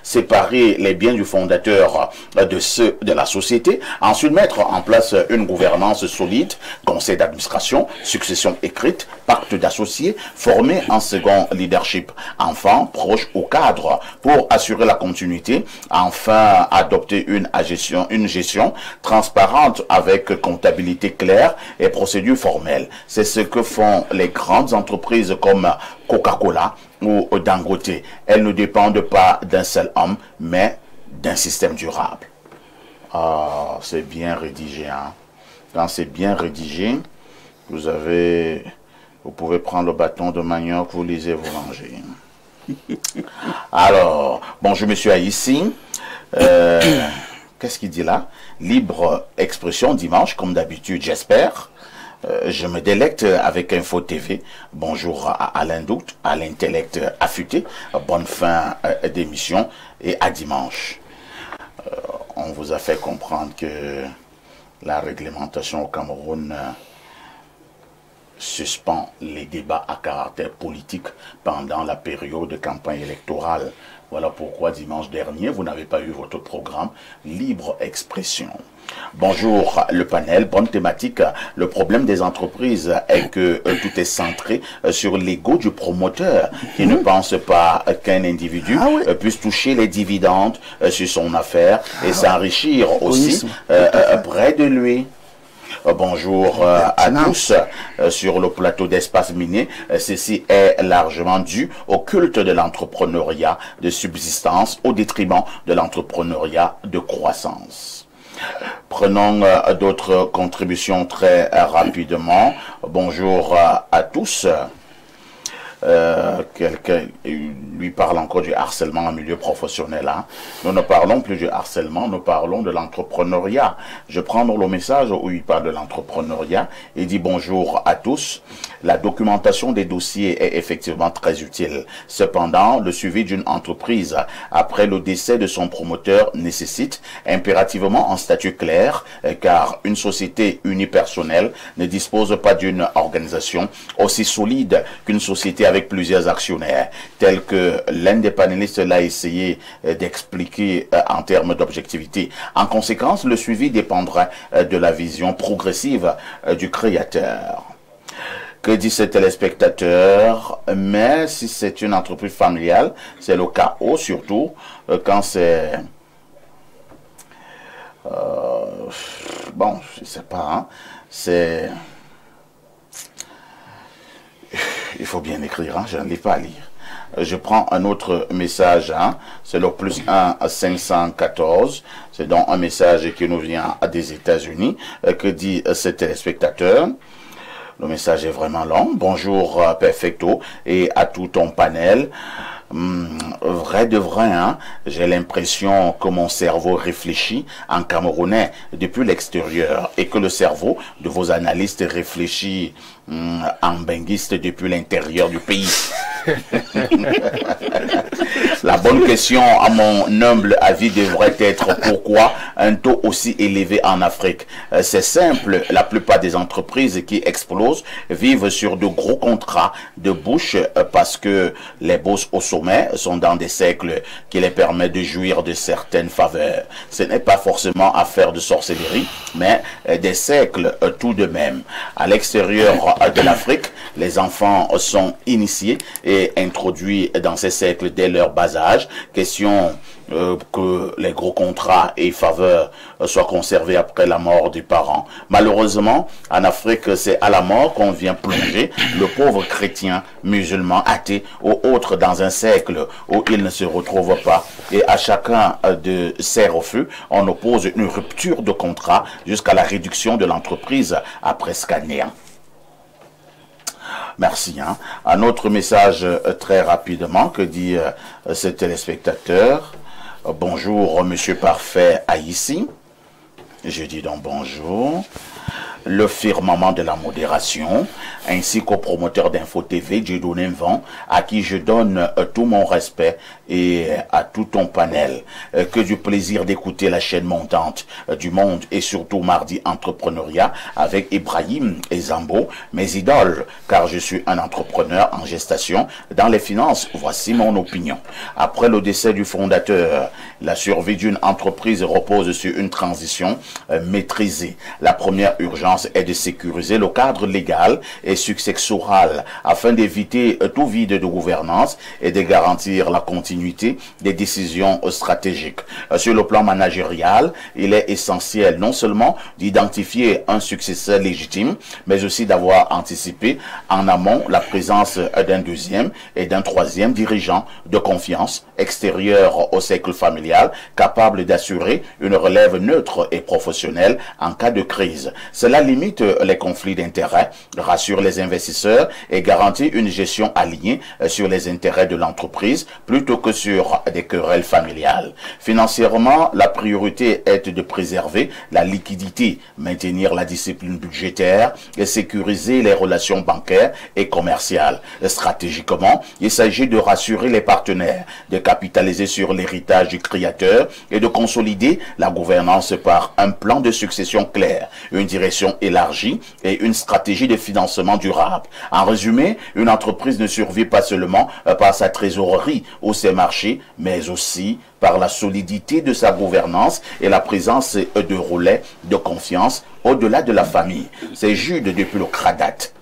Speaker 1: Séparer les biens du fondateur de ceux de la société. Ensuite, mettre en place une gouvernance solide, conseil d'administration, succession écrite, pacte d'associés, former un second leadership, enfin proche au cadre pour assurer la continuité, enfin adopter une gestion transparente avec comptabilité claire et procédure formelle. C'est ce que font les grandes entreprises comme Coca-Cola ou Dangote. Elles ne dépendent pas d'un seul homme, mais d'un système durable. Ah, c'est bien rédigé. Quand c'est bien rédigé, vous pouvez prendre le bâton de manioc, vous lisez, vous mangez. Alors, bonjour monsieur Aïssi. Qu'est-ce qu'il dit là? Libre expression dimanche, comme d'habitude, j'espère. Je me délecte avec Info TV. Bonjour à Alain Doute, à l'intellect affûté. Bonne fin d'émission et à dimanche. On vous a fait comprendre que la réglementation au Cameroun suspend les débats à caractère politique pendant la période de campagne électorale Voilà pourquoi dimanche dernier, vous n'avez pas eu votre programme Libre Expression. Bonjour le panel, bonne thématique. Le problème des entreprises est que tout est centré sur l'ego du promoteur qui ne pense pas qu'un individu puisse toucher les dividendes sur son affaire et s'enrichir aussi près de lui. Bonjour à tous sur le plateau d'Espace Minier. Ceci est largement dû au culte de l'entrepreneuriat de subsistance au détriment de l'entrepreneuriat de croissance. Prenons d'autres contributions très rapidement. Bonjour à tous. Quelqu'un lui parle encore du harcèlement en milieu professionnel. Hein. Nous ne parlons plus du harcèlement, nous parlons de l'entrepreneuriat. Je prends le message où il parle de l'entrepreneuriat. Il dit bonjour à tous. La documentation des dossiers est effectivement très utile. Cependant, le suivi d'une entreprise après le décès de son promoteur nécessite impérativement un statut clair, car une société unipersonnelle ne dispose pas d'une organisation aussi solide qu'une société avec plusieurs actionnaires, tel que l'un des panélistes l'a essayé d'expliquer en termes d'objectivité. En conséquence, le suivi dépendra de la vision progressive du créateur. Que dit ce téléspectateur? Mais si c'est une entreprise familiale, c'est le chaos, surtout quand c'est... bon, je sais pas, hein, c'est... Il faut bien écrire, hein, je n'arrive pas à lire. Je prends un autre message, hein, c'est le +1 à 514. C'est donc un message qui nous vient des États-Unis. Que dit ce téléspectateur? Le message est vraiment long. Bonjour Perfecto et à tout ton panel. Vrai de vrai, hein, j'ai l'impression que mon cerveau réfléchit en camerounais depuis l'extérieur et que le cerveau de vos analystes réfléchit en benguiste depuis l'intérieur du pays. La bonne question, à mon humble avis, devrait être pourquoi un taux aussi élevé en Afrique? C'est simple, la plupart des entreprises qui explosent vivent sur de gros contrats de bouche parce que les boss au sommet sont dans des cercles qui les permettent de jouir de certaines faveurs. Ce n'est pas forcément affaire de sorcellerie, mais des cercles tout de même. À l'extérieur de l'Afrique, les enfants sont initiés et introduits dans ces cercles dès leur bas âge. Question que les gros contrats et faveurs soient conservés après la mort des parents. Malheureusement, en Afrique, c'est à la mort qu'on vient plonger le pauvre chrétien, musulman, athée ou autre dans un cercle où il ne se retrouve pas. Et à chacun de ces refus, on oppose une rupture de contrat jusqu'à la réduction de l'entreprise à presque à néant. Merci. Hein. Un autre message très rapidement que dit ce téléspectateur. Bonjour, Monsieur Parfait Haïssi. Je dis donc bonjour. Le firmament de la modération, ainsi qu'au promoteur d'Info TV, Dieudonné Mvan, à qui je donne tout mon respect et à tout ton panel. Que du plaisir d'écouter la chaîne montante du monde et surtout Mardi Entrepreneuriat avec Ibrahim et Zambo, mes idoles, car je suis un entrepreneur en gestation dans les finances. Voici mon opinion. Après le décès du fondateur, la survie d'une entreprise repose sur une transition maîtrisée. La première urgence est de sécuriser le cadre légal et successoral afin d'éviter tout vide de gouvernance et de garantir la continuité des décisions stratégiques. Sur le plan managérial, il est essentiel non seulement d'identifier un successeur légitime, mais aussi d'avoir anticipé en amont la présence d'un deuxième et d'un troisième dirigeant de confiance extérieur au cercle familial, capable d'assurer une relève neutre et professionnelle en cas de crise. Cela limite les conflits d'intérêts, rassure les investisseurs et garantit une gestion alignée sur les intérêts de l'entreprise plutôt que sur des querelles familiales. Financièrement, la priorité est de préserver la liquidité, maintenir la discipline budgétaire et sécuriser les relations bancaires et commerciales. Stratégiquement, il s'agit de rassurer les partenaires, de capitaliser sur l'héritage du créateur et de consolider la gouvernance par un plan de succession clair, une direction gestion élargie et une stratégie de financement durable. En résumé, une entreprise ne survit pas seulement par sa trésorerie ou ses marchés, mais aussi par la solidité de sa gouvernance et la présence de relais de confiance au-delà de la famille. C'est Jude depuis le Cradat.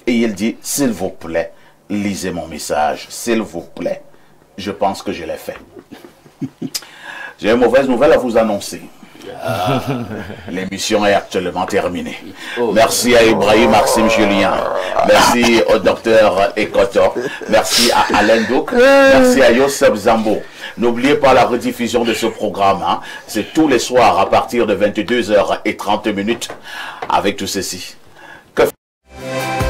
Speaker 1: Et il dit, s'il vous plaît, lisez mon message, s'il vous plaît. Je pense que je l'ai fait. J'ai une mauvaise nouvelle à vous annoncer. L'émission est actuellement terminée. Merci à Ibrahim Maxime Julien. Merci au docteur Ekoto. Merci à Alain Douk. Merci à Yosef Zambo. N'oubliez pas la rediffusion de ce programme. C'est tous les soirs à partir de 22h30 avec tout ceci.